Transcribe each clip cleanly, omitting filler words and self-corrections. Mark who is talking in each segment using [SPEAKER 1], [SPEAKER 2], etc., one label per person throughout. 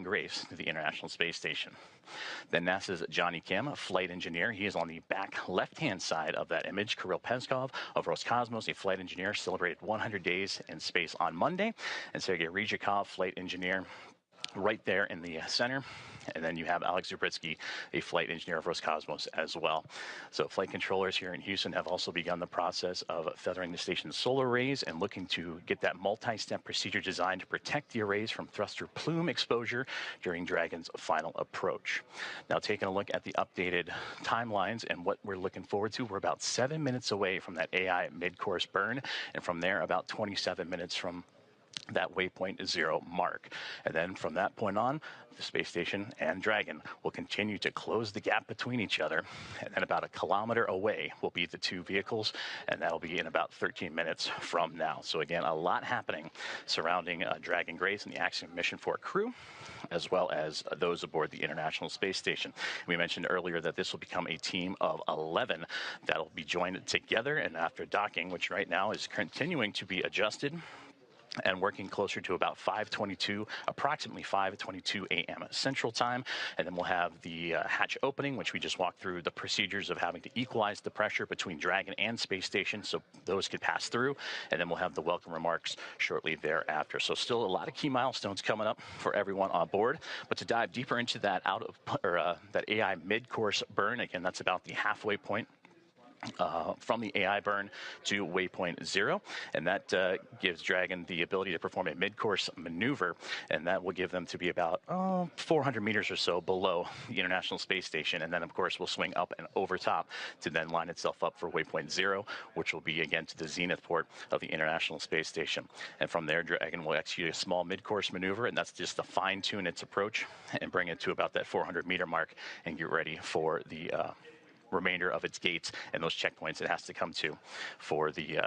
[SPEAKER 1] Grace to the International Space Station. Then NASA's Johnny Kim, flight engineer, he is on the back left-hand side of that image. Kirill Peskov of Roscosmos, a flight engineer, celebrated 100 days in space on Monday. And Sergei Ryzhikov, flight engineer, right there in the center. And then you have Alex Zubritsky, a flight engineer of Roscosmos as well. So flight controllers here in Houston have also begun the process of feathering the station's solar arrays and looking to get that multi-step procedure designed to protect the arrays from thruster plume exposure during Dragon's final approach. Now, taking a look at the updated timelines and what we're looking forward to, we're about 7 minutes away from that AI mid-course burn, and from there, about 27 minutes from that Waypoint 0 mark. And then from that point on, the space station and Dragon will continue to close the gap between each other. And then about 1 kilometer away will be the two vehicles, and that'll be in about 13 minutes from now. So again, a lot happening surrounding Dragon Grace and the Axiom Mission 4 crew, as well as those aboard the International Space Station. We mentioned earlier that this will become a team of 11 that'll be joined together, and after docking, which right now is continuing to be adjusted, and working closer to about 5:22, approximately 5:22 a.m. Central Time. And then we'll have the hatch opening, which we just walked through the procedures of having to equalize the pressure between Dragon and Space Station so those could pass through. And then we'll have the welcome remarks shortly thereafter. So still a lot of key milestones coming up for everyone on board. But to dive deeper into that that AI mid-course burn, again, that's about the halfway point from the AI burn to Waypoint 0, and that gives Dragon the ability to perform a mid-course maneuver, and that will give them to be about 400 meters or so below the International Space Station, and then of course will swing up and over top to then line itself up for Waypoint 0, which will be again to the zenith port of the International Space Station. And from there, Dragon will execute a small mid-course maneuver, and that's just to fine-tune its approach and bring it to about that 400-meter mark and get ready for the remainder of its gates and those checkpoints it has to come to for the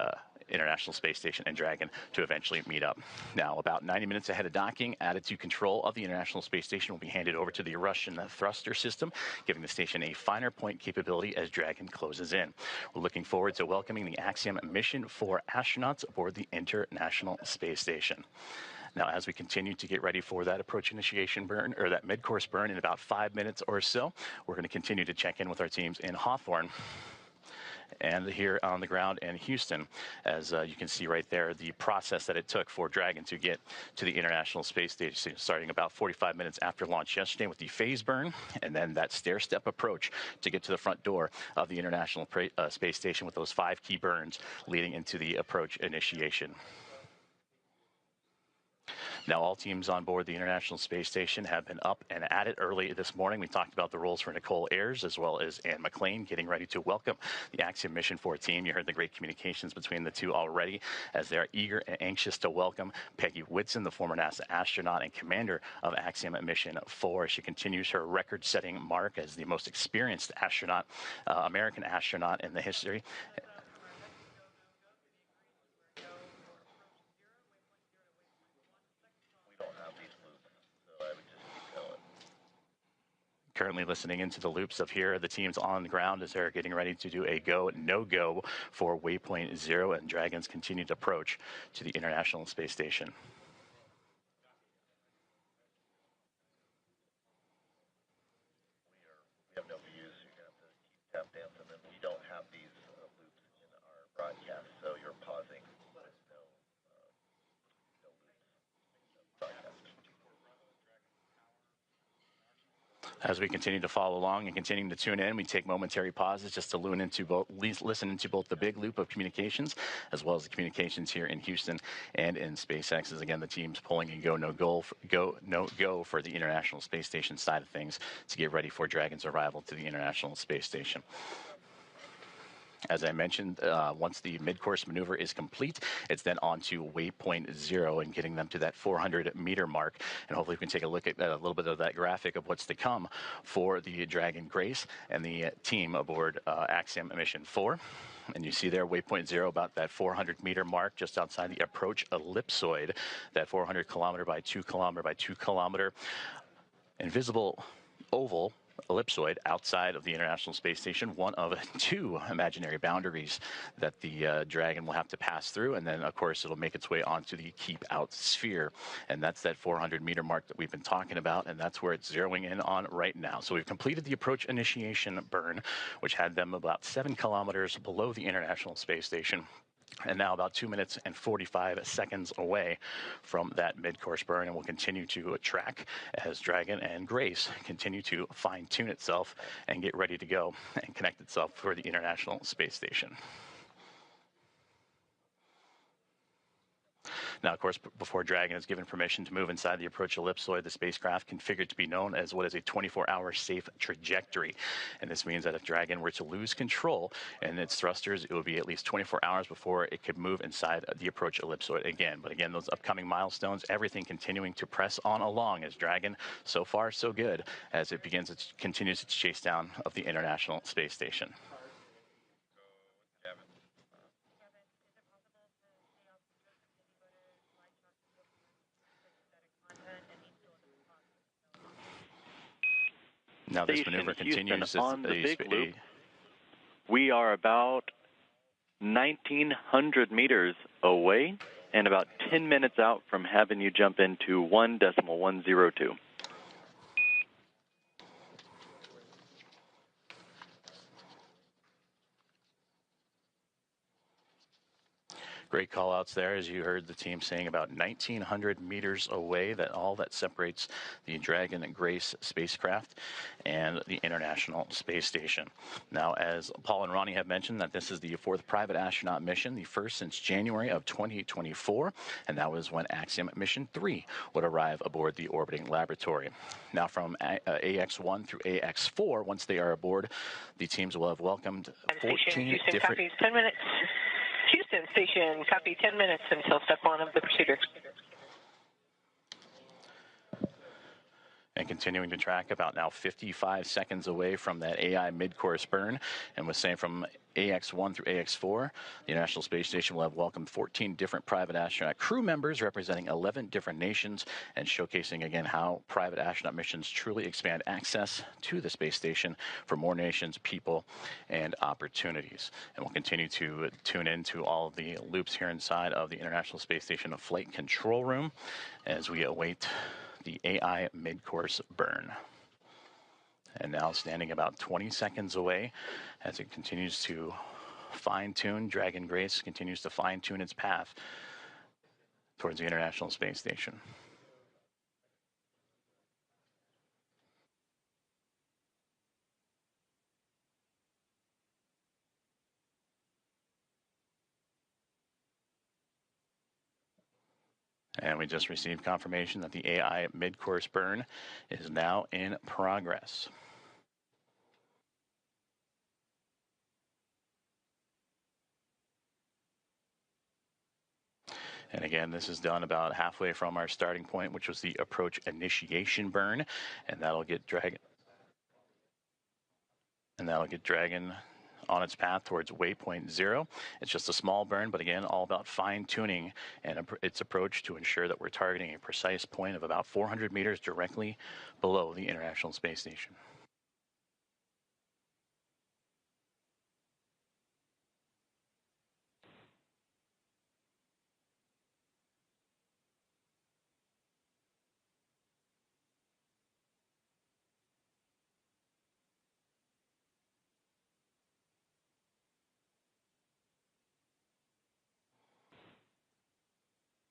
[SPEAKER 1] International Space Station and Dragon to eventually meet up. Now, about 90 minutes ahead of docking, attitude control of the International Space Station will be handed over to the Russian thruster system, giving the station a finer point capability as Dragon closes in. We're looking forward to welcoming the Axiom Mission 4 astronauts aboard the International Space Station. Now, as we continue to get ready for that approach initiation burn, or that mid-course burn in about 5 minutes or so, we're going to continue to check in with our teams in Hawthorne and here on the ground in Houston. As you can see right there, the process that it took for Dragon to get to the International Space Station, starting about 45 minutes after launch yesterday with the phase burn, and then that stair-step approach to get to the front door of the International Space Station with those 5 key burns leading into the approach initiation. Now, all teams on board the International Space Station have been up and at it early this morning. We talked about the roles for Nicole Ayers as well as Ann McLean getting ready to welcome the Axiom Mission 4 team. You heard the great communications between the two already as they're eager and anxious to welcome Peggy Whitson, the former NASA astronaut and commander of Axiom Mission 4. She continues her record-setting mark as the most experienced astronaut, American astronaut in the history. Currently listening into the loops of here, the teams on the ground as they're getting ready to do a go, no-go for Waypoint 0 and Dragon's continued approach to the International Space Station.
[SPEAKER 2] We have no views, so you're going to have to keep tap dancing, and we don't have these loops in our broadcast, so you're pausing. There's no loops in the broadcast.
[SPEAKER 1] As we continue to follow along and continue to tune in, we take momentary pauses just to listen into both the big loop of communications as well as the communications here in Houston and in SpaceX. As again, the team's pulling a go, no go for the International Space Station side of things to get ready for Dragon's arrival to the International Space Station. As I mentioned, once the mid-course maneuver is complete, it's then on to Waypoint 0 and getting them to that 400-meter mark. And hopefully we can take a look at a little bit of that graphic of what's to come for the Dragon Grace and the team aboard Axiom Mission 4. And you see there Waypoint 0 about that 400-meter mark just outside the approach ellipsoid, that 400 kilometer by 2 kilometer by 2 kilometer invisible oval ellipsoid outside of the International Space Station, one of two imaginary boundaries that the Dragon will have to pass through, and then of course it'll make its way onto the keep out sphere, and that's that 400-meter mark that we've been talking about, and that's where it's zeroing in on right now. So we've completed the approach initiation burn, which had them about 7 kilometers below the International Space Station, and now about 2 minutes and 45 seconds away from that mid-course burn, and we'll continue to track as Dragon and Grace continue to fine-tune itself and get ready to go and connect itself for the International Space Station. Now, of course, before Dragon is given permission to move inside the approach ellipsoid, the spacecraft configured to be known as what is a 24-hour safe trajectory. And this means that if Dragon were to lose control in its thrusters, it would be at least 24 hours before it could move inside the approach ellipsoid again. But again, those upcoming milestones, everything continuing to press on along as Dragon, so far so good, as it continues its chase down of the International Space Station. Now this maneuver continues
[SPEAKER 3] on the big loop. We are about 1,900 meters away and about 10 minutes out from having you jump into 1.102.
[SPEAKER 1] Great call outs there, as you heard the team saying, about 1,900 meters away, that all that separates the Dragon and Grace spacecraft and the International Space Station. Now, as Paul and Ronnie have mentioned, that this is the 4th private astronaut mission, the first since January of 2024, and that was when Axiom Mission 3 would arrive aboard the orbiting laboratory. Now, from AX1 through AX4, once they are aboard, the teams will have welcomed 14 different...
[SPEAKER 4] Copies, 10 minutes. Houston Station, copy, 10 minutes until step 1 of the procedure.
[SPEAKER 1] And continuing to track, about now 55 seconds away from that AI mid-course burn. And was saying from AX1 through AX4, the International Space Station will have welcomed 14 different private astronaut crew members representing 11 different nations, and showcasing again how private astronaut missions truly expand access to the space station for more nations, people, and opportunities. And we'll continue to tune into all of the loops here inside of the International Space Station flight control room as we await the AI mid-course burn. And now standing about 20 seconds away as it continues to fine-tune, Dragon Grace continues to fine-tune its path towards the International Space Station. And we just received confirmation that the AI mid-course burn is now in progress. And again, this is done about halfway from our starting point, which was the approach initiation burn, and that'll get Dragon on its path towards Waypoint 0. It's just a small burn, but again, all about fine-tuning and its approach to ensure that we're targeting a precise point of about 400 meters directly below the International Space Station.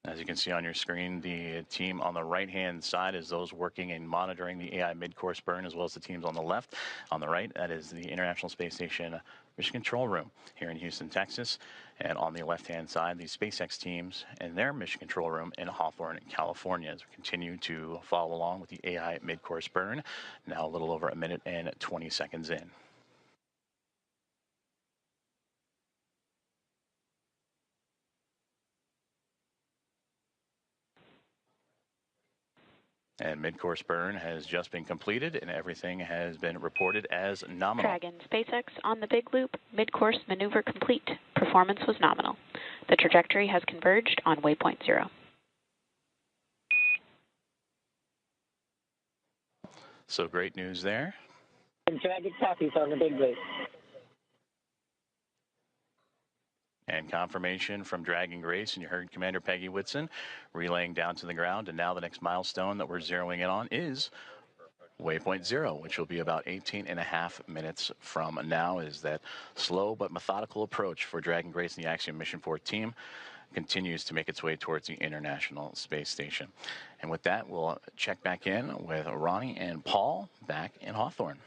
[SPEAKER 1] As you can see on your screen, the team on the right-hand side is those working and monitoring the AI mid-course burn, as well as the teams on the left. On the right, that is the International Space Station Mission Control Room here in Houston, Texas. And on the left-hand side, the SpaceX teams and their Mission Control Room in Hawthorne, California, as we continue to follow along with the AI mid-course burn, now a little over 1 minute and 20 seconds in. And mid-course burn has just been completed, and everything has been reported as nominal.
[SPEAKER 5] Dragon, SpaceX on the big loop, mid-course maneuver complete. Performance was nominal. The trajectory has converged on Waypoint 0.
[SPEAKER 1] So great news there.
[SPEAKER 4] Dragon copies on the big loop.
[SPEAKER 1] And confirmation from Dragon Grace, and you heard Commander Peggy Whitson relaying down to the ground. And now the next milestone that we're zeroing in on is Waypoint 0, which will be about 18.5 minutes from now. Is that slow but methodical approach for Dragon Grace and the Axiom Mission 4 team continues to make its way towards the International Space Station. And with that, we'll check back in with Ronnie and Paul back in Hawthorne.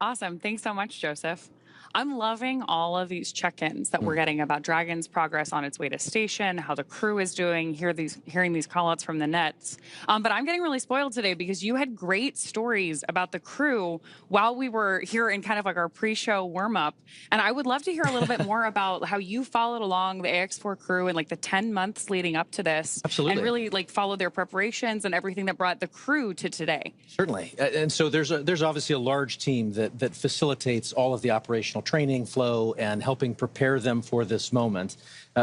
[SPEAKER 6] Awesome. Thanks so much, Joseph. I'm loving all of these check-ins that we're getting about Dragon's progress on its way to station, how the crew is doing, hearing these call-outs from the nets. But I'm getting really spoiled today because you had great stories about the crew while we were here in kind of like our pre-show warm-up. And I would love to hear a little bit more about how you followed along the AX4 crew in like the 10 months leading up to this.
[SPEAKER 7] Absolutely.
[SPEAKER 6] And really like followed their preparations and everything that brought the crew to today.
[SPEAKER 7] Certainly. And so there's obviously a large team that facilitates all of the operational training flow and helping prepare them for this moment.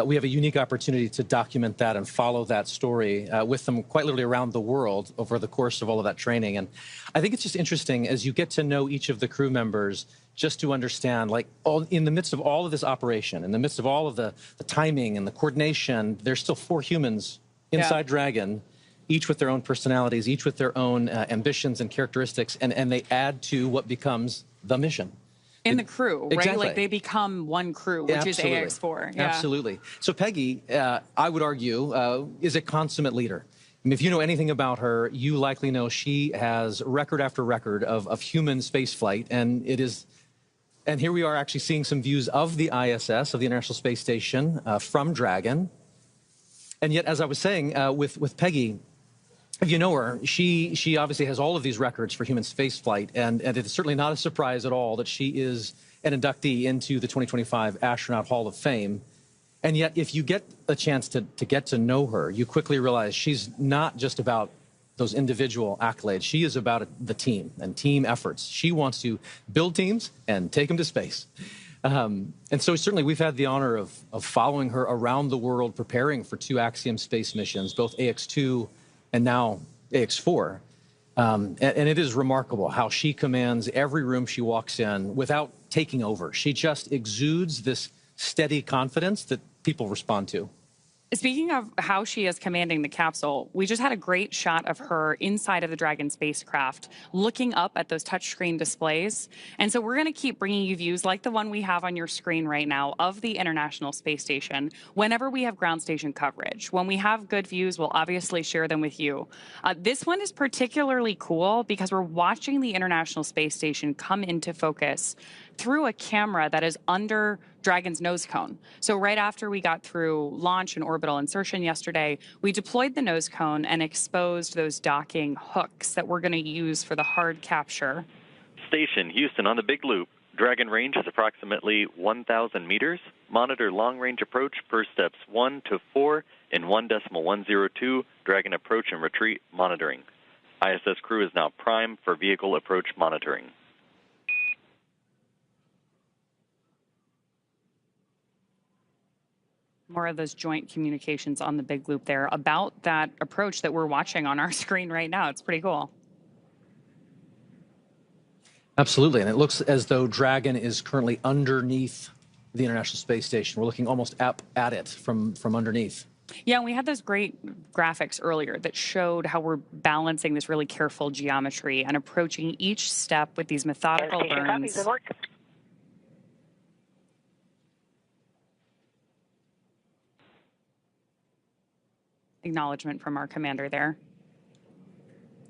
[SPEAKER 7] We have a unique opportunity to document that and follow that story with them quite literally around the world over the course of all of that training. And I think it's just interesting as you get to know each of the crew members, just to understand, like, in the midst of all of this operation, in the midst of all of the timing and the coordination, there's still 4 humans inside Dragon, each with their own personalities, each with their own ambitions and characteristics, and they add to what becomes the mission.
[SPEAKER 6] In the crew, right?
[SPEAKER 7] Exactly.
[SPEAKER 6] Like they become one crew, which is AX4. Yeah.
[SPEAKER 7] Absolutely. So Peggy, I would argue, is a consummate leader. I mean, if you know anything about her, you likely know she has record after record of human spaceflight, and it is. And here we are actually seeing some views of the ISS, of the International Space Station, from Dragon. And yet, as I was saying, with Peggy, if you know her, she obviously has all of these records for human spaceflight, and it is certainly not a surprise at all that she is an inductee into the 2025 Astronaut Hall of Fame. And yet, if you get a chance to get to know her, you quickly realize she's not just about those individual accolades. She is about the team and team efforts. She wants to build teams and take them to space. And so certainly we've had the honor of following her around the world, preparing for 2 Axiom Space missions, both AX2 and now AX4. And it is remarkable how she commands every room she walks in without taking over. She just exudes this steady confidence that people respond to.
[SPEAKER 6] Speaking of how she is commanding the capsule, we just had a great shot of her inside of the Dragon spacecraft, looking up at those touchscreen displays. And so we're going to keep bringing you views like the one we have on your screen right now of the International Space Station whenever we have ground station coverage. When we have good views, we'll obviously share them with you. This one is particularly cool because we're watching the International Space Station come into focus through a camera that is under Dragon's nose cone. So right after we got through launch and orbital insertion yesterday, we deployed the nose cone and exposed those docking hooks that we're going to use for the hard capture.
[SPEAKER 3] Station Houston on the big loop. Dragon range is approximately 1,000 meters. Monitor long-range approach per steps 1 to 4 in 1.102. Dragon approach and retreat monitoring. ISS crew is now primed for vehicle approach monitoring.
[SPEAKER 6] More of those joint communications on the big loop there about that approach that we're watching on our screen right now. It's pretty cool.
[SPEAKER 7] Absolutely. And it looks as though Dragon is currently underneath the International Space Station. We're looking almost up at it from underneath.
[SPEAKER 6] Yeah, and we had those great graphics earlier that showed how we're balancing this really careful geometry and approaching each step with these methodical burns. Acknowledgement from our commander there.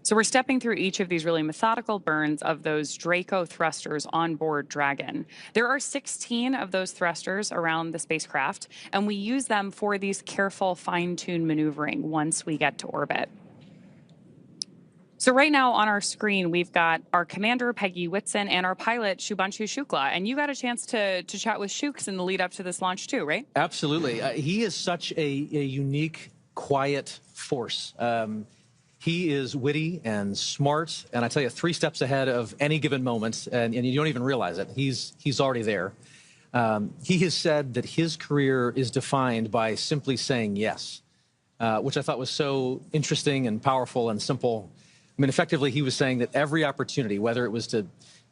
[SPEAKER 6] So we're stepping through each of these really methodical burns of those Draco thrusters on board Dragon. There are 16 of those thrusters around the spacecraft, and we use them for these careful, fine-tuned maneuvering once we get to orbit. So right now on our screen, we've got our commander, Peggy Whitson, and our pilot, Shubhanshu Shukla. And you got a chance to chat with Shuks in the lead up to this launch too, right?
[SPEAKER 7] Absolutely. He is such a unique, quiet force. He is witty and smart, and I tell you, 3 steps ahead of any given moment, and you don't even realize it. He's already there. He has said that his career is defined by simply saying yes, which I thought was so interesting and powerful and simple. I mean, effectively, he was saying that every opportunity, whether it was to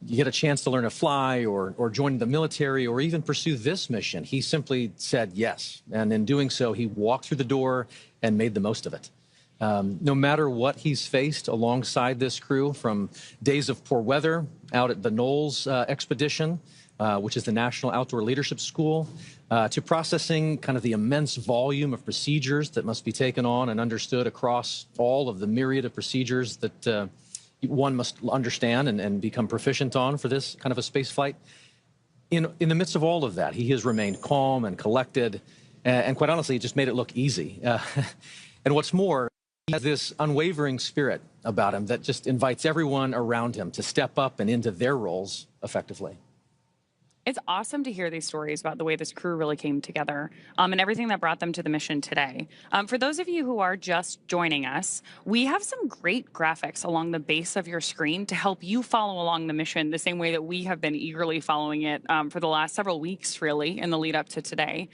[SPEAKER 7] get a chance to learn to fly or join the military or even pursue this mission, he simply said yes. And in doing so, he walked through the door and made the most of it. No matter what he's faced alongside this crew, from days of poor weather out at the Knowles expedition, which is the National Outdoor Leadership School, to processing kind of the immense volume of procedures that must be taken on and understood across all of the myriad of procedures that one must understand and become proficient on for this kind of a space flight. In the midst of all of that, he has remained calm and collected, and quite honestly, it just made it look easy. And what's more, he has this unwavering spirit about him that just invites everyone around him to step up and into their roles effectively.
[SPEAKER 6] It's awesome to hear these stories about the way this crew really came together and everything that brought them to the mission today. For those of you who are just joining us, we have some great graphics along the base of your screen to help you follow along the mission the same way that we have been eagerly following it for the last several weeks, really, in the lead up to today.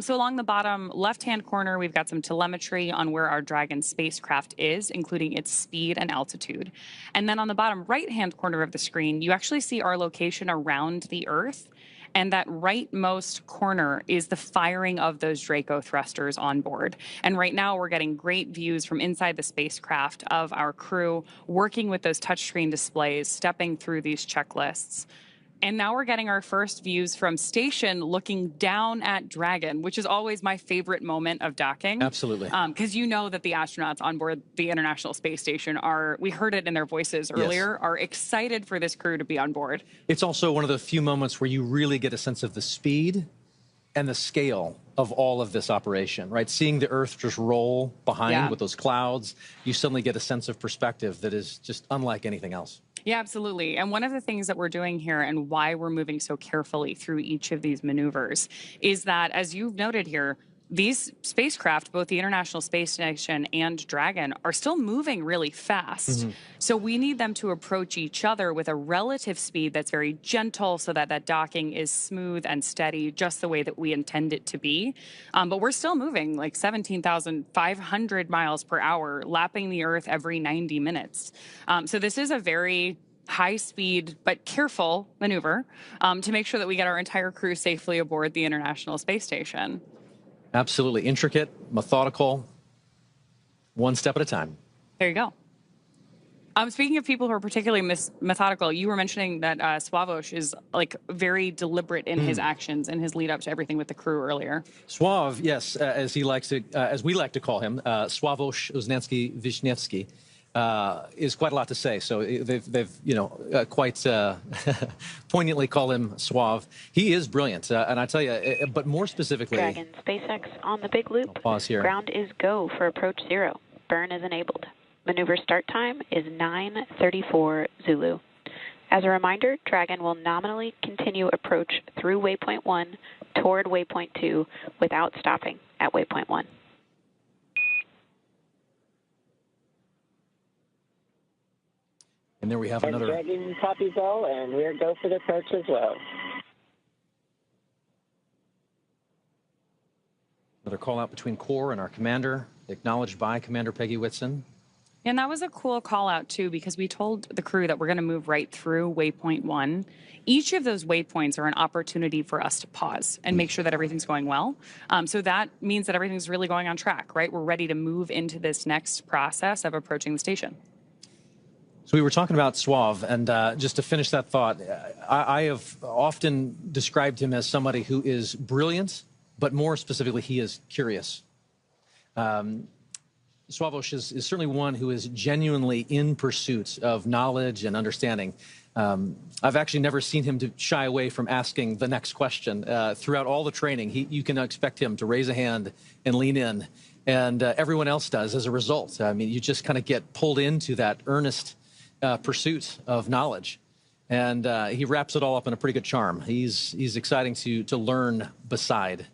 [SPEAKER 6] So along the bottom left-hand corner, we've got some telemetry on where our Dragon spacecraft is, including its speed and altitude. And then on the bottom right-hand corner of the screen, you actually see our location around the Earth. And that rightmost corner is the firing of those Draco thrusters on board. And right now we're getting great views from inside the spacecraft of our crew working with those touchscreen displays, stepping through these checklists. And now we're getting our first views from station looking down at Dragon, which is always my favorite moment of docking.
[SPEAKER 7] Absolutely.
[SPEAKER 6] Because you know that the astronauts on board the International Space Station are, we heard it in their voices earlier, are excited for this crew to be on board.
[SPEAKER 7] It's also one of the few moments where you really get a sense of the speed and the scale of all of this operation, right? Seeing the Earth just roll behind with those clouds, you suddenly get a sense of perspective that is just unlike anything else.
[SPEAKER 6] Yeah, absolutely. And one of the things that we're doing here and why we're moving so carefully through each of these maneuvers is that, as you've noted here, these spacecraft, both the International Space Station and Dragon, are still moving really fast. So we need them to approach each other with a relative speed that's very gentle so that that docking is smooth and steady, just the way that we intend it to be. But we're still moving like 17,500 miles per hour, lapping the Earth every 90 minutes. So this is a very high speed but careful maneuver to make sure that we get our entire crew safely aboard the International Space Station.
[SPEAKER 7] Absolutely intricate, methodical, one step at a time.
[SPEAKER 6] There you go. Speaking of people who are particularly methodical, you were mentioning that Sławosz is like very deliberate in his actions and his lead up to everything with the crew earlier.
[SPEAKER 7] Sław, yes, as he likes to, as we like to call him, Sławosz Uznański-Wiśniewski, is quite a lot to say. So they've you know, quite poignantly call him Sław. He is brilliant, and I tell you, but more specifically,
[SPEAKER 5] Dragon SpaceX on the big loop.
[SPEAKER 7] I'll pause here.
[SPEAKER 5] Ground is go for approach 0. Burn is enabled. Maneuver start time is 9:34 Zulu. As a reminder, Dragon will nominally continue approach through waypoint 1 toward waypoint 2 without stopping at waypoint 1.
[SPEAKER 7] And there we have another.
[SPEAKER 8] Dragon copies all, and we're go for the approach as well.
[SPEAKER 7] Another call out between Core and our commander, acknowledged by Commander Peggy Whitson.
[SPEAKER 6] And that was a cool call out too, because we told the crew that we're going to move right through waypoint 1. Each of those waypoints are an opportunity for us to pause and make sure that everything's going well. So that means that everything's really going on track, right? We're ready to move into this next process of approaching the station.
[SPEAKER 7] So we were talking about Sław, and just to finish that thought, I have often described him as somebody who is brilliant, but more specifically, he is curious. Sławosz is certainly one who is genuinely in pursuit of knowledge and understanding. I've actually never seen him to shy away from asking the next question. Throughout all the training, you can expect him to raise a hand and lean in, and everyone else does as a result. I mean, you just kind of get pulled into that earnest pursuit of knowledge, and he wraps it all up in a pretty good charm. He's exciting to learn beside.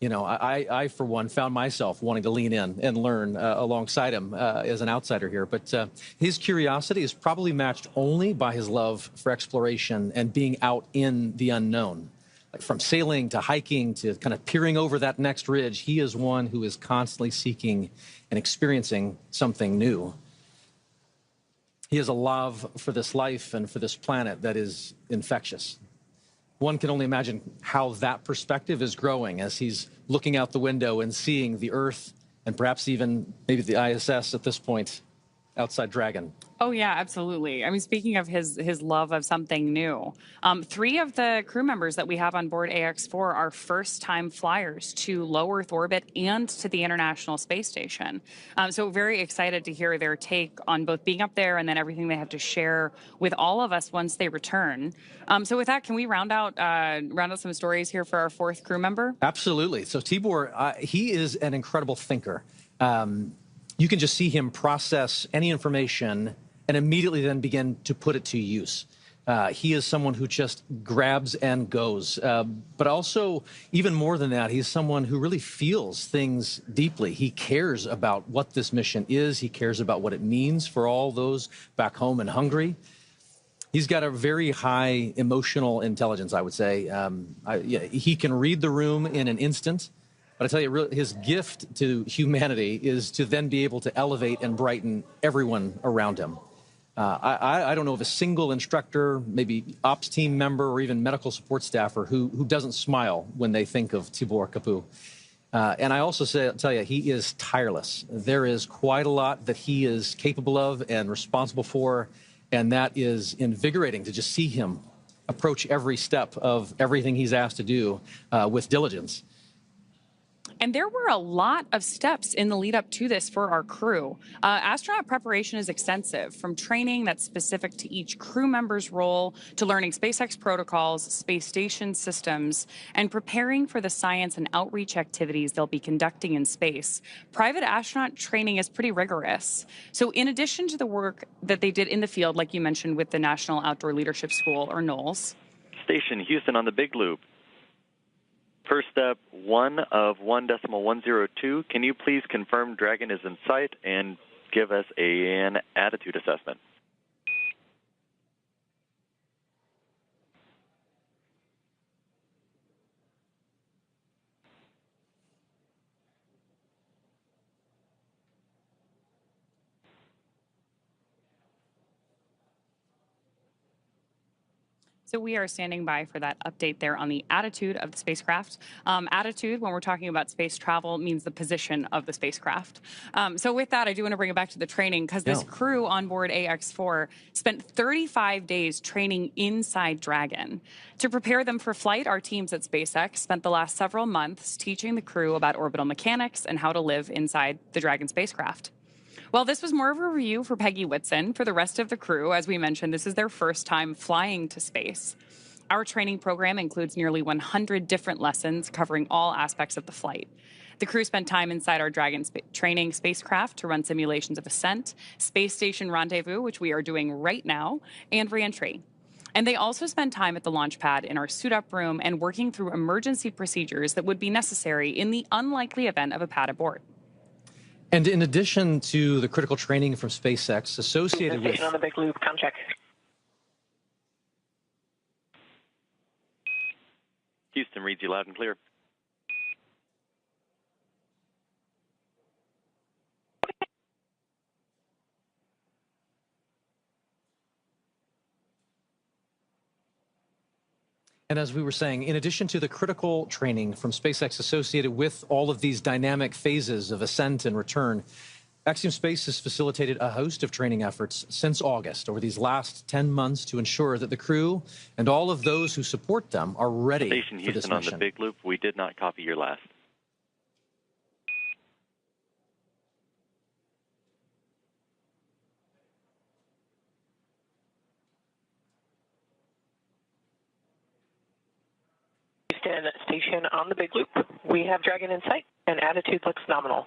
[SPEAKER 7] You know, I for one, found myself wanting to lean in and learn alongside him as an outsider here. But his curiosity is probably matched only by his love for exploration and being out in the unknown. Like from sailing to hiking to kind of peering over that next ridge, he is one who is constantly seeking and experiencing something new. He has a love for this life and for this planet that is infectious. One can only imagine how that perspective is growing as he's looking out the window and seeing the Earth and perhaps even maybe the ISS at this point outside Dragon.
[SPEAKER 6] Oh, yeah, absolutely. I mean, speaking of his love of something new, 3 of the crew members that we have on board AX4 are first-time flyers to low Earth orbit and to the International Space Station. So very excited to hear their take on both being up there and then everything they have to share with all of us once they return. So with that, can we round out some stories here for our 4th crew member?
[SPEAKER 7] Absolutely. So Tibor, he is an incredible thinker. You can just see him process any information and immediately then begin to put it to use. He is someone who just grabs and goes. But also, even more than that, he's someone who really feels things deeply. He cares about what this mission is. He cares about what it means for all those back home in Hungary. He's got a very high emotional intelligence, I would say. He can read the room in an instant. But I tell you, his gift to humanity is to then be able to elevate and brighten everyone around him. I don't know of a single instructor, maybe ops team member, or even medical support staffer who doesn't smile when they think of Tibor Kapu. And I also tell you, he is tireless. There is quite a lot that he is capable of and responsible for, and that is invigorating to just see him approach every step of everything he's asked to do with diligence.
[SPEAKER 6] And there were a lot of steps in the lead up to this for our crew. Astronaut preparation is extensive, from training that's specific to each crew member's role to learning SpaceX protocols, space station systems, and preparing for the science and outreach activities they'll be conducting in space. Private astronaut training is pretty rigorous. So in addition to the work that they did in the field, like you mentioned with the National Outdoor Leadership School, or NOLS.
[SPEAKER 3] Station Houston on the Big Loop. First step, 1 of 1.102. Can you please confirm Dragon is in sight and give us an attitude assessment?
[SPEAKER 6] So we are standing by for that update there on the attitude of the spacecraft. Attitude, when we're talking about space travel, means the position of the spacecraft. So with that, I do want to bring it back to the training, because this crew on board AX4 spent 35 days training inside Dragon. To prepare them for flight, our teams at SpaceX spent the last several months teaching the crew about orbital mechanics and how to live inside the Dragon spacecraft. Well, this was more of a review for Peggy Whitson. For the rest of the crew, as we mentioned, this is their first time flying to space. Our training program includes nearly 100 different lessons covering all aspects of the flight. The crew spent time inside our Dragon training spacecraft to run simulations of ascent, space station rendezvous, which we are doing right now, and reentry. And they also spent time at the launch pad in our suit-up room and working through emergency procedures that would be necessary in the unlikely event of a pad abort.
[SPEAKER 7] And in addition to the critical training from SpaceX associated with...
[SPEAKER 4] on the Big Loop, com check.
[SPEAKER 3] Houston reads you loud and clear.
[SPEAKER 7] And as we were saying, in addition to the critical training from SpaceX associated with all of these dynamic phases of ascent and return, Axiom Space has facilitated a host of training efforts since August over these last 10 months to ensure that the crew and all of those who support them are ready
[SPEAKER 3] Station
[SPEAKER 7] for this
[SPEAKER 3] Houston on
[SPEAKER 7] mission.
[SPEAKER 3] the Big Loop. We did not copy your last.
[SPEAKER 4] Houston Station on the Big Loop. We have Dragon in sight, and attitude looks nominal.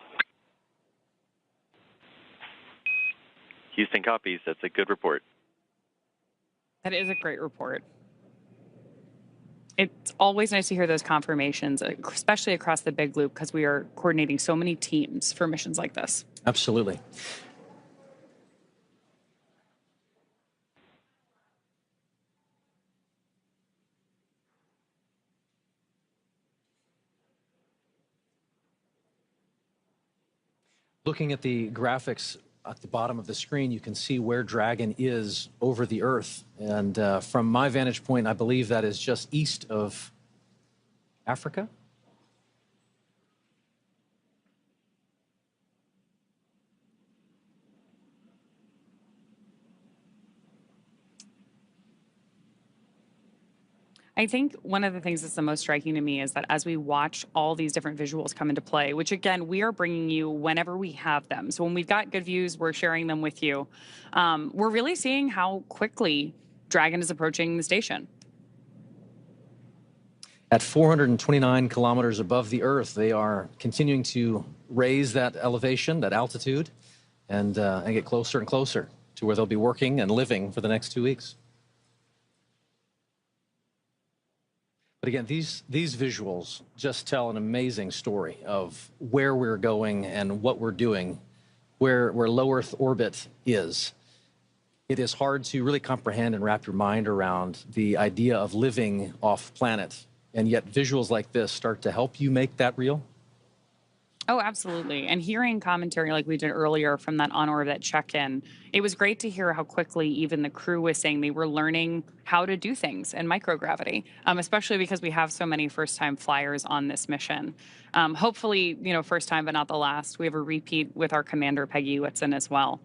[SPEAKER 3] Houston copies. That's a good report.
[SPEAKER 6] That is a great report. It's always nice to hear those confirmations, especially across the Big Loop, because we are coordinating so many teams for missions like this.
[SPEAKER 7] Absolutely. Looking at the graphics at the bottom of the screen, you can see where Dragon is over the Earth. And from my vantage point, I believe that is just east of Africa.
[SPEAKER 6] I think one of the things that's the most striking to me is that as we watch all these different visuals come into play, which again, we are bringing you whenever we have them. So when we've got good views, we're sharing them with you. We're really seeing how quickly Dragon is approaching the station.
[SPEAKER 7] At 429 kilometers above the Earth, they are continuing to raise that elevation, that altitude, and get closer and closer to where they'll be working and living for the next 2 weeks. But again, these visuals just tell an amazing story of where we're going and what we're doing, where low Earth orbit is. It is hard to really comprehend and wrap your mind around the idea of living off planet, and yet visuals like this start to help you make that real.
[SPEAKER 6] Oh, absolutely. And hearing commentary like we did earlier from that on-orbit check-in, it was great to hear how quickly even the crew was saying they were learning how to do things in microgravity, especially because we have so many first-time flyers on this mission. Hopefully, first time, but not the last. We have a repeat with our commander, Peggy Whitson, as well.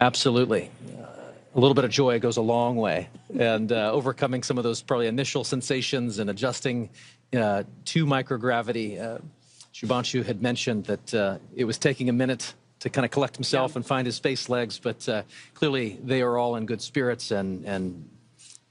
[SPEAKER 7] Absolutely. A little bit of joy goes a long way, and overcoming some of those probably initial sensations and adjusting to microgravity. Shubhanshu had mentioned that it was taking a minute to kind of collect himself and find his space legs, but clearly they are all in good spirits and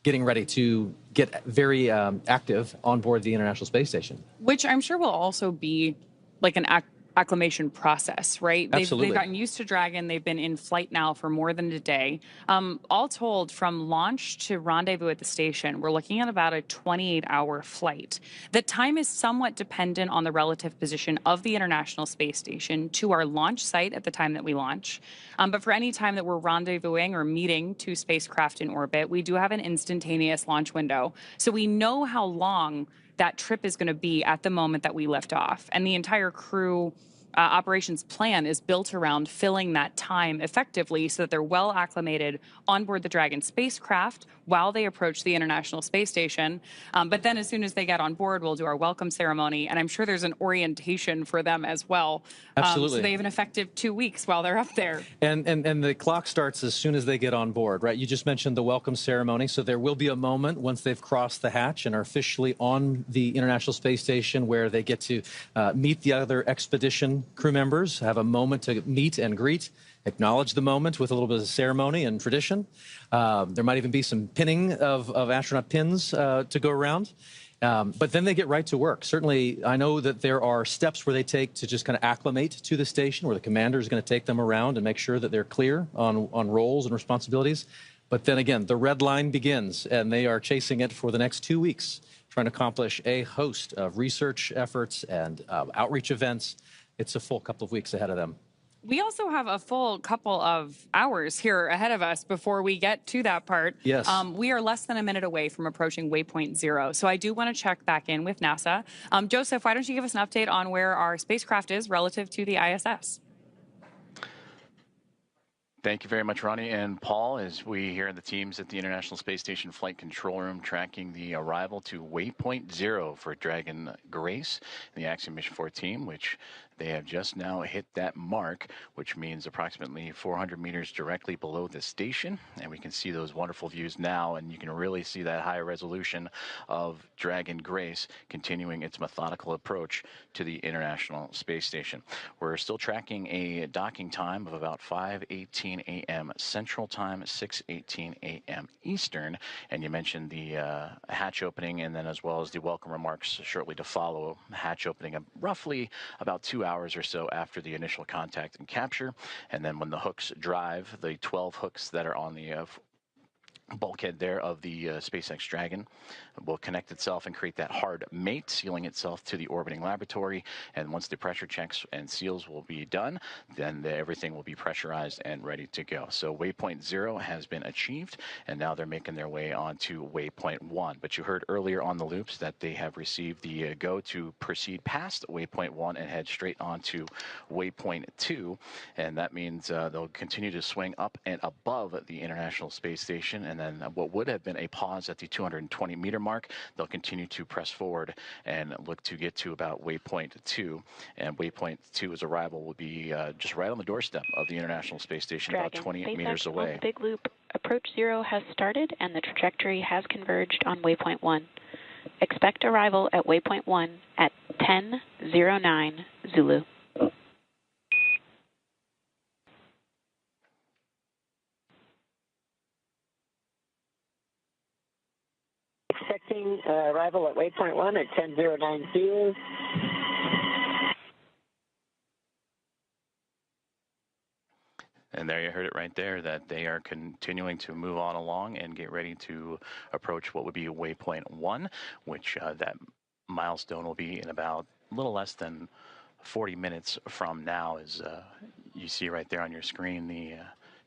[SPEAKER 7] getting ready to get very active on board the International Space Station.
[SPEAKER 6] Which I'm sure will also be like an acclimation process, right?
[SPEAKER 7] Absolutely.
[SPEAKER 6] They've gotten used to Dragon. They've been in flight now for more than a day. All told, from launch to rendezvous at the station, we're looking at about a 28-hour flight. The time is somewhat dependent on the relative position of the International Space Station to our launch site at the time that we launch. But for any time that we're rendezvousing or meeting two spacecraft in orbit, we do have an instantaneous launch window. So we know how long that trip is going to be at the moment that we lift off. And the entire crew operations plan is built around filling that time effectively so that they're well acclimated on board the Dragon spacecraft while they approach the International Space Station. But then as soon as they get on board, we'll do our welcome ceremony. And I'm sure there's an orientation for them as well.
[SPEAKER 7] Absolutely.
[SPEAKER 6] So they have an effective 2 weeks while they're up there.
[SPEAKER 7] And the clock starts as soon as they get on board, right? You just mentioned the welcome ceremony. So there will be a moment once they've crossed the hatch and are officially on the International Space Station where they get to meet the other expedition crew members, have a moment to meet and greet, acknowledge the moment with a little bit of ceremony and tradition. There might even be some pinning of astronaut pins to go around. But then they get right to work. Certainly, I know that there are steps where they take to just kind of acclimate to the station, where the commander is going to take them around and make sure that they're clear on roles and responsibilities. But then again, the red line begins, and they are chasing it for the next 2 weeks, trying to accomplish a host of research efforts and outreach events. It's a full couple of weeks ahead of them.
[SPEAKER 6] We also have a full couple of hours here ahead of us before we get to that part.
[SPEAKER 7] Yes.
[SPEAKER 6] We are less than a minute away from approaching Waypoint 0. So I do want to check back in with NASA. Joseph, why don't you give us an update on where our spacecraft is relative to the ISS?
[SPEAKER 1] Thank you very much, Ronnie and Paul, as we hear the teams at the International Space Station Flight Control Room tracking the arrival to Waypoint 0 for Dragon Grace and the Axiom Mission 4 team, which they have just now hit that mark, which means approximately 400 meters directly below the station. And we can see those wonderful views now, and you can really see that high resolution of Dragon Grace continuing its methodical approach to the International Space Station. We're still tracking a docking time of about 5:18 a.m. Central Time, 6:18 a.m. Eastern. And you mentioned the hatch opening, and then as well as the welcome remarks shortly to follow. Hatch opening roughly about 2 hours or so after the initial contact and capture. And then when the hooks drive, the 12 hooks that are on the bulkhead there of the SpaceX Dragon will connect itself and create that hard mate, sealing itself to the orbiting laboratory. And once the pressure checks and seals will be done, then everything will be pressurized and ready to go. So Waypoint 0 has been achieved, and now they're making their way on to Waypoint 1. But you heard earlier on the loops that they have received the go to proceed past Waypoint 1 and head straight on to Waypoint 2. And that means they'll continue to swing up and above the International Space Station, and then what would have been a pause at the 220-meter mark, they'll continue to press forward and look to get to about Waypoint 2. And Waypoint 2's arrival will be just right on the doorstep of the International Space Station,
[SPEAKER 5] Dragon,
[SPEAKER 1] about 20
[SPEAKER 5] SpaceX
[SPEAKER 1] meters away.
[SPEAKER 5] On the big loop, approach 0 has started and the trajectory has converged on Waypoint 1. Expect arrival at Waypoint 1 at 10:09 Zulu.
[SPEAKER 8] Expecting arrival at Waypoint 1 at 10:09 Zulu.
[SPEAKER 1] And there you heard it right there, that they are continuing to move on along and get ready to approach what would be Waypoint 1, which that milestone will be in about a little less than 40 minutes from now. As you see right there on your screen, the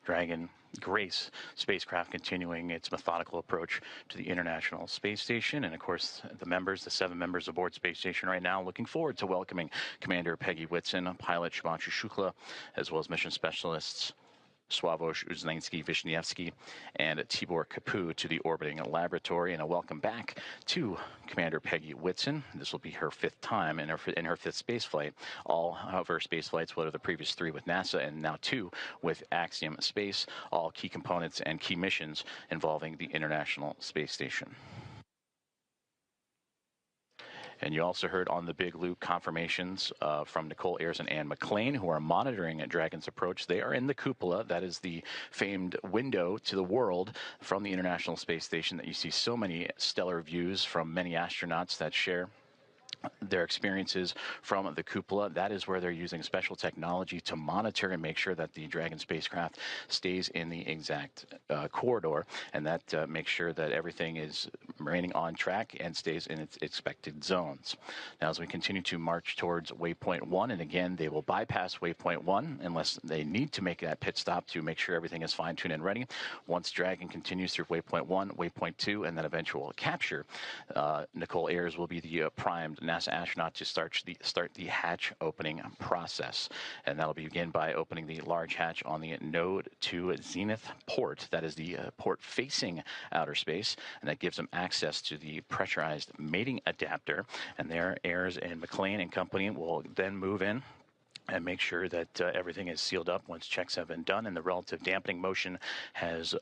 [SPEAKER 1] Dragon Grace spacecraft continuing its methodical approach to the International Space Station. And of course, the 7 members aboard Space Station right now, looking forward to welcoming Commander Peggy Whitson, pilot Shubhanshu Shukla, as well as mission specialists Sławosz Uznański-Wiśniewski and Tibor Kapu to the orbiting laboratory. And a welcome back to Commander Peggy Whitson. This will be her 5th time in her 5th space flight. All of her space flights, what are the previous 3 with NASA and now 2 with Axiom Space, all key components and key missions involving the International Space Station. And you also heard on the big loop confirmations from Nicole Ayers and Anne McLean, who are monitoring Dragon's approach. They are in the cupola. That is the famed window to the world from the International Space Station that you see so many stellar views from many astronauts that share their experiences from the cupola. That is where they're using special technology to monitor and make sure that the Dragon spacecraft stays in the exact corridor, and that makes sure that everything is remaining on track and stays in its expected zones. Now, as we continue to march towards Waypoint 1, and again, they will bypass Waypoint 1 unless they need to make that pit stop to make sure everything is fine-tuned and ready. Once Dragon continues through Waypoint 1, Waypoint 2, and then eventual capture, Nicole Ayers will be the primed NASA astronaut to start the hatch opening process. And that'll begin by opening the large hatch on the Node 2 Zenith port. That is the port facing outer space, and that gives them access to the pressurized mating adapter. And there, Ayers and McLean and company will then move in and make sure that everything is sealed up once checks have been done and the relative dampening motion has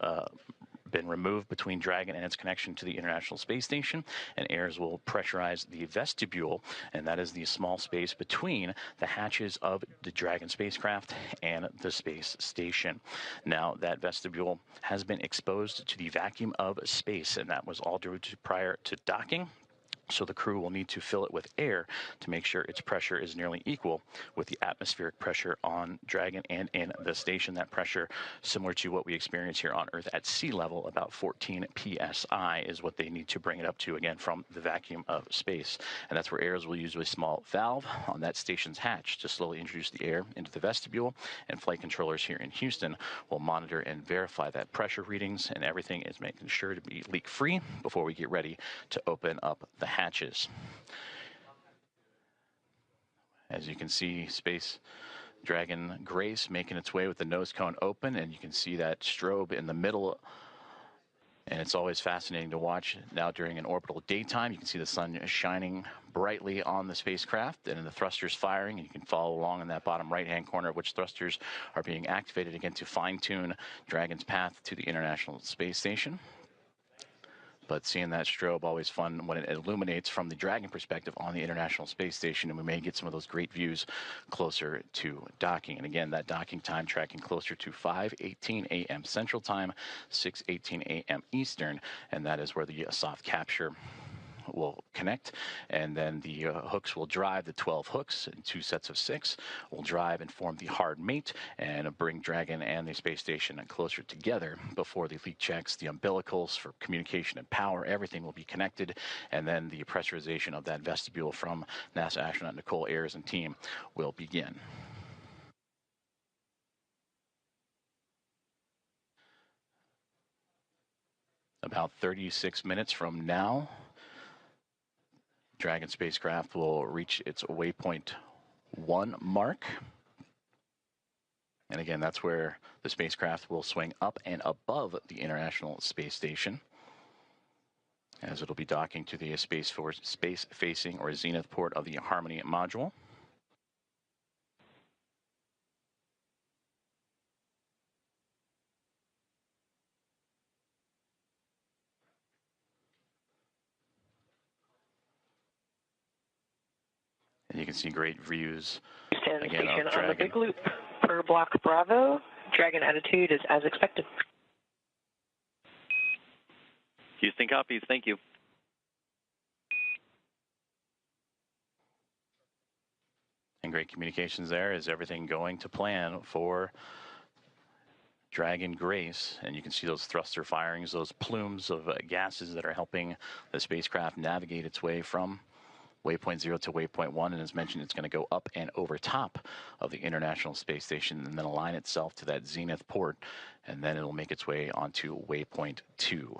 [SPEAKER 1] been removed between Dragon and its connection to the International Space Station. And Ayers will pressurize the vestibule, and that is the small space between the hatches of the Dragon spacecraft and the space station. Now, that vestibule has been exposed to the vacuum of space, and that was all due to prior to docking. So the crew will need to fill it with air to make sure its pressure is nearly equal with the atmospheric pressure on Dragon and in the station. That pressure, similar to what we experience here on Earth at sea level, about 14 psi is what they need to bring it up to, again, from the vacuum of space. And that's where Ayers will use a small valve on that station's hatch to slowly introduce the air into the vestibule. And flight controllers here in Houston will monitor and verify that pressure readings, and everything is making sure to be leak-free before we get ready to open up the hatches. As you can see, Space Dragon Grace making its way with the nose cone open, and you can see that strobe in the middle. And it's always fascinating to watch. Now during an orbital daytime, you can see the sun shining brightly on the spacecraft and the thrusters firing, and you can follow along in that bottom right-hand corner which thrusters are being activated again to fine-tune Dragon's path to the International Space Station. But seeing that strobe, always fun when it illuminates from the Dragon perspective on the International Space Station, and we may get some of those great views closer to docking. And again, that docking time tracking closer to 5:18 a.m. Central Time, 6:18 a.m. Eastern, and that is where the soft capture will connect, and then the hooks will drive. The 12 hooks in 2 sets of 6 will drive and form the hard mate and bring Dragon and the space station closer together before the leak checks. The umbilicals for communication and power, everything will be connected, and then the pressurization of that vestibule from NASA astronaut Nicole Ayers and team will begin. About 36 minutes from now, Dragon spacecraft will reach its Waypoint 1 mark. And again, that's where the spacecraft will swing up and above the International Space Station, as it'll be docking to the space-facing or zenith port of the Harmony module. And you can see great views again of Dragon.
[SPEAKER 4] On the big loop per block Bravo. Dragon attitude is as expected.
[SPEAKER 3] Houston copies. Thank you.
[SPEAKER 1] And great communications there. Is everything going to plan for Dragon Grace? And you can see those thruster firings, those plumes of gases that are helping the spacecraft navigate its way from Waypoint 0 to Waypoint 1, and as mentioned, it's going to go up and over top of the International Space Station and then align itself to that zenith port, and then it'll make its way onto Waypoint 2.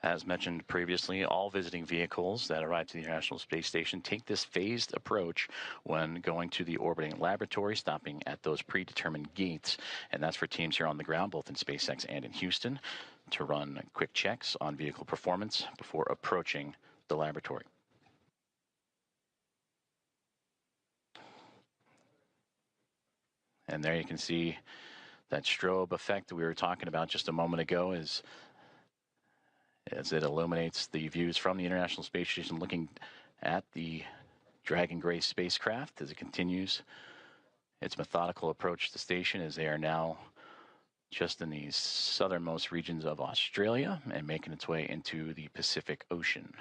[SPEAKER 1] As mentioned previously, all visiting vehicles that arrive to the International Space Station take this phased approach when going to the orbiting laboratory, stopping at those predetermined gates. And that's for teams here on the ground, both in SpaceX and in Houston, to run quick checks on vehicle performance before approaching the laboratory. And there you can see that strobe effect that we were talking about just a moment ago as it illuminates the views from the International Space Station looking at the Dragon Grace spacecraft as it continues its methodical approach to the station, as they are now just in the southernmost regions of Australia and making its way into the Pacific Ocean.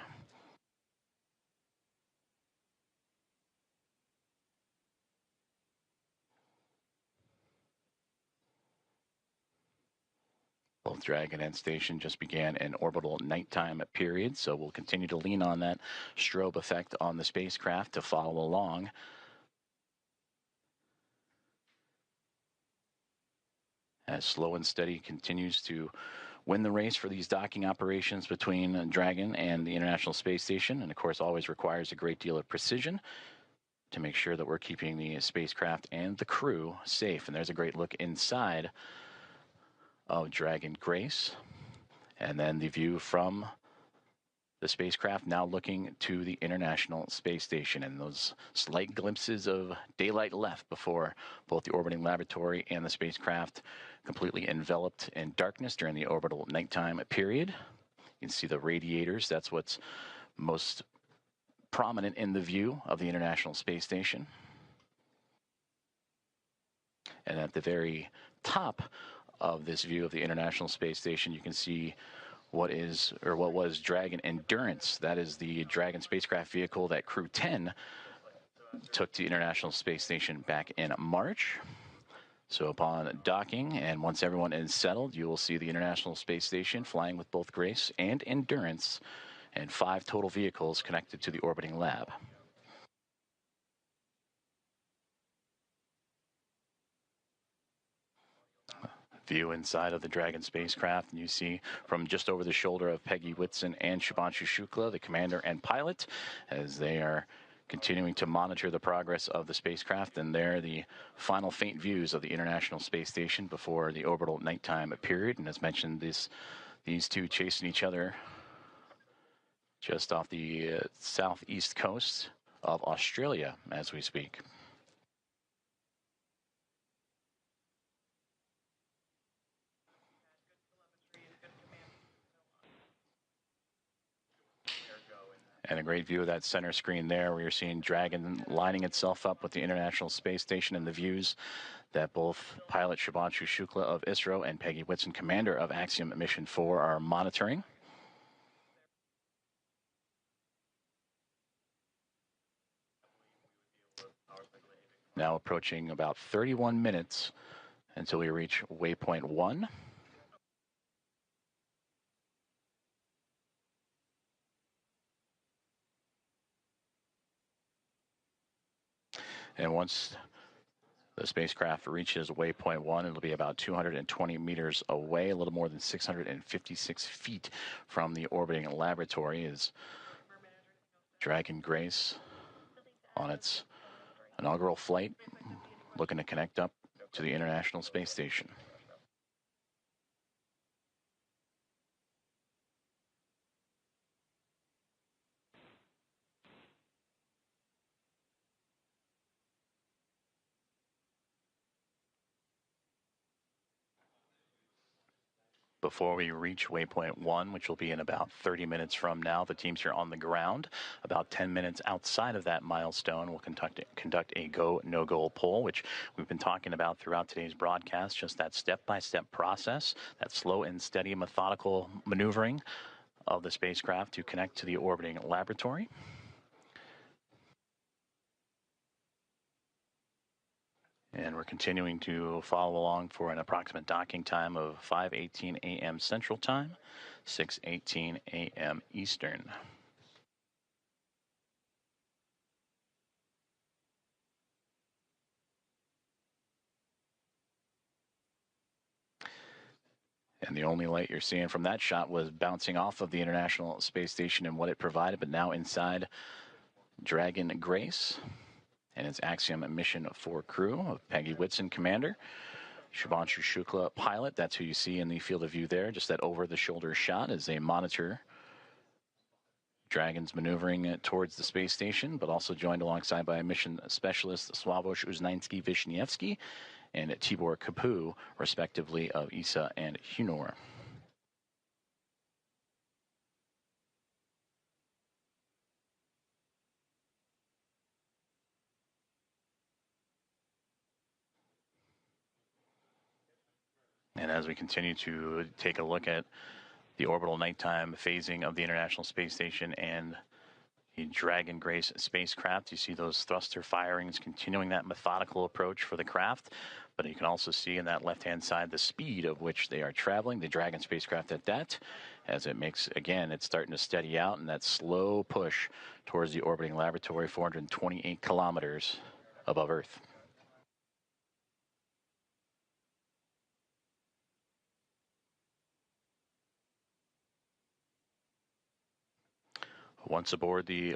[SPEAKER 1] Both Dragon and Station just began an orbital nighttime period, so we'll continue to lean on that strobe effect on the spacecraft to follow along. As Slow and Steady continues to win the race for these docking operations between Dragon and the International Space Station, and of course always requires a great deal of precision to make sure that we're keeping the spacecraft and the crew safe. And there's a great look inside of Dragon Grace, and then the view from the spacecraft now looking to the International Space Station, and those slight glimpses of daylight left before both the orbiting laboratory and the spacecraft completely enveloped in darkness during the orbital nighttime period. You can see the radiators. That's what's most prominent in the view of the International Space Station. And at the very top of this view of the International Space Station, you can see what was Dragon Endurance. That is the Dragon spacecraft vehicle that Crew 10 took to the International Space Station back in March. So upon docking, and once everyone is settled, you will see the International Space Station flying with both Grace and Endurance, and 5 total vehicles connected to the orbiting lab. View inside of the Dragon spacecraft, and you see from just over the shoulder of Peggy Whitson and Shubhanshu Shukla, the commander and pilot, as they are continuing to monitor the progress of the spacecraft. And there, the final faint views of the International Space Station before the orbital nighttime period. And as mentioned, these two chasing each other just off the southeast coast of Australia as we speak. And a great view of that center screen there where you're seeing Dragon lining itself up with the International Space Station and the views that both pilot Shubhanshu Shukla of ISRO and Peggy Whitson, commander of Axiom Mission 4, are monitoring. Now approaching about 31 minutes until we reach Waypoint 1. And once the spacecraft reaches Waypoint 1, it'll be about 220 meters away, a little more than 656 feet from the orbiting laboratory, is Dragon Grace on its inaugural flight, looking to connect up to the International Space Station. Before we reach Waypoint 1, which will be in about 30 minutes from now, the teams here on the ground, about 10 minutes outside of that milestone, will conduct a go, no-go poll, which we've been talking about throughout today's broadcast, just that step-by-step process, that slow and steady methodical maneuvering of the spacecraft to connect to the orbiting laboratory. And we're continuing to follow along for an approximate docking time of 5:18 a.m. Central Time, 6:18 a.m. Eastern. And the only light you're seeing from that shot was bouncing off of the International Space Station and what it provided, but now inside Dragon Grace and its Axiom Mission 4 crew of Peggy Whitson, commander, Shubhanshu Shukla, pilot. That's who you see in the field of view there. Just that over-the-shoulder shot as they monitor Dragon's maneuvering towards the space station, but also joined alongside by mission specialist Sławosz Uznański-Wiśniewski and Tibor Kapu, respectively, of ESA and Hunor. And as we continue to take a look at the orbital nighttime phasing of the International Space Station and the Dragon Grace spacecraft, you see those thruster firings continuing that methodical approach for the craft. But you can also see in that left-hand side the speed of which they are traveling, the Dragon spacecraft at that, as it makes, again, it's starting to steady out in that slow push towards the orbiting laboratory, 428 kilometers above Earth. Once aboard the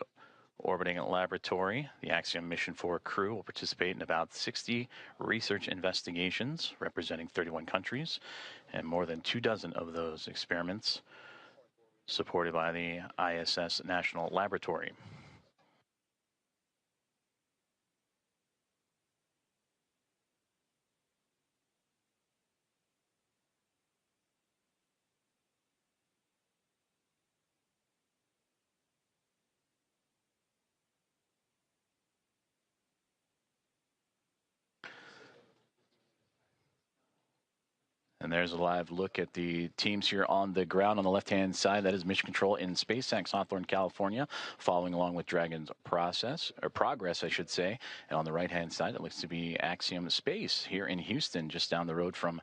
[SPEAKER 1] orbiting laboratory, the Axiom Mission 4 crew will participate in about 60 research investigations representing 31 countries, and more than 24 of those experiments supported by the ISS National Laboratory. And there's a live look at the teams here on the ground. On the left-hand side, that is Mission Control in SpaceX, Hawthorne, California, following along with Dragon's progress, I should say. And on the right-hand side, it looks to be Axiom Space here in Houston, just down the road from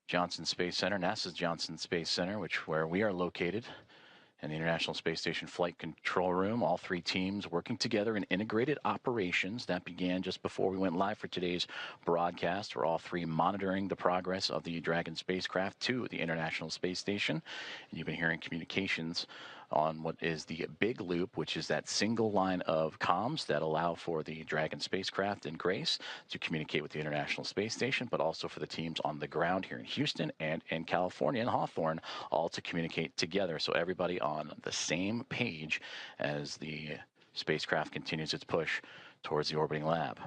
[SPEAKER 1] Johnson Space Center, NASA's Johnson Space Center, where we are located. And the International Space Station Flight Control Room, all three teams working together in integrated operations. That began just before we went live for today's broadcast. We're all three monitoring the progress of the Dragon spacecraft to the International Space Station. And you've been hearing communications on what is the big loop, which is that single line of comms that allow for the Dragon spacecraft and Grace to communicate with the International Space Station, but also for the teams on the ground here in Houston and in California and Hawthorne, all to communicate together. So everybody on the same page as the spacecraft continues its push towards the orbiting lab.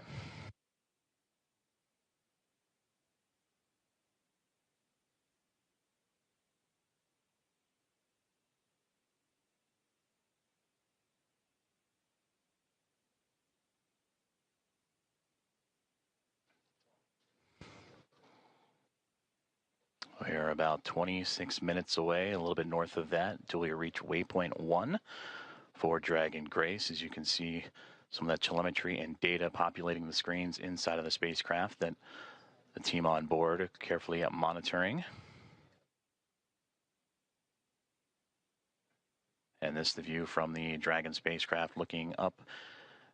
[SPEAKER 1] They're about 26 minutes away, a little bit north of that, until we reach Waypoint 1 for Dragon Grace. As you can see, some of that telemetry and data populating the screens inside of the spacecraft that the team on board are carefully monitoring. And this is the view from the Dragon spacecraft looking up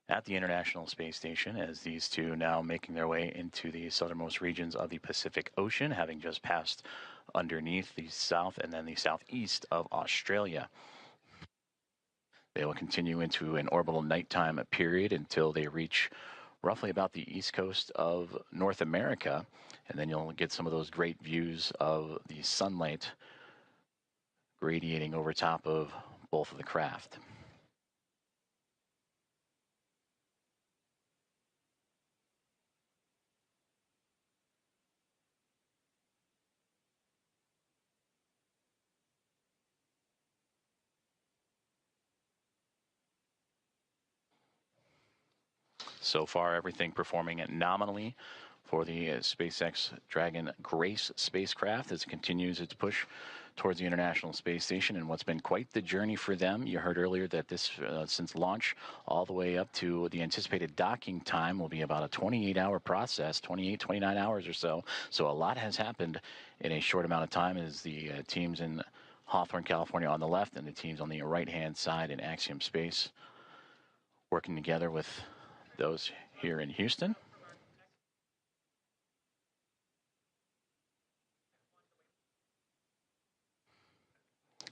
[SPEAKER 1] at the International Space Station as these two now making their way into the southernmost regions of the Pacific Ocean, having just passed underneath the south and then the southeast of Australia. They will continue into an orbital nighttime period until they reach roughly about the east coast of North America, and then you'll get some of those great views of the sunlight radiating over top of both of the craft. So far, everything performing nominally for the SpaceX Dragon Grace spacecraft as it continues its push towards the International Space Station, and what's been quite the journey for them. You heard earlier that this, since launch all the way up to the anticipated docking time, will be about a 28-hour process, 29 hours or so. So a lot has happened in a short amount of time as the teams in Hawthorne, California on the left and the teams on the right-hand side in Axiom Space working together with those here in Houston.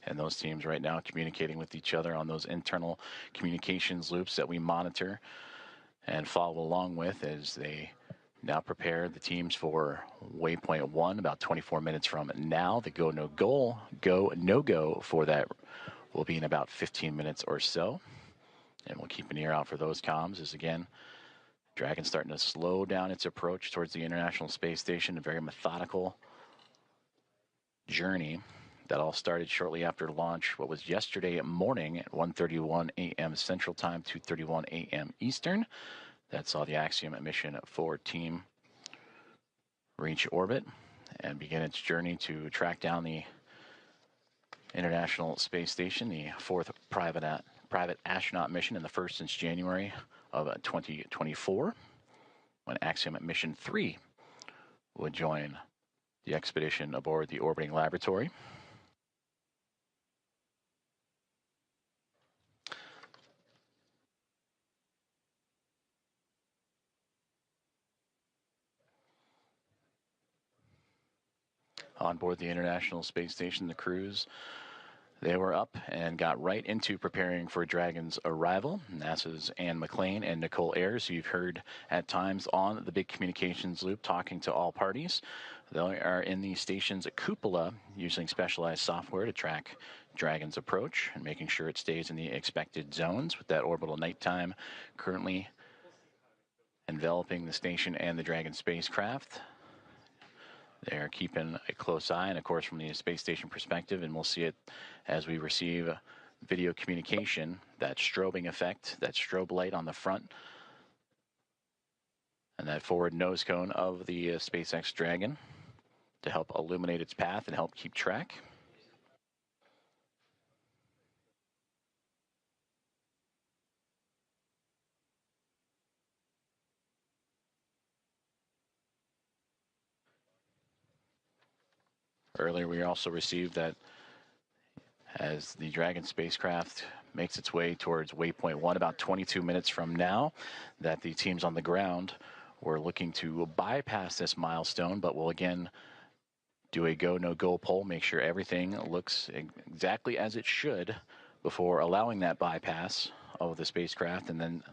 [SPEAKER 1] And those teams right now communicating with each other on those internal communications loops that we monitor and follow along with as they now prepare the teams for Waypoint 1 about 24 minutes from now. The go, no go for that will be in about 15 minutes or so. And we'll keep an ear out for those comms as, again, Dragon's starting to slow down its approach towards the International Space Station, a very methodical journey that all started shortly after launch, what was yesterday morning at 1:31 a.m. Central Time, 2:31 a.m. Eastern. That saw the Axiom mission 4 team reach orbit and begin its journey to track down the International Space Station, the 4th private astronaut mission and the first since January of 2024, when Axiom mission 3 would join the expedition aboard the orbiting laboratory. On board the International Space Station, the crews, they were up and got right into preparing for Dragon's arrival. NASA's Anne McClain and Nicole Ayers, who you've heard at times on the big communications loop talking to all parties. They are in the station's cupola using specialized software to track Dragon's approach and making sure it stays in the expected zones with that orbital nighttime currently enveloping the station and the Dragon spacecraft. They're keeping a close eye, and of course from the space station perspective, and we'll see it as we receive video communication, that strobing effect, that strobe light on the front, and that forward nose cone of the SpaceX Dragon to help illuminate its path and help keep track. Earlier, we also received that as the Dragon spacecraft makes its way towards Waypoint 1 about 22 minutes from now, that the teams on the ground were looking to bypass this milestone, but will again do a go, no go poll, make sure everything looks exactly as it should before allowing that bypass of the spacecraft, and then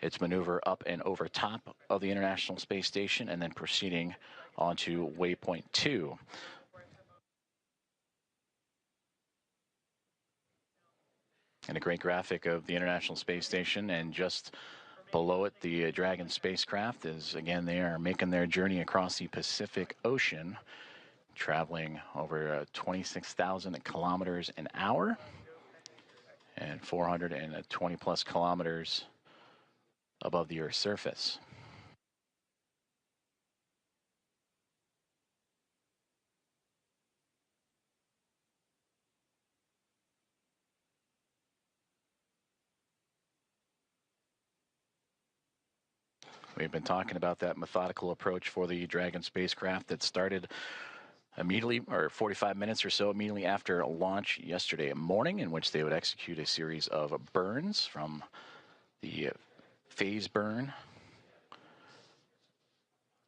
[SPEAKER 1] its maneuver up and over top of the International Space Station, and then proceeding onto Waypoint 2. And a great graphic of the International Space Station, and just below it, the Dragon spacecraft is, again, they are making their journey across the Pacific Ocean, traveling over 26,000 kilometers an hour and 420 plus kilometers above the Earth's surface. We've been talking about that methodical approach for the Dragon spacecraft that started immediately, or 45 minutes or so immediately after launch yesterday morning, in which they would execute a series of burns from the phase burn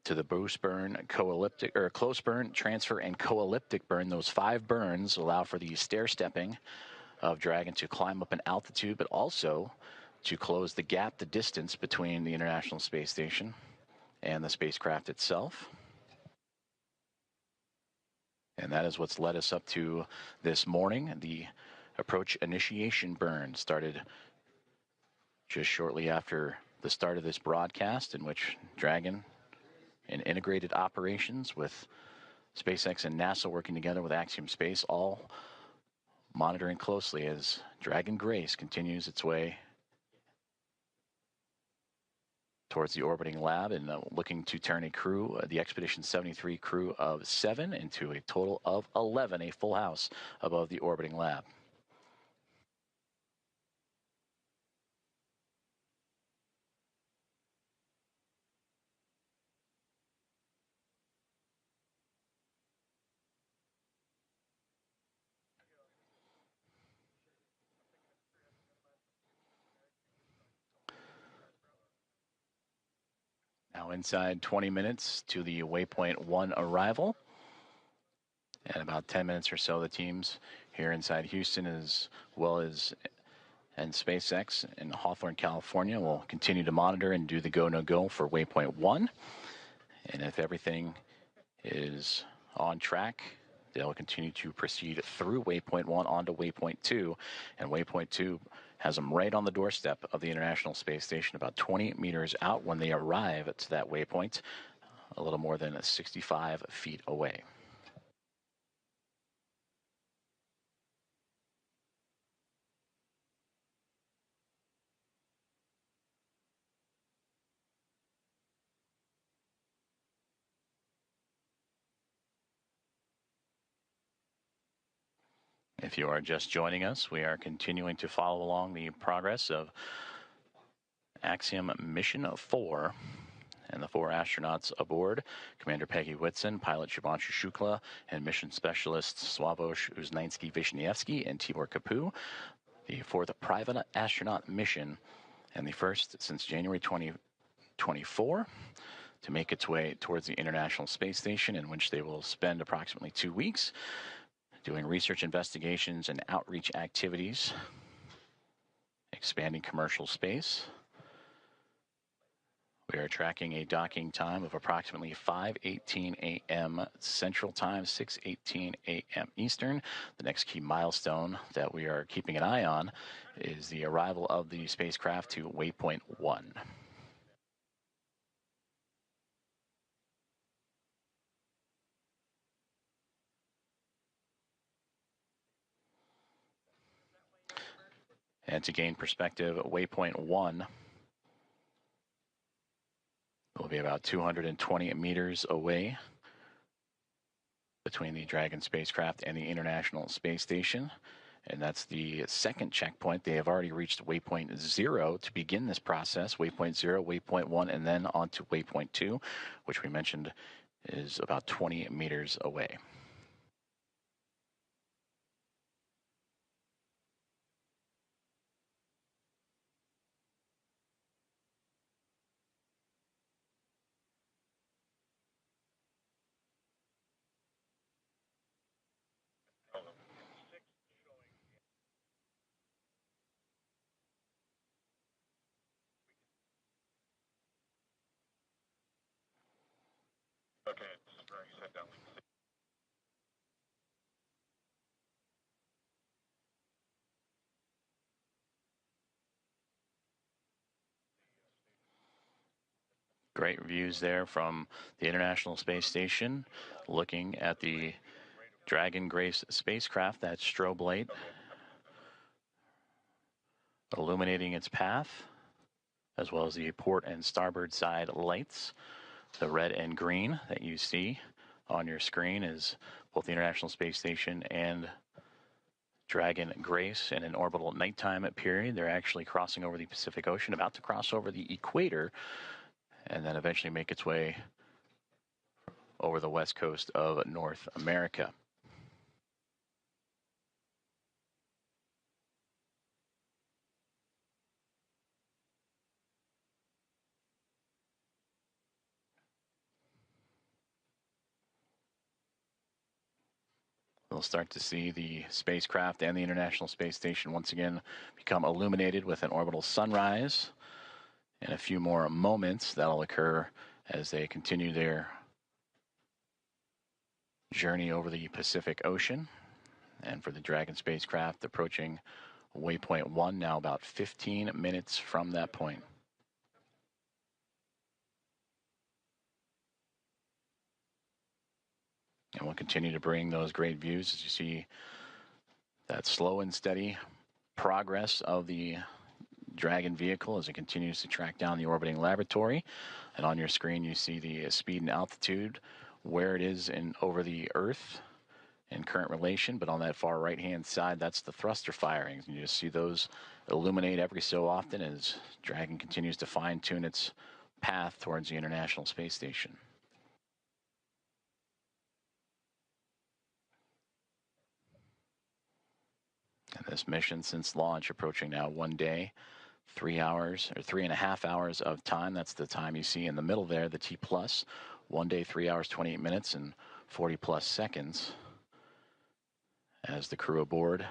[SPEAKER 1] to the boost burn, co-elliptic or close burn, transfer, and co-elliptic burn. Those 5 burns allow for the stair stepping of Dragon to climb up in altitude, but also to close the gap, the distance between the International Space Station and the spacecraft itself. And that is what's led us up to this morning. The approach initiation burn started just shortly after the start of this broadcast, in which Dragon, in integrated operations with SpaceX and NASA working together with Axiom Space, all monitoring closely as Dragon Grace continues its way towards the orbiting lab and looking to turn a crew, the Expedition 73 crew of 7, into a total of 11, a full house above the orbiting lab. Now inside 20 minutes to the Waypoint 1 arrival. And about 10 minutes or so, the teams here inside Houston, as well as and SpaceX in Hawthorne, California, will continue to monitor and do the go, no go for Waypoint 1. And if everything is on track, they'll continue to proceed through Waypoint 1 onto Waypoint 2. And Waypoint 2 has them right on the doorstep of the International Space Station, about 20 meters out when they arrive to that waypoint, a little more than 65 feet away. If you are just joining us, we are continuing to follow along the progress of Axiom Mission 4 and the 4 astronauts aboard: Commander Peggy Whitson, pilot Shubhanshu Shukla, and mission specialists Sławosz Uznański-Wiśniewski and Tibor Kapu. The 4th private astronaut mission, and the first since January 2024, to make its way towards the International Space Station, in which they will spend approximately 2 weeks doing research investigations and outreach activities, expanding commercial space. We are tracking a docking time of approximately 5:18 a.m. Central Time, 6:18 a.m. Eastern. The next key milestone that we are keeping an eye on is the arrival of the spacecraft to Waypoint 1. And to gain perspective, Waypoint 1 will be about 220 meters away between the Dragon spacecraft and the International Space Station. And that's the second checkpoint. They have already reached Waypoint 0 to begin this process. Waypoint 0, Waypoint 1, and then on to Waypoint 2, which we mentioned is about 20 meters away.
[SPEAKER 2] Okay, set down.
[SPEAKER 1] Great views there from the International Space Station, looking at the Dragon Grace spacecraft, that strobe light illuminating its path, as well as the port and starboard side lights. The red and green that you see on your screen is both the International Space Station and Dragon Grace in an orbital nighttime period. They're actually crossing over the Pacific Ocean, about to cross over the equator, and then eventually make its way over the west coast of North America. We'll start to see the spacecraft and the International Space Station once again become illuminated with an orbital sunrise. In a few more moments, that'll occur as they continue their journey over the Pacific Ocean. And for the Dragon spacecraft approaching Waypoint 1, now about 15 minutes from that point. And we'll continue to bring those great views as you see that slow and steady progress of the Dragon vehicle as it continues to track down the orbiting laboratory. And on your screen, you see the speed and altitude, where it is over the Earth in current relation. But on that far right-hand side, that's the thruster firings. And you just see those illuminate every so often as Dragon continues to fine-tune its path towards the International Space Station. And this mission since launch approaching now 1 day, 3 hours or 3.5 hours of time. That's the time you see in the middle there, the T plus. 1 day, 3 hours, 28 minutes and 40 plus seconds. As the crew aboard,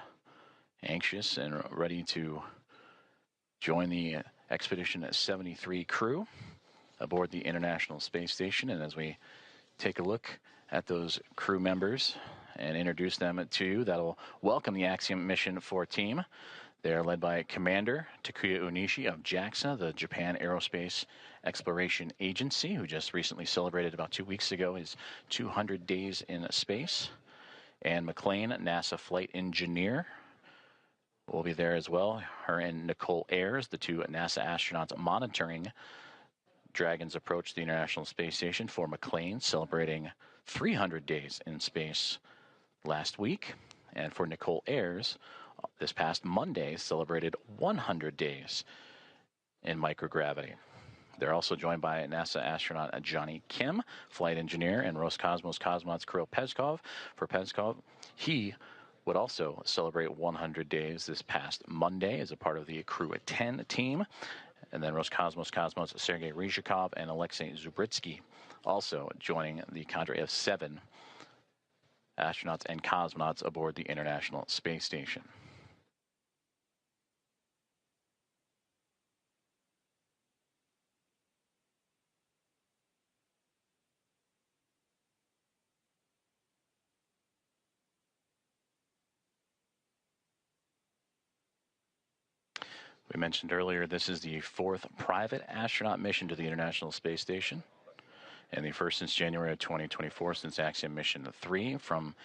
[SPEAKER 1] anxious and ready to join the Expedition 73 crew aboard the International Space Station. And as we take a look at those crew members and introduce them to you, that'll welcome the Axiom Mission 4 team. They're led by Commander Takuya Onishi of JAXA, the Japan Aerospace Exploration Agency, who just recently celebrated about 2 weeks ago his 200 days in space. Anne McLean, NASA flight engineer, will be there as well. Her and Nicole Ayers, the two NASA astronauts monitoring Dragon's approach to the International Space Station. For McLean, celebrating 300 days in space last week. And for Nicole Ayers, this past Monday, celebrated 100 days in microgravity. They're also joined by NASA astronaut Johnny Kim, flight engineer, and Roscosmos cosmonauts Kirill Peskov. For Peskov, he would also celebrate 100 days this past Monday as a part of the Crew 10 team. And then Roscosmos cosmonauts Sergei Ryzhikov and Alexei Zubritsky also joining the cadre of 7 astronauts and cosmonauts aboard the International Space Station. We mentioned earlier, this is the 4th private astronaut mission to the International Space Station, and the first since January of 2024, since Axiom Mission 3. From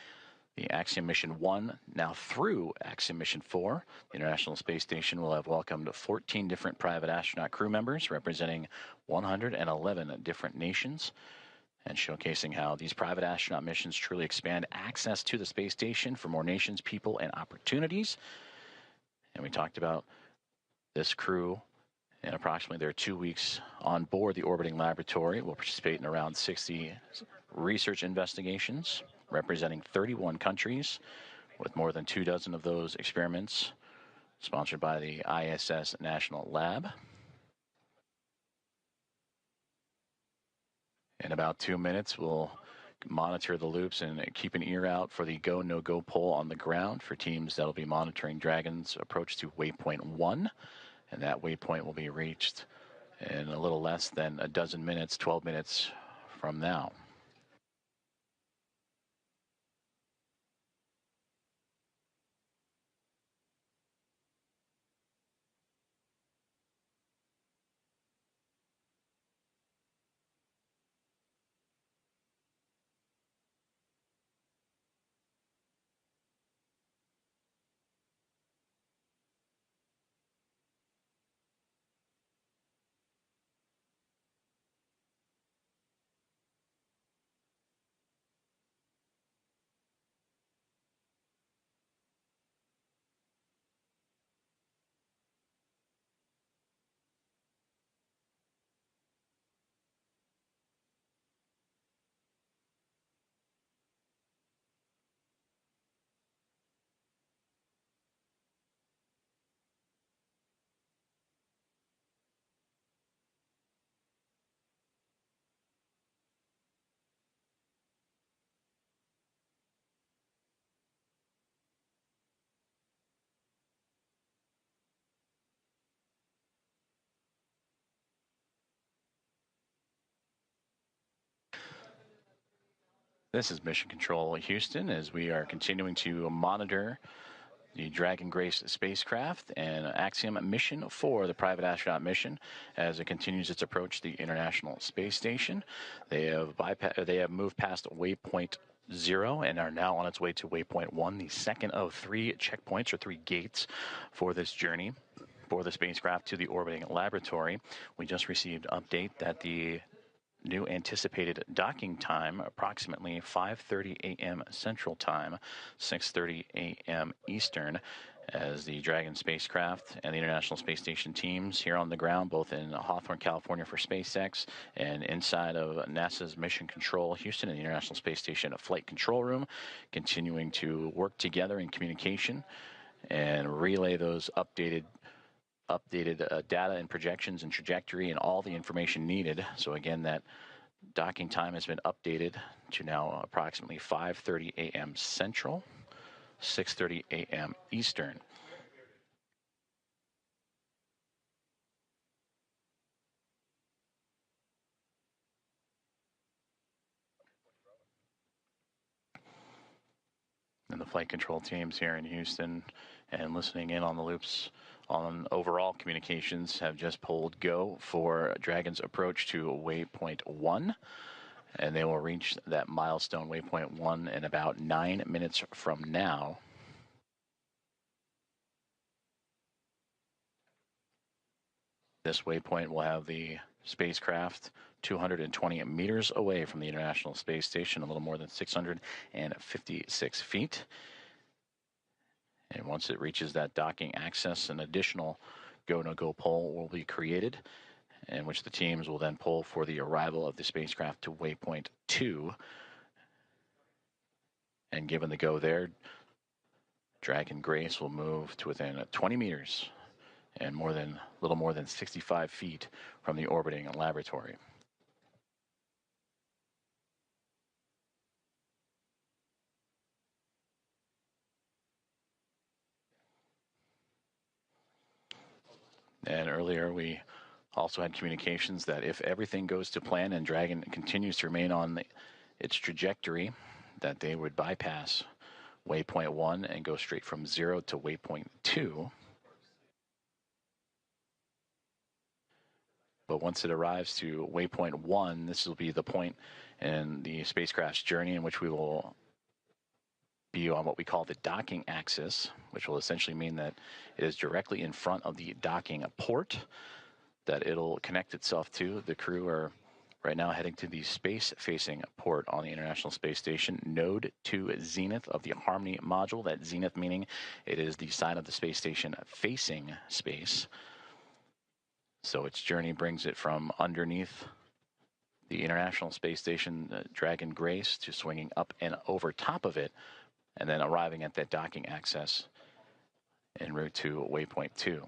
[SPEAKER 1] the Axiom Mission 1 now through Axiom Mission 4, the International Space Station will have welcomed 14 different private astronaut crew members representing 111 different nations, and showcasing how these private astronaut missions truly expand access to the space station for more nations, people, and opportunities. And we talked about this crew, in approximately their 2 weeks on board the orbiting laboratory, will participate in around 60 research investigations representing 31 countries, with more than 24 of those experiments sponsored by the ISS National Lab. In about 2 minutes, we'll monitor the loops and keep an ear out for the go, no-go poll on the ground for teams that'll be monitoring Dragon's approach to Waypoint 1. And that waypoint will be reached in a little less than a dozen minutes, 12 minutes from now. This is Mission Control Houston as we are continuing to monitor the Dragon Grace spacecraft and Axiom mission 4, the private astronaut mission, as it continues its approach to the International Space Station. They have moved past Waypoint 0 and are now on its way to Waypoint 1, the second of 3 checkpoints or 3 gates for this journey for the spacecraft to the orbiting laboratory. We just received update that the new anticipated docking time, approximately 5:30 a.m. Central Time, 6:30 a.m. Eastern, as the Dragon spacecraft and the International Space Station teams here on the ground, both in Hawthorne, California for SpaceX and inside of NASA's Mission Control Houston and the International Space Station Flight Control Room, continuing to work together in communication and relay those updated data and projections and trajectory and all the information needed. So again, that docking time has been updated to now approximately 5:30 a.m. Central, 6:30 a.m. Eastern. And the flight control teams here in Houston and listening in on the loops on overall communications have just pulled go for Dragon's approach to Waypoint 1. And they will reach that milestone Waypoint 1 in about 9 minutes from now. This waypoint will have the spacecraft 220 meters away from the International Space Station, a little more than 656 feet. And once it reaches that docking access, an additional go-no-go pole will be created, in which the teams will then pull for the arrival of the spacecraft to Waypoint 2. And given the go there, Dragon Grace will move to within 20 meters and a little more than 65 feet from the orbiting laboratory. And earlier we also had communications that if everything goes to plan and Dragon continues to remain on its trajectory, that they would bypass Waypoint 1 and go straight from 0 to Waypoint 2. But once it arrives to Waypoint 1, this will be the point in the spacecraft's journey in which we will be on what we call the docking axis, which will essentially mean that it is directly in front of the docking port that it'll connect itself to. The crew are right now heading to the space-facing port on the International Space Station, node to zenith of the Harmony module. That zenith meaning it is the side of the space station facing space. So its journey brings it from underneath the International Space Station, Dragon Grace, to swinging up and over top of it, and then arriving at that docking access en route to Waypoint 2.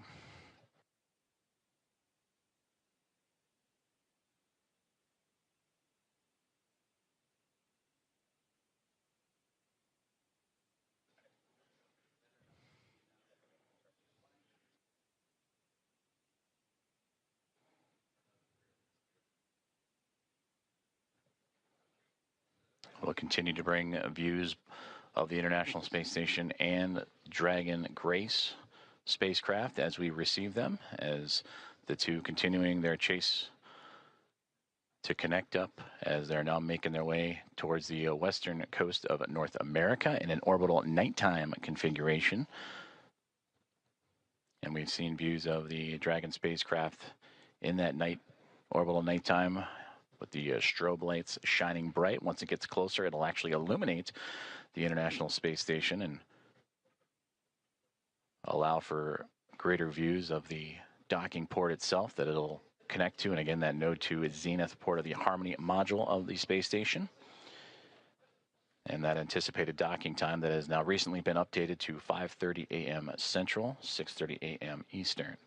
[SPEAKER 1] We'll continue to bring views of the International Space Station and Dragon Grace spacecraft as we receive them, as the two continuing their chase to connect up as they're now making their way towards the western coast of North America in an orbital nighttime configuration. And we've seen views of the Dragon spacecraft in that orbital nighttime with the strobe lights shining bright. Once it gets closer, it'll actually illuminate the International Space Station and allow for greater views of the docking port itself that it'll connect to. And again, that node 2 is zenith port of the Harmony module of the space station. And that anticipated docking time that has now recently been updated to 5:30 a.m. Central, 6:30 a.m. Eastern.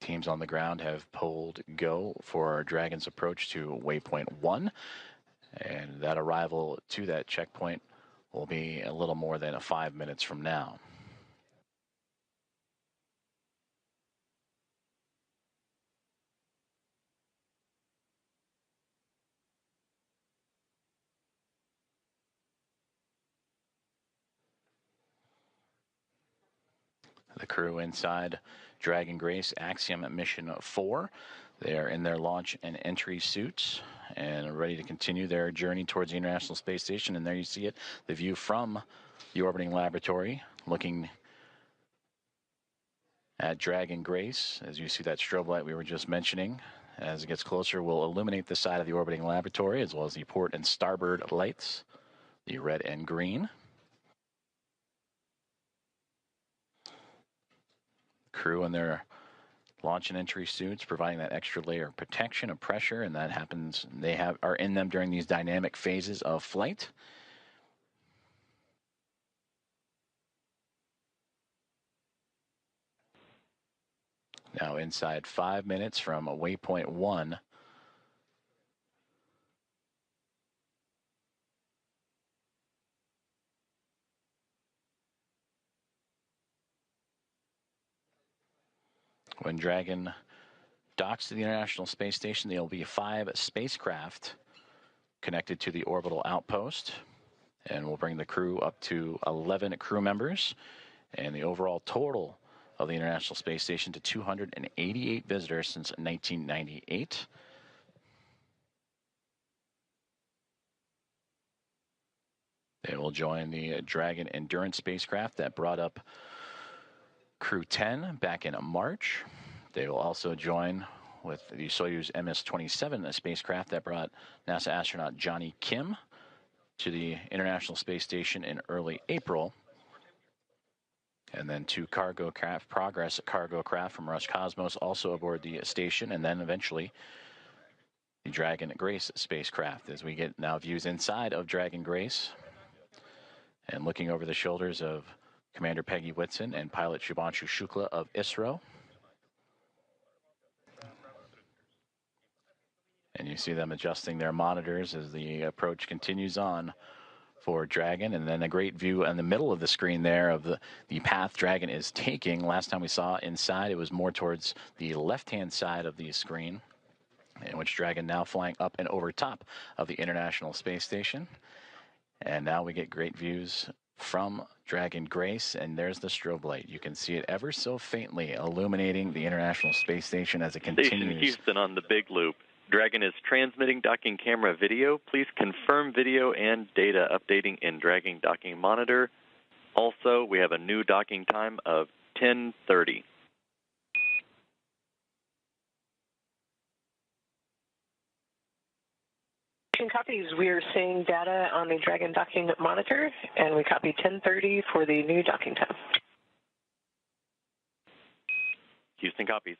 [SPEAKER 1] Teams on the ground have pulled go for Dragon's approach to Waypoint 1, and that arrival to that checkpoint will be a little more than 5 minutes from now. The crew inside Dragon Grace Axiom Mission 4. They are in their launch and entry suits and ready to continue their journey towards the International Space Station. And there you see it, the view from the orbiting laboratory, looking at Dragon Grace. As you see that strobe light we were just mentioning, as it gets closer, will illuminate the side of the orbiting laboratory, as well as the port and starboard lights, the red and green. Crew in their launch and entry suits, providing that extra layer of protection of pressure, and that happens, are in them during these dynamic phases of flight. Now inside 5 minutes from Waypoint 1. When Dragon docks to the International Space Station, there will be 5 spacecraft connected to the orbital outpost, and we'll bring the crew up to 11 crew members, and the overall total of the International Space Station to 288 visitors since 1998. They will join the Dragon Endurance spacecraft that brought up Crew 10 back in March. They will also join with the Soyuz MS-27, a spacecraft that brought NASA astronaut Johnny Kim to the International Space Station in early April. And then 2 cargo craft, Progress cargo craft from Roscosmos also aboard the station, and then eventually the Dragon Grace spacecraft, as we get now views inside of Dragon Grace and looking over the shoulders of Commander Peggy Whitson and pilot Shubhanshu Shukla of ISRO. And you see them adjusting their monitors as the approach continues on for Dragon. And then a great view in the middle of the screen there of the path Dragon is taking. Last time we saw inside, it was more towards the left-hand side of the screen, in which Dragon now flying up and over top of the International Space Station. And now we get great views from Dragon Grace, and there's the strobe light. You can see it ever so faintly illuminating the International Space Station as it continues.
[SPEAKER 3] Station Houston on the big loop. Dragon is transmitting docking camera video. Please confirm video and data updating in Dragon docking monitor. Also, we have a new docking time of 10:30.
[SPEAKER 4] Copies. We are seeing data on the Dragon docking monitor, and we copy 10:30 for the new docking time.
[SPEAKER 3] Houston copies.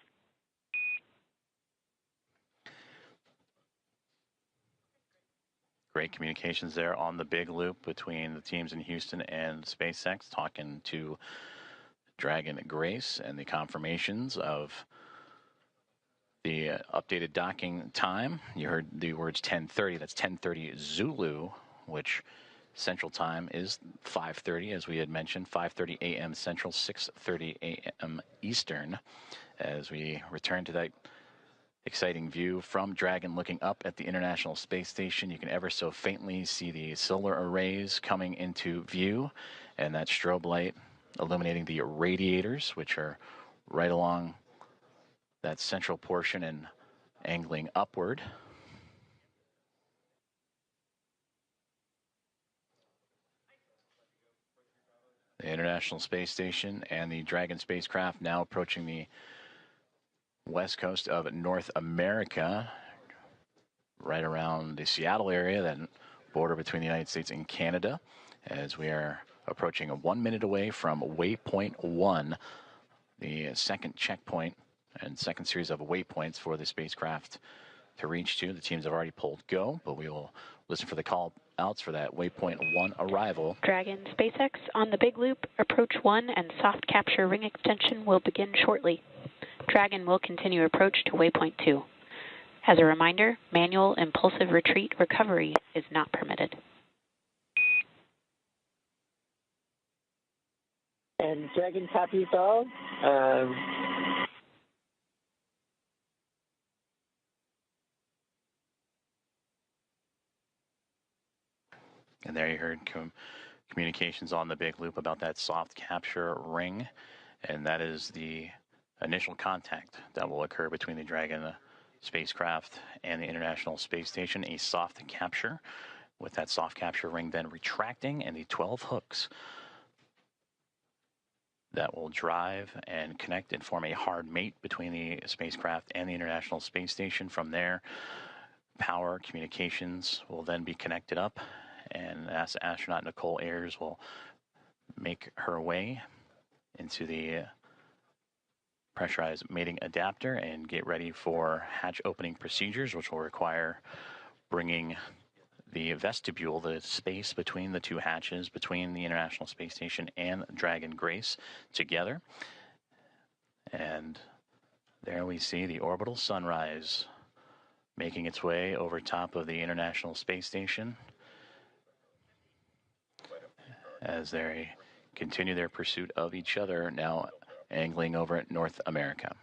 [SPEAKER 1] Great communications there on the big loop between the teams in Houston and SpaceX, talking to Dragon Grace and the confirmations of the updated docking time. You heard the words 10:30. That's 10:30 Zulu, which Central Time is 5:30, as we had mentioned, 5:30 a.m. Central, 6:30 a.m. Eastern, as we return to that exciting view from Dragon looking up at the International Space Station. You can ever so faintly see the solar arrays coming into view, and that strobe light illuminating the radiators, which are right along that central portion and angling upward. The International Space Station and the Dragon spacecraft now approaching the west coast of North America, right around the Seattle area, that border between the United States and Canada, as we are approaching 1 minute away from Waypoint 1, the second checkpoint and second series of waypoints for the spacecraft to reach to. The teams have already pulled go, but we will listen for the call outs for that Waypoint 1 arrival.
[SPEAKER 5] Dragon SpaceX on the big loop, approach 1 and soft capture ring extension will begin shortly. Dragon will continue approach to Waypoint 2. As a reminder, manual impulsive retreat recovery is not permitted.
[SPEAKER 8] And Dragon copies all.
[SPEAKER 1] And there you heard communications on the big loop about that soft capture ring. And that is the initial contact that will occur between the Dragon spacecraft and the International Space Station, a soft capture, with that soft capture ring then retracting and the 12 hooks that will drive and connect and form a hard mate between the spacecraft and the International Space Station. From there, power communications will then be connected up, and astronaut Nicole Ayers will make her way into the pressurized mating adapter and get ready for hatch opening procedures, which will require bringing the vestibule, the space between the two hatches, between the International Space Station and Dragon Grace, together. And there we see the orbital sunrise making its way over top of the International Space Station as they continue their pursuit of each other, now angling over at North America.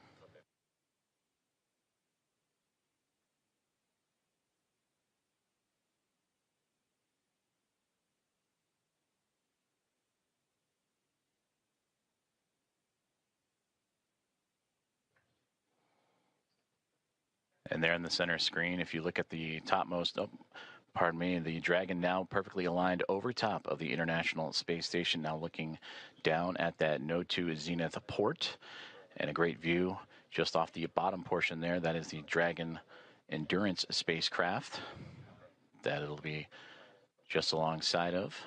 [SPEAKER 1] And there in the center screen, if you look at the topmost, the Dragon now perfectly aligned over top of the International Space Station, now looking down at that Node 2 Zenith port, and a great view just off the bottom portion there. That is the Dragon Endurance spacecraft that it'll be just alongside of.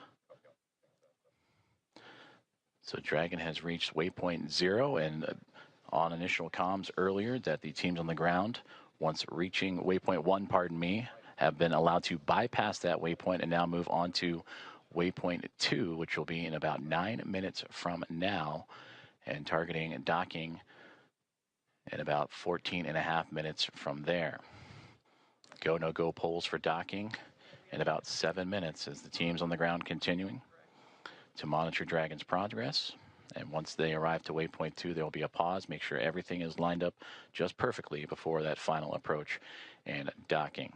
[SPEAKER 1] So Dragon has reached waypoint 0, and on initial comms earlier that the teams on the ground, once reaching waypoint 1, have been allowed to bypass that waypoint and now move on to waypoint 2, which will be in about 9 minutes from now, and targeting docking in about 14.5 minutes from there. Go, no-go polls for docking in about 7 minutes as the teams on the ground continuing to monitor Dragon's progress. And once they arrive to waypoint 2, there will be a pause, make sure everything is lined up just perfectly before that final approach and docking.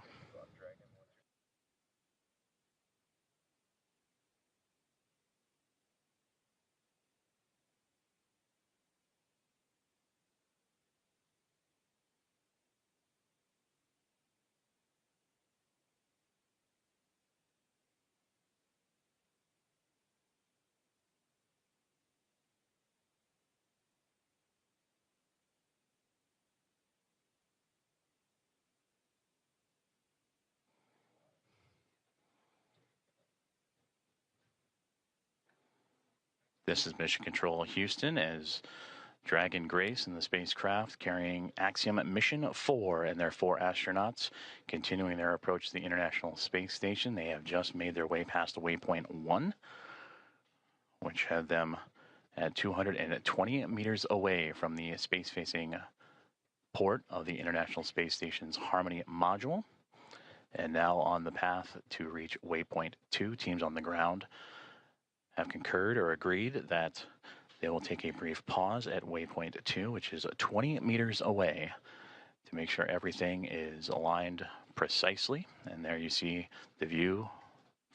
[SPEAKER 1] This is Mission Control Houston as Dragon Grace and the spacecraft carrying Axiom Mission 4 and their 4 astronauts continuing their approach to the International Space Station. They have just made their way past waypoint 1, which had them at 220 meters away from the space-facing port of the International Space Station's Harmony module. And now on the path to reach waypoint 2, teams on the ground have concurred or agreed that they will take a brief pause at waypoint 2, which is 20 meters away, to make sure everything is aligned precisely. And there you see the view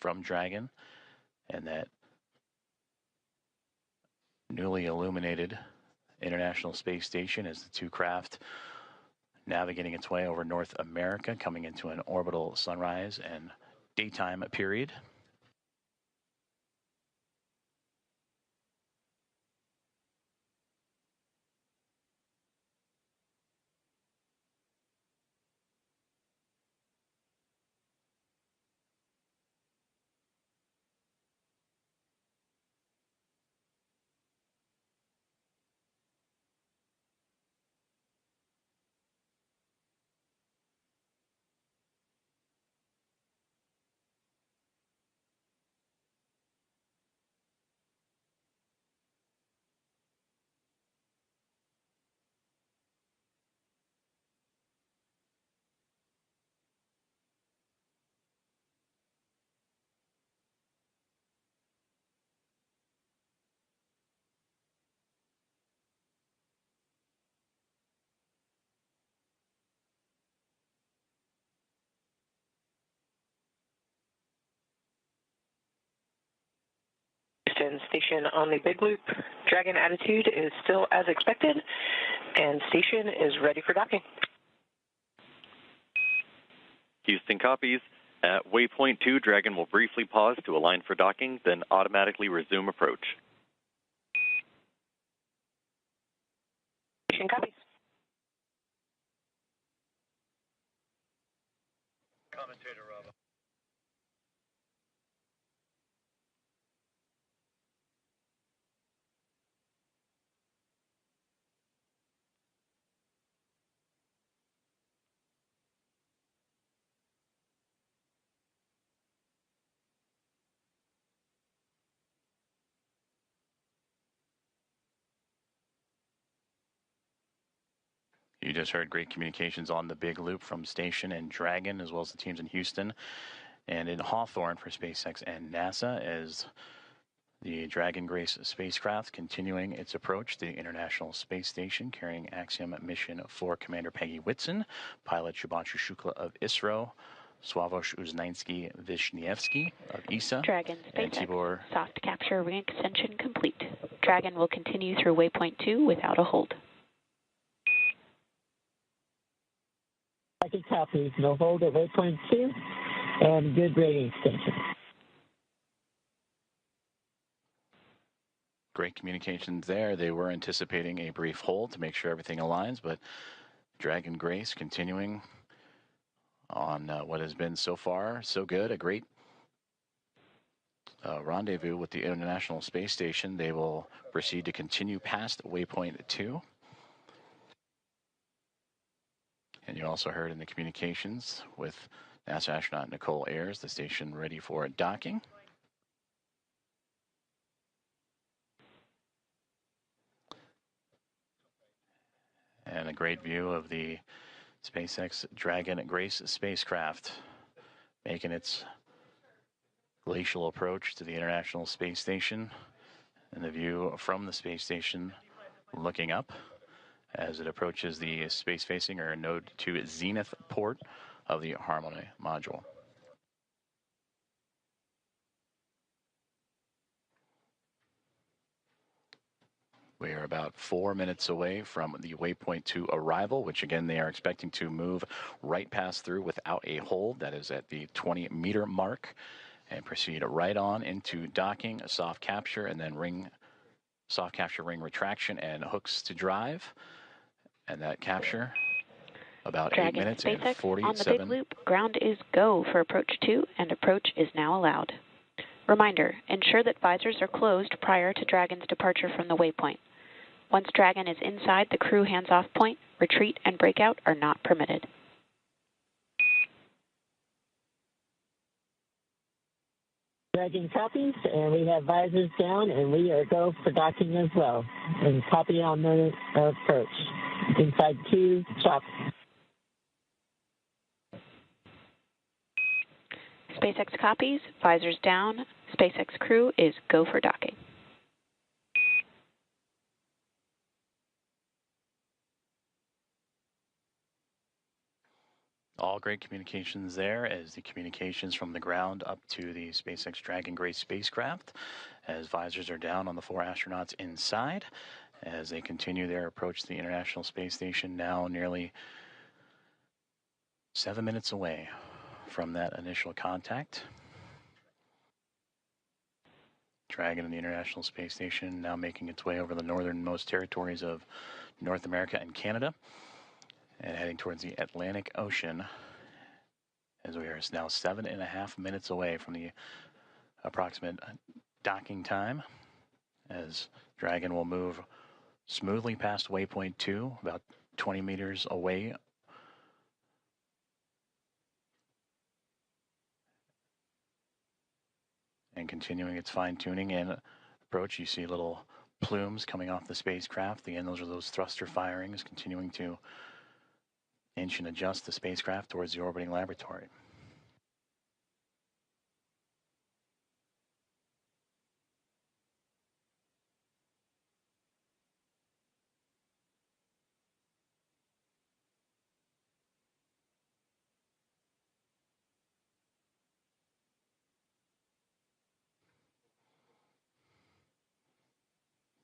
[SPEAKER 1] from Dragon and that newly illuminated International Space Station as the two craft navigating its way over North America, coming into an orbital sunrise and daytime period.
[SPEAKER 4] Houston station on the big loop. Dragon attitude is still as expected, and station is ready for docking.
[SPEAKER 3] Houston copies. At waypoint 2, Dragon will briefly pause to align for docking, then automatically resume approach.
[SPEAKER 4] Station copies.
[SPEAKER 2] Commentator Rob.
[SPEAKER 1] You just heard great communications on the big loop from Station and Dragon, as well as the teams in Houston and in Hawthorne for SpaceX and NASA, as the Dragon Grace spacecraft continuing its approach to the International Space Station, carrying Axiom Mission 4 Commander Peggy Whitson, pilot Shubhanshu Shukla of ISRO, Sławosz Uznański-Wiśniewski of ESA,
[SPEAKER 5] Dragon
[SPEAKER 1] and
[SPEAKER 5] SpaceX
[SPEAKER 1] Tibor.
[SPEAKER 5] soft capture ring extension complete. Dragon will continue through waypoint 2 without a hold.
[SPEAKER 8] Second copies, no hold at waypoint 2, and good rating extension.
[SPEAKER 1] Great communications there. They were anticipating a brief hold to make sure everything aligns, but Dragon Grace continuing on what has been so far so good. A great rendezvous with the International Space Station. They will proceed to continue past waypoint 2. And you also heard in the communications with NASA astronaut Nicole Ayers, the station ready for docking. And a great view of the SpaceX Dragon Grace spacecraft making its glacial approach to the International Space Station. And the view from the space station looking up as it approaches the space-facing or Node 2 zenith port of the Harmony module. We are about 4 minutes away from the waypoint 2 arrival, which again they are expecting to move right past through without a hold. That is at the 20-meter mark, and proceed right on into docking, a soft capture, and then soft capture ring retraction and hooks to drive. And that capture, about
[SPEAKER 5] Dragon
[SPEAKER 1] 8 minutes
[SPEAKER 5] SpaceX
[SPEAKER 1] and 47.
[SPEAKER 5] on the big loop, ground is go for approach 2, and approach is now allowed. Reminder, ensure that visors are closed prior to Dragon's departure from the waypoint. Once Dragon is inside the crew hands-off point, retreat and breakout are not permitted.
[SPEAKER 8] Dragon copies, and we have visors down, and we are go for docking as well. And copy on the approach. Inside 2, chop.
[SPEAKER 5] SpaceX copies, visors down, SpaceX crew is go for docking.
[SPEAKER 1] All great communications there as the communications from the ground up to the SpaceX Dragon Grace spacecraft, as visors are down on the 4 astronauts inside as they continue their approach to the International Space Station, now nearly 7 minutes away from that initial contact. Dragon and the International Space Station now making its way over the northernmost territories of North America and Canada, and heading towards the Atlantic Ocean, as we are now 7.5 minutes away from the approximate docking time, as Dragon will move smoothly past waypoint 2, about 20 meters away. And continuing its fine-tuning and approach, you see little plumes coming off the spacecraft. Again, those are those thruster firings continuing to inch and adjust the spacecraft towards the orbiting laboratory.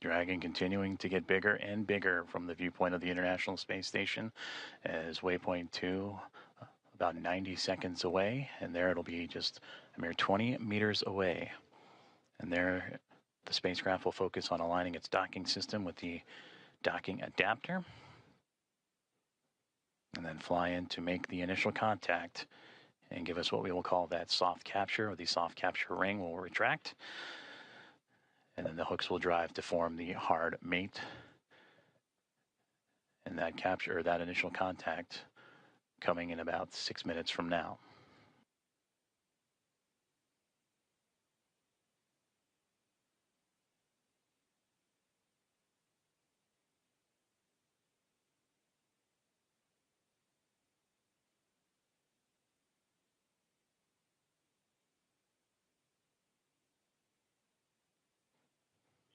[SPEAKER 1] Dragon continuing to get bigger and bigger from the viewpoint of the International Space Station as Waypoint 2 about 90 seconds away, and there it'll be just a mere 20 meters away. And there the spacecraft will focus on aligning its docking system with the docking adapter and then fly in to make the initial contact and give us what we will call that soft capture, or the soft capture ring will retract. And then the hooks will drive to form the hard mate. And that capture, or that initial contact, coming in about 6 minutes from now.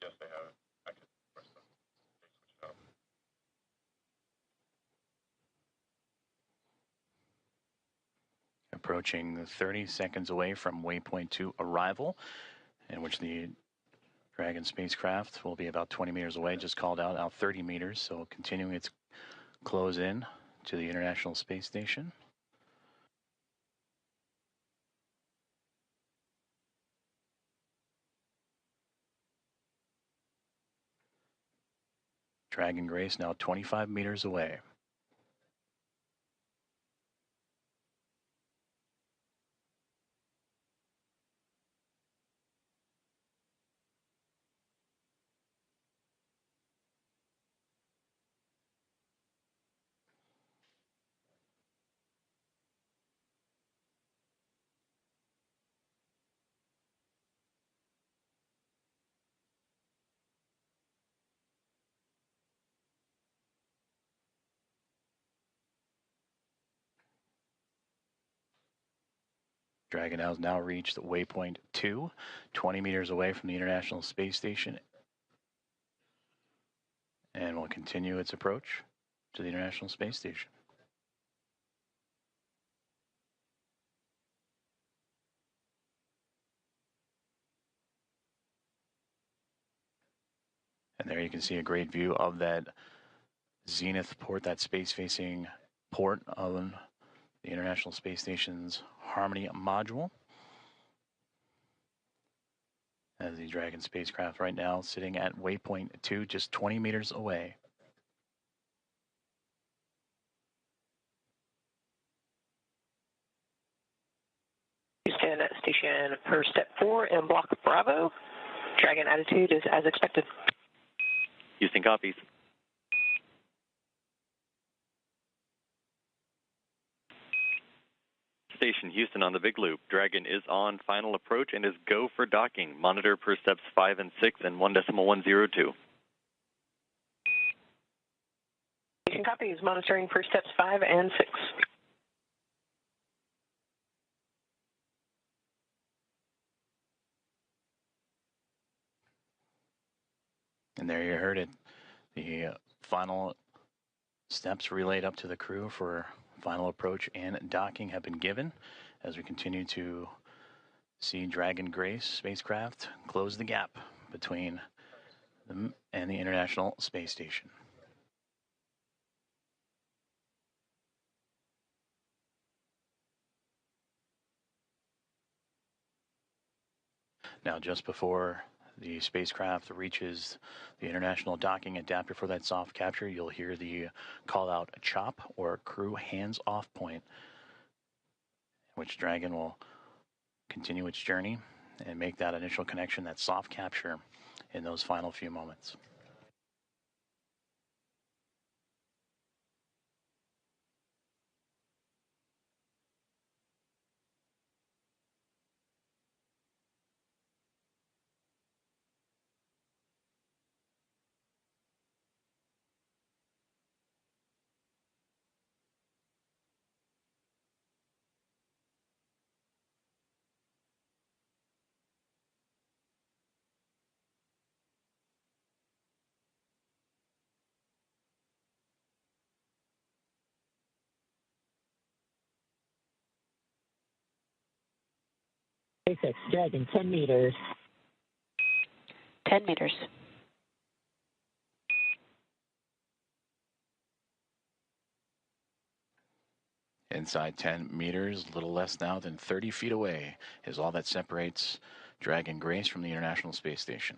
[SPEAKER 2] Yes, they have. I could press them. They switch it up.
[SPEAKER 1] Approaching 30 seconds away from Waypoint 2 arrival, in which the Dragon spacecraft will be about 20 meters away, just called out 30 meters, so continuing its close in to the International Space Station. Dragon Grace now 25 meters away. Dragon has now reached Waypoint 2, 20 meters away from the International Space Station, and will continue its approach to the International Space Station. And there you can see a great view of that zenith port, that space-facing port of the International Space Station's Harmony module. As the Dragon spacecraft right now sitting at Waypoint 2, just 20 meters away.
[SPEAKER 4] Houston at station for step 4 in block Bravo. Dragon attitude is as expected.
[SPEAKER 3] Houston copies. Station Houston on the big loop. Dragon is on final approach and is go for docking. Monitor per steps 5 and 6 and 1.102.
[SPEAKER 4] Station copies, monitoring for steps 5 and 6.
[SPEAKER 1] And there you heard it. The final steps relayed up to the crew for final approach and docking have been given as we continue to see Dragon Grace spacecraft close the gap between them and the International Space Station. Now, just before the spacecraft reaches the international docking adapter for that soft capture, you'll hear the call out CHOP, or crew hands off point, which Dragon will continue its journey and make that initial connection, that soft capture, in those final few moments.
[SPEAKER 8] SpaceX Dragon, 10 meters.
[SPEAKER 5] 10 meters.
[SPEAKER 1] Inside 10 meters, a little less now than 30 feet away, is all that separates Dragon Grace from the International Space Station.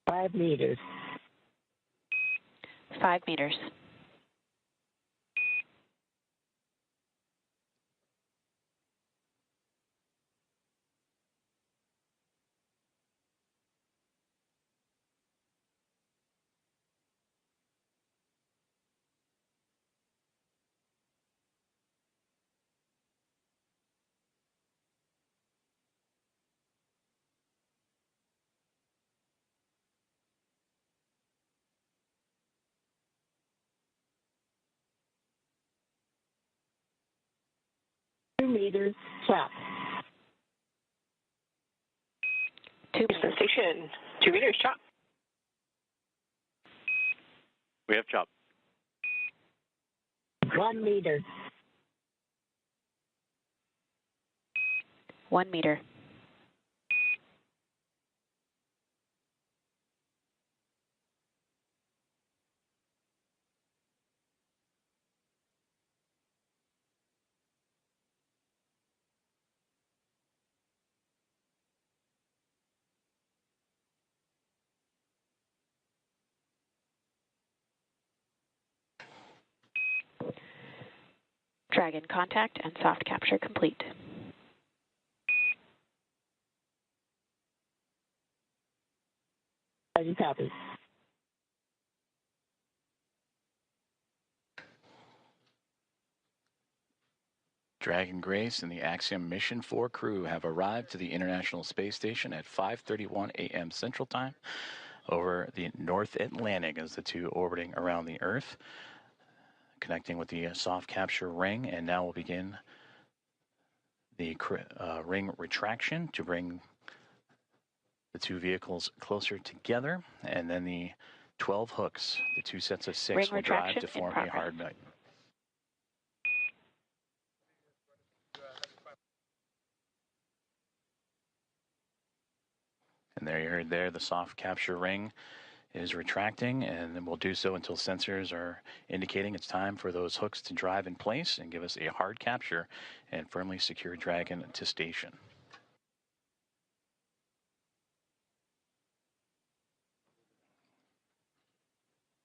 [SPEAKER 8] Five meters.
[SPEAKER 5] 5 meters.
[SPEAKER 8] Meters. Chop.
[SPEAKER 5] 2 meters.
[SPEAKER 4] Station. 2 meters, chop.
[SPEAKER 3] We have chop.
[SPEAKER 8] 1 meter.
[SPEAKER 5] 1 meter. Dragon contact and soft capture complete.
[SPEAKER 8] Dragon copy.
[SPEAKER 1] Dragon Grace and the Axiom Mission 4 crew have arrived to the International Space Station at 5:31 a.m. Central Time over the North Atlantic as the two orbiting around the Earth, connecting with the soft capture ring, and now we'll begin the ring retraction to bring the two vehicles closer together, and then the 12 hooks, the two sets of 6,
[SPEAKER 5] Ring
[SPEAKER 1] will drive
[SPEAKER 5] retraction
[SPEAKER 1] to form
[SPEAKER 5] in
[SPEAKER 1] a hard nut. And there you heard there, the soft capture ring is retracting, and then we'll do so until sensors are indicating it's time for those hooks to drive in place and give us a hard capture and firmly secure Dragon to station.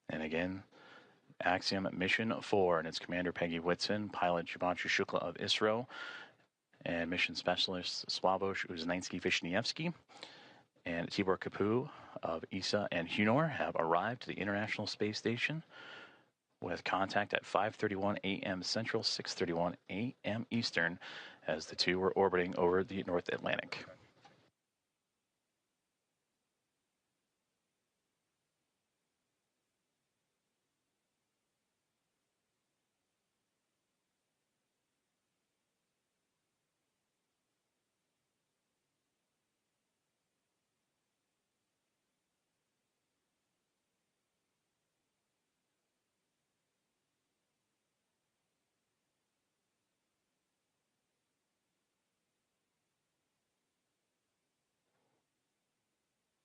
[SPEAKER 1] And again, Axiom Mission 4 and its commander Peggy Whitson, pilot Shubhanshu Shukla of ISRO, and mission specialist Sławosz Uznański-Wiśniewski and Tibor Kapu of ESA and Hunor have arrived to the International Space Station with contact at 5:31 a.m. Central, 6:31 a.m. Eastern, as the two were orbiting over the North Atlantic.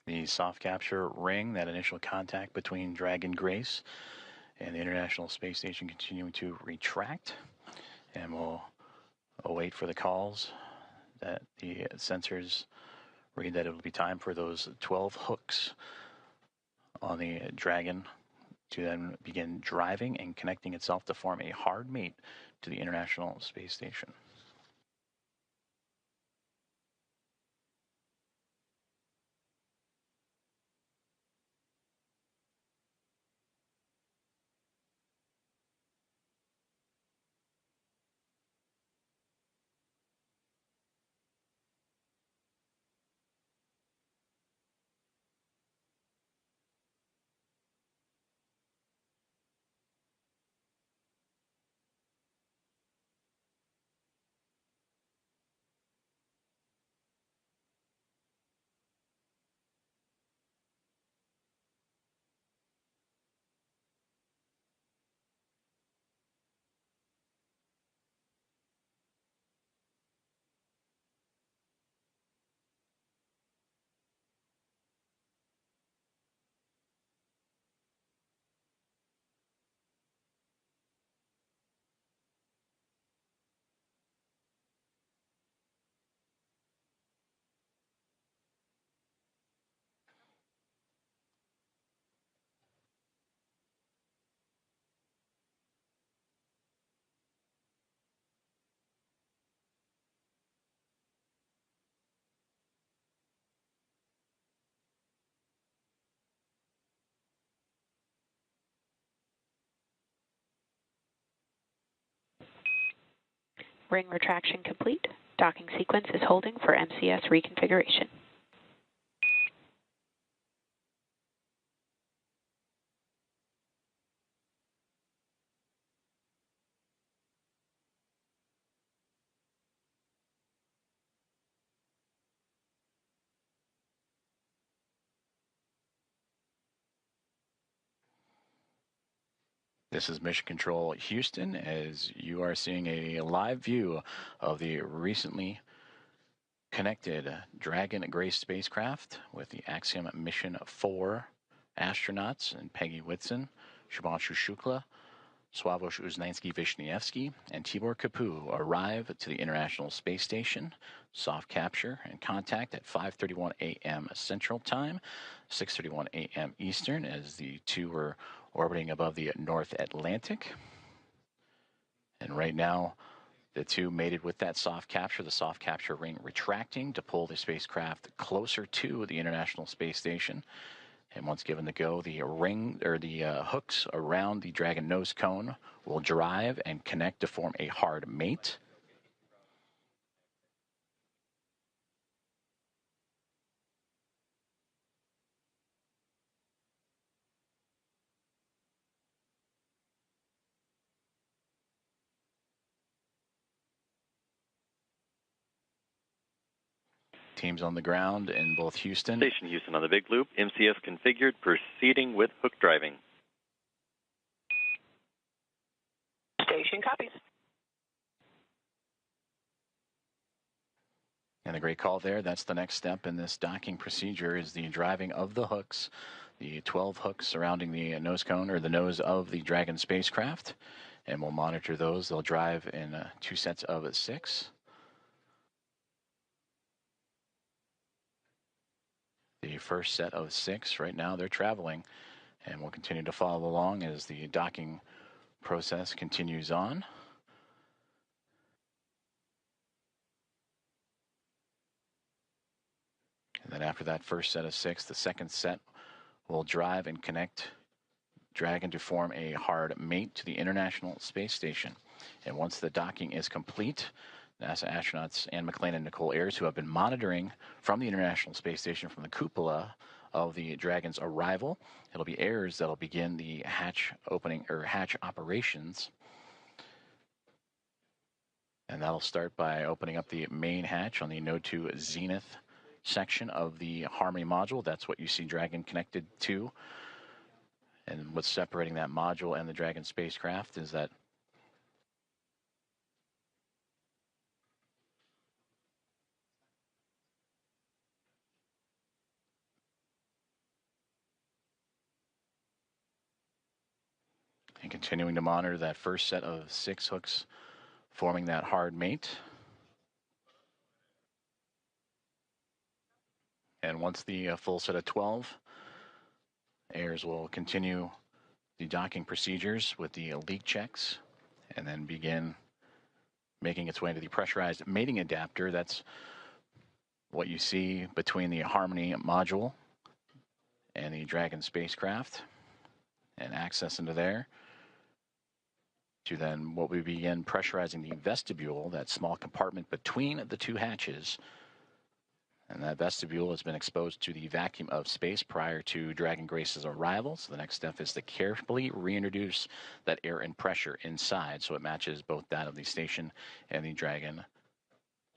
[SPEAKER 1] The soft capture ring, that initial contact between Dragon Grace and the International Space Station, continuing to retract, and we'll await for the calls that the sensors read that it will be time for those 12 hooks on the Dragon to then begin driving and connecting itself to form a hard mate to the International Space Station.
[SPEAKER 5] Ring retraction complete. Docking sequence is holding for MCS reconfiguration.
[SPEAKER 1] This is Mission Control Houston, as you are seeing a live view of the recently connected Dragon Grace spacecraft with the Axiom Mission 4 astronauts and Peggy Whitson, Shubhanshu Shukla, Sławosz Uznański-Wiśniewski, and Tibor Kapu arrive to the International Space Station, soft capture and contact at 5:31 a.m. Central Time, 6:31 a.m. Eastern, as the two were orbiting above the North Atlantic. And right now, the two mated with that soft capture, the soft capture ring retracting to pull the spacecraft closer to the International Space Station. And once given the go, the ring or the hooks around the Dragon nose cone will drive and connect to form a hard mate. Teams on the ground in both Houston.
[SPEAKER 3] Station Houston on the big loop. MCS configured, proceeding with hook driving.
[SPEAKER 4] Station copies.
[SPEAKER 1] And a great call there. That's the next step in this docking procedure, is the driving of the hooks, the 12 hooks surrounding the nose cone or the nose of the Dragon spacecraft. And we'll monitor those. They'll drive in 2 sets of 6. The first set of 6 right now, they're traveling, and we'll continue to follow along as the docking process continues on. And then after that first set of 6, the second set will drive and connect Dragon to form a hard mate to the International Space Station. And once the docking is complete, NASA astronauts Anne McLean and Nicole Ayers, who have been monitoring from the International Space Station from the cupola of the Dragon's arrival, it'll be Ayers that'll begin the hatch opening or hatch operations. And that'll start by opening up the main hatch on the Node 2 Zenith section of the Harmony module. That's what you see Dragon connected to. And what's separating that module and the Dragon spacecraft is that and continuing to monitor that first set of 6 hooks forming that hard mate. And once the full set of 12, Ayers will continue the docking procedures with the leak checks and then begin making its way into the pressurized mating adapter. That's what you see between the Harmony module and the Dragon spacecraft, and access into there to then what we begin pressurizing the vestibule, that small compartment between the 2 hatches. And that vestibule has been exposed to the vacuum of space prior to Dragon Grace's arrival. So the next step is to carefully reintroduce that air and pressure inside so it matches both that of the station and the Dragon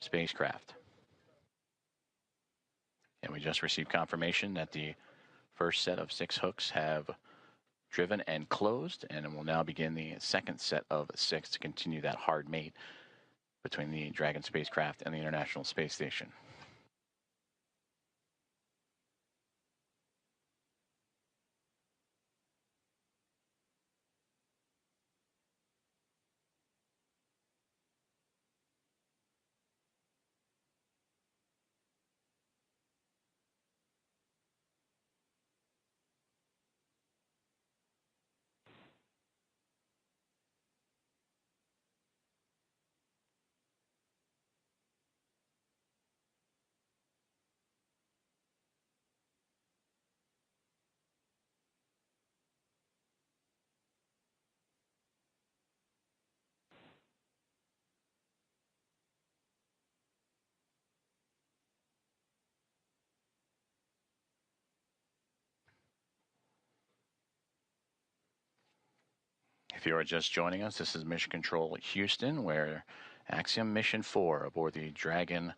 [SPEAKER 1] spacecraft. And we just received confirmation that the first set of 6 hooks have driven and closed, and we'll now begin the second set of 6 to continue that hard mate between the Dragon spacecraft and the International Space Station. If you are just joining us, this is Mission Control Houston, where Axiom Mission 4 aboard the Dragon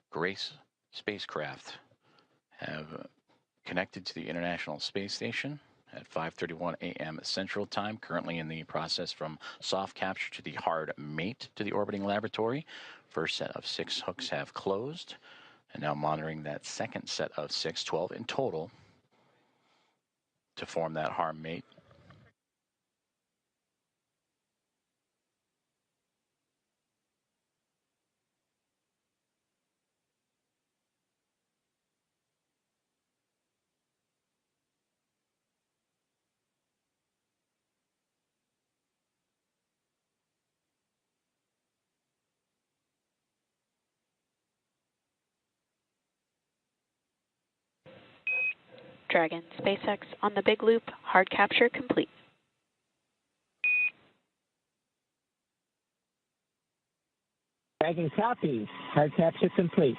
[SPEAKER 1] Grace spacecraft have connected to the International Space Station at 5:31 a.m. Central Time, currently in the process from soft capture to the hard mate to the orbiting laboratory. First set of 6 hooks have closed, and now monitoring that second set of 6, 12 in total, to form that hard mate.
[SPEAKER 5] Dragon SpaceX on the big loop, hard capture complete.
[SPEAKER 8] Dragon copies. Hard capture complete.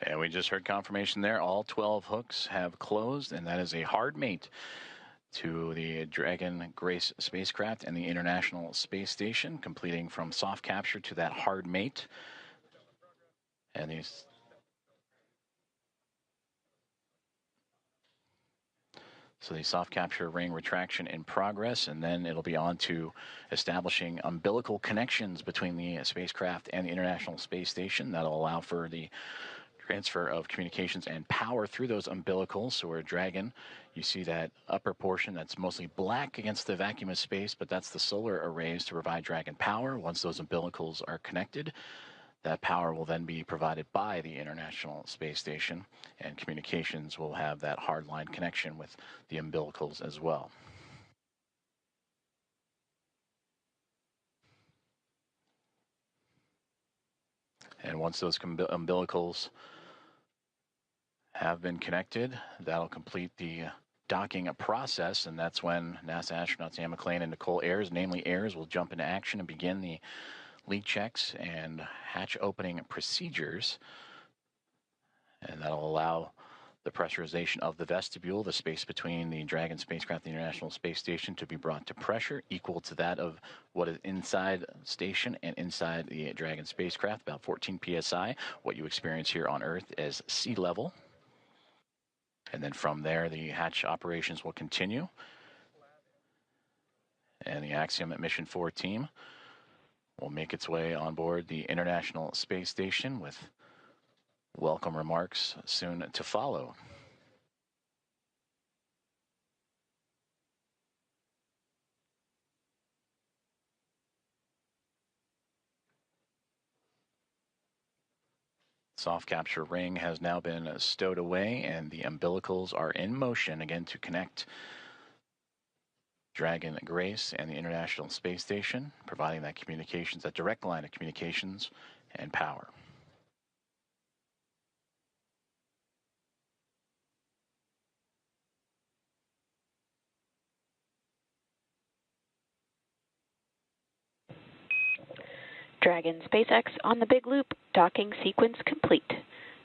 [SPEAKER 1] And we just heard confirmation there. All 12 hooks have closed, and that is a hard mate to the Dragon Grace spacecraft and the International Space Station, completing from soft capture to that hard mate. And these So the soft capture ring retraction in progress, and then it'll be on to establishing umbilical connections between the spacecraft and the International Space Station. That'll allow for the transfer of communications and power through those umbilicals. So we're Dragon, you see that upper portion that's mostly black against the vacuum of space, but that's the solar arrays to provide Dragon power. Once those umbilicals are connected, that power will then be provided by the International Space Station, and communications will have that hardline connection with the umbilicals as well. And once those umbilicals have been connected, that'll complete the docking process, and that's when NASA astronauts Anne McClain and Nicole Ayers, namely Ayers, will jump into action and begin the leak checks and hatch opening procedures. And that'll allow the pressurization of the vestibule, the space between the Dragon spacecraft and the International Space Station, to be brought to pressure equal to that of what is inside the station and inside the Dragon spacecraft, about 14 psi, what you experience here on Earth as sea level. And then from there, the hatch operations will continue. And the Axiom Mission 4 team will make its way on board the International Space Station with welcome remarks soon to follow. Soft capture ring has now been stowed away, and the umbilicals are in motion again to connect Dragon Grace and the International Space Station, providing that communications, that direct line of communications and power.
[SPEAKER 5] Dragon SpaceX on the big loop, docking sequence complete.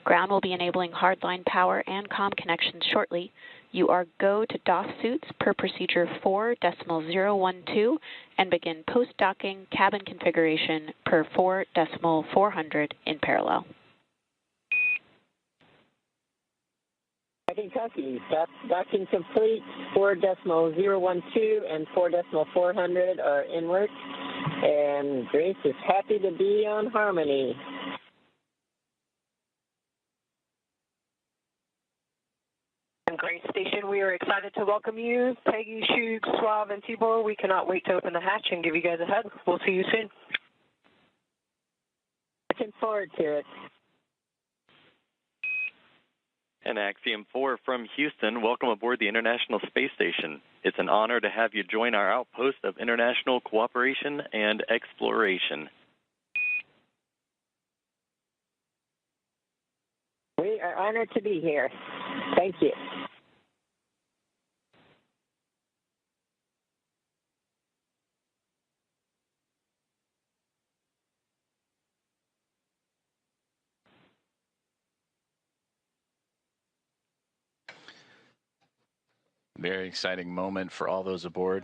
[SPEAKER 5] Ground will be enabling hardline power and comm connections shortly. You are go to DOF suits per procedure 4.012 and begin post-docking cabin configuration per 4.400 in parallel.
[SPEAKER 8] Dragon copies. Docking complete. 4.012 and 4.400 are in work. And Grace is happy to be on Harmony.
[SPEAKER 4] Grace Station, we are excited to welcome you. Peggy, Shug, Sław, and Tibor, we cannot wait to open the hatch and give you guys a hug. We'll see you soon.
[SPEAKER 8] Looking forward to it.
[SPEAKER 3] And Axiom 4 from Houston, welcome aboard the International Space Station. It's an honor to have you join our outpost of international cooperation and exploration.
[SPEAKER 8] We are honored to be here. Thank you.
[SPEAKER 1] Very exciting moment for all those aboard.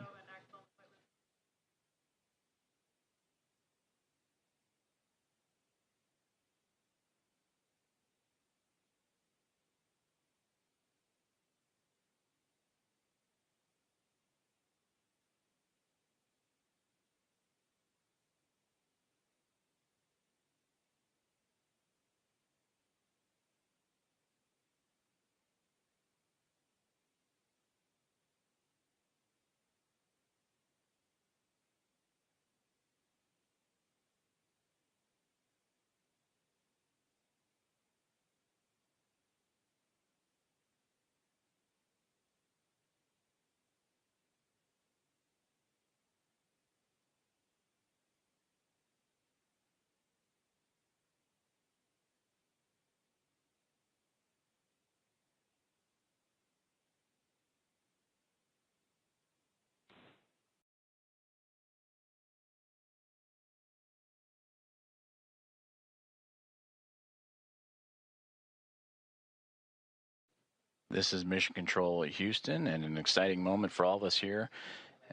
[SPEAKER 1] This is Mission Control Houston, and an exciting moment for all of us here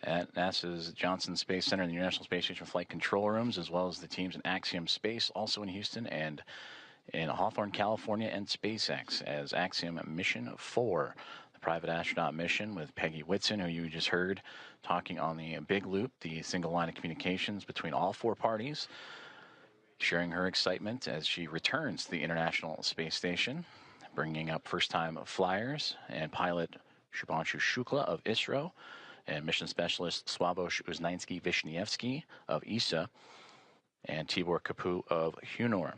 [SPEAKER 1] at NASA's Johnson Space Center and the International Space Station Flight Control Rooms, as well as the teams in Axiom Space, also in Houston, and in Hawthorne, California, and SpaceX as Axiom Mission 4, the private astronaut mission with Peggy Whitson, who you just heard talking on the big loop, the single line of communications between all four parties, sharing her excitement as she returns to the International Space Station, bringing up first-time flyers and pilot Shubhanshu Shukla of ISRO and mission specialist Sławosz Uznański-Wiśniewski of ESA and Tibor Kapu of Hungary.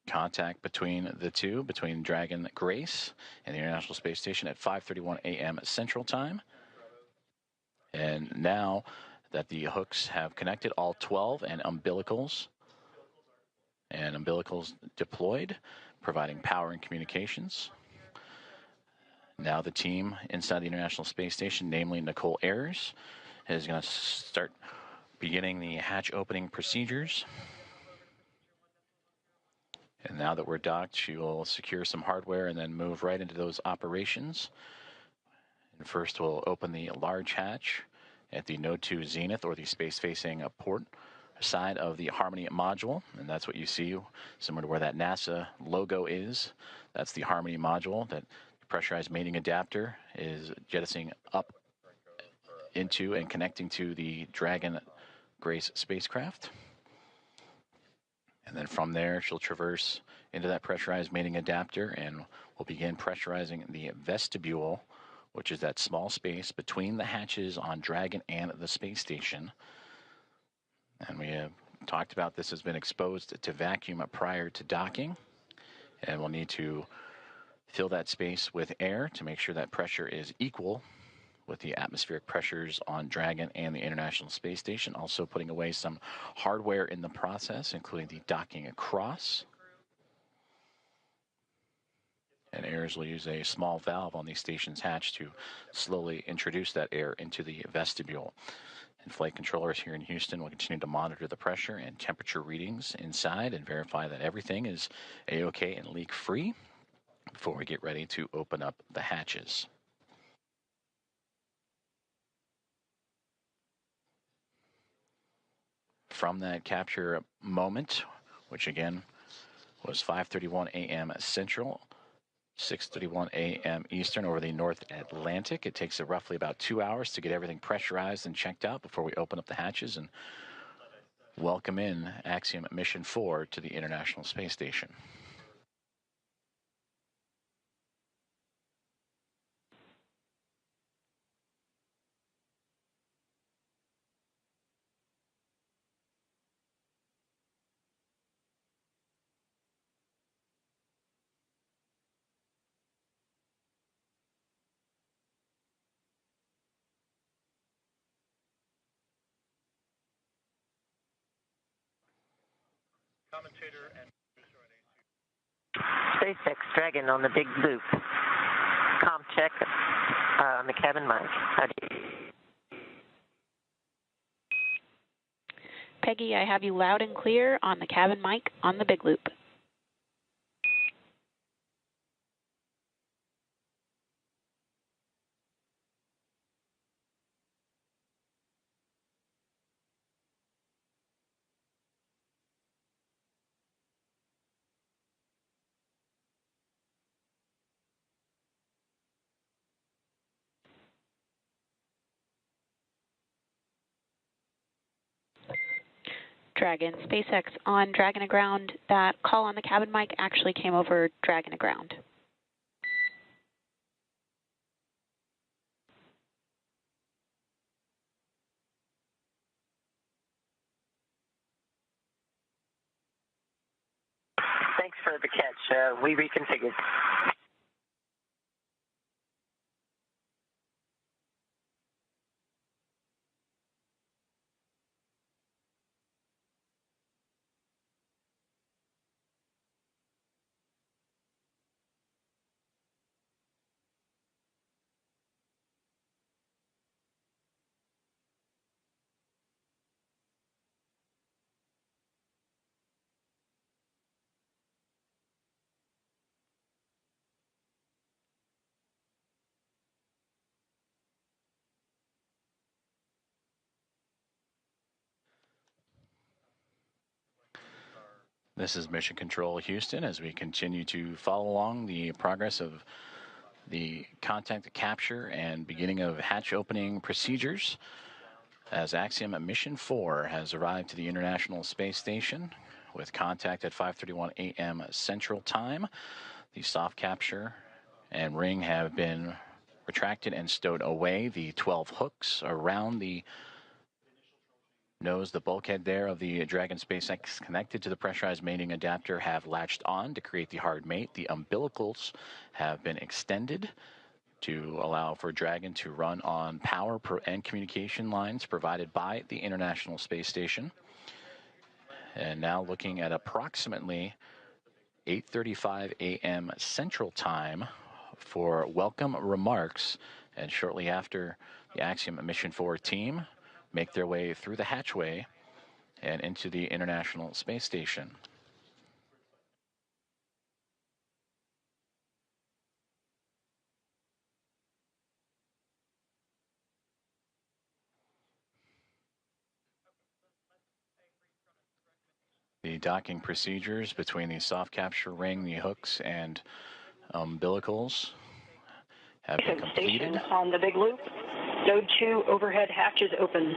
[SPEAKER 1] Contact between the two, between Dragon Grace and the International Space Station at 5:31 a.m. Central Time. And now that the hooks have connected, all 12 and umbilicals deployed, providing power and communications. Now the team inside the International Space Station, namely Nicole Ayers, is going to start beginning the hatch opening procedures. And now that we're docked, she will secure some hardware and then move right into those operations. And first we'll open the large hatch at the Node 2 Zenith, or the space-facing port side of the Harmony module, and that's what you see, similar to where that NASA logo is. That's the Harmony module that the pressurized mating adapter is jettisoning up into and connecting to the Dragon Grace spacecraft. And then from there, she'll traverse into that pressurized mating adapter, and we'll begin pressurizing the vestibule, which is that small space between the hatches on Dragon and the space station. And we have talked about this has been exposed to vacuum prior to docking, and we'll need to fill that space with air to make sure that pressure is equal with the atmospheric pressures on Dragon and the International Space Station. Also putting away some hardware in the process, including the docking across. And Ayers will use a small valve on the station's hatch to slowly introduce that air into the vestibule. And flight controllers here in Houston will continue to monitor the pressure and temperature readings inside and verify that everything is A-OK and leak-free before we get ready to open up the hatches. From that capture moment, which again was 5:31 a.m. Central, 6:31 a.m. Eastern over the North Atlantic. It takes roughly about 2 hours to get everything pressurized and checked out before we open up the hatches and welcome in Axiom Mission 4 to the International Space Station.
[SPEAKER 2] Commentator and producer
[SPEAKER 4] SpaceX Dragon on the big loop. Com check on the cabin mic.
[SPEAKER 5] Peggy, I have you loud and clear on the cabin mic on the big loop. Dragon, SpaceX on Dragon aground. That call on the cabin mic actually came over Dragon aground.
[SPEAKER 4] Thanks for the catch. We reconfigured.
[SPEAKER 1] This is Mission Control Houston as we continue to follow along the progress of the contact capture and beginning of hatch opening procedures as Axiom Mission 4 has arrived to the International Space Station with contact at 5:31 a.m. Central Time. The soft capture and ring have been retracted and stowed away. The 12 hooks around the nose, the bulkhead there of the Dragon SpaceX connected to the pressurized mating adapter have latched on to create the hard mate. The umbilicals have been extended to allow for Dragon to run on power and communication lines provided by the International Space Station. And now looking at approximately 8:35 a.m. Central Time for welcome remarks, and shortly after the Axiom Mission 4 team make their way through the hatchway and into the International Space Station. The docking procedures between the soft capture ring, the hooks, and umbilicals have been completed.
[SPEAKER 4] Station on the big loop. Node 2 overhead hatch is open.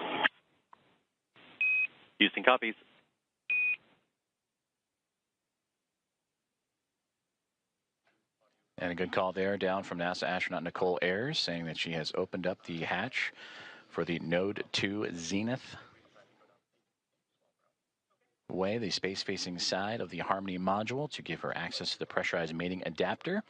[SPEAKER 3] Houston copies.
[SPEAKER 1] And a good call there down from NASA astronaut Nicole Ayers saying that she has opened up the hatch for the Node 2 Zenith way, the space-facing side of the Harmony module, to give her access to the pressurized mating adapter.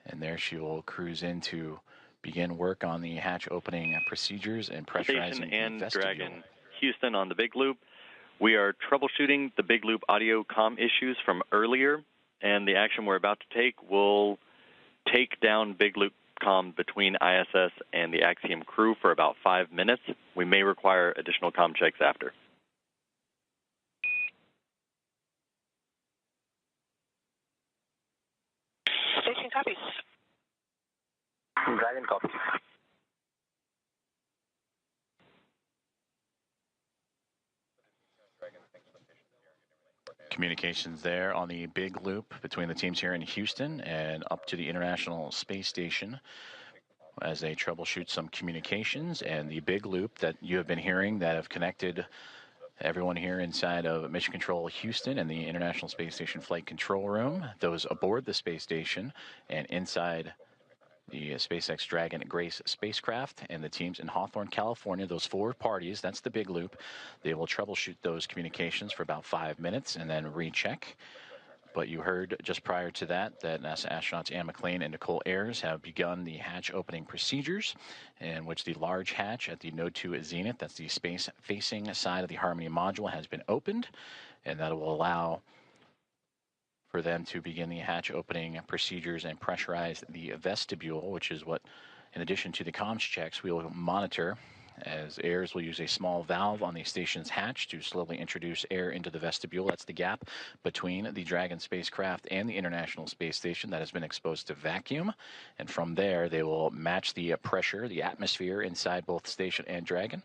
[SPEAKER 1] And there she will cruise in to begin work on the hatch opening procedures and pressurizing
[SPEAKER 3] Station and
[SPEAKER 1] the vestibule.
[SPEAKER 3] Dragon, Houston on the big loop. We are troubleshooting the big loop audio comm issues from earlier, and the action we're about to take will take down big loop comm between ISS and the Axiom crew for about 5 minutes. We may require additional comm checks after.
[SPEAKER 4] Station copies. Dragon copies.
[SPEAKER 1] Communications there on the big loop between the teams here in Houston and up to the International Space Station as they troubleshoot some communications, and the big loop that you have been hearing that have connected everyone here inside of Mission Control Houston and the International Space Station Flight Control Room, those aboard the space station and inside the SpaceX Dragon Grace spacecraft, and the teams in Hawthorne, California, those 4 parties, that's the big loop. They will troubleshoot those communications for about 5 minutes and then recheck. But you heard just prior to that NASA astronauts Anne McLean and Nicole Ayers have begun the hatch opening procedures, in which the large hatch at the Node 2 Zenith, that's the space-facing side of the Harmony module, has been opened, and that will allow for them to begin the hatch opening procedures and pressurize the vestibule, which is what, in addition to the comms checks, we will monitor, as Ayers will use a small valve on the station's hatch to slowly introduce air into the vestibule. That's the gap between the Dragon spacecraft and the International Space Station that has been exposed to vacuum. And from there, they will match the pressure, the atmosphere inside both station and Dragon.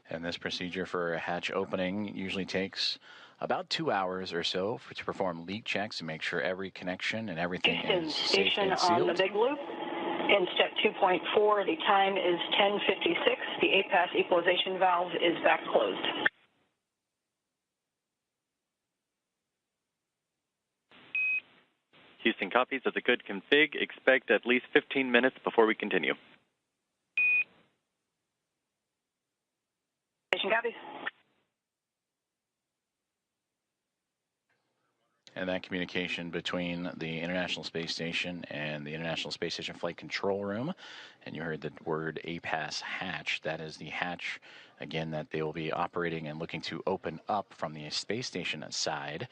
[SPEAKER 1] And this procedure for hatch opening usually takes about 2 hours or so to perform leak checks and make sure every connection and everything is safe and sealed.
[SPEAKER 9] On the big loop. In step 2.4, the time is 10:56. The APAS equalization valve is back closed.
[SPEAKER 3] Houston copies. That's a good config. Expect at least 15 minutes before we continue.
[SPEAKER 9] Station copies.
[SPEAKER 1] And that communication between the International Space Station and the International Space Station Flight Control Room, and you heard the word APAS hatch. That is the hatch, again, that they will be operating and looking to open up from the space station side.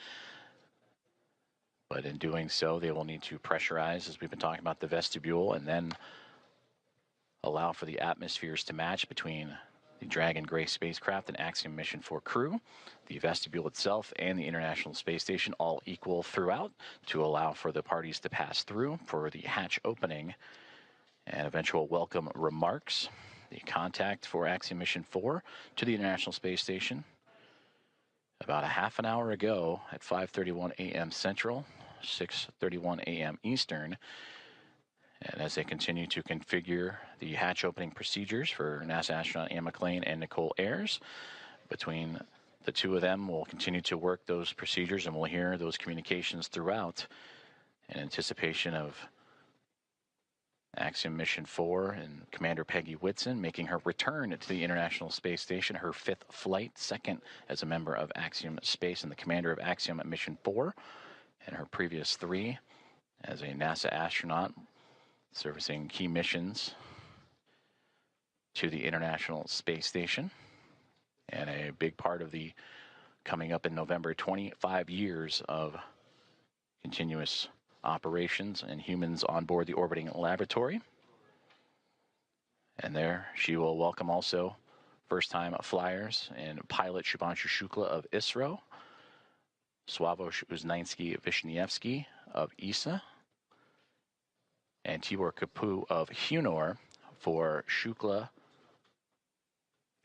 [SPEAKER 1] But in doing so, they will need to pressurize, as we've been talking about, the vestibule, and then allow for the atmospheres to match between the Dragon Grace spacecraft and Axiom Mission 4 crew, the vestibule itself, and the International Space Station, all equal throughout to allow for the parties to pass through for the hatch opening and eventual welcome remarks. The contact for Axiom Mission 4 to the International Space Station about a half an hour ago at 5:31 a.m. Central, 6:31 a.m. Eastern. And as they continue to configure the hatch opening procedures for NASA astronaut Anne McClain and Nicole Ayers, between the two of them, we'll continue to work those procedures, and we'll hear those communications throughout in anticipation of Axiom Mission 4 and Commander Peggy Whitson making her return to the International Space Station, her 5th flight, second as a member of Axiom Space and the commander of Axiom Mission 4, and her previous 3 as a NASA astronaut servicing key missions to the International Space Station. And a big part of the coming up in November, 25 years of continuous operations and humans on board the orbiting laboratory. And there she will welcome also first-time flyers and pilot Shubhanshu Shukla of ISRO, Sławosz Uznański-Wiśniewski of ESA, and Tibor Kapu of Hunor for Shukla,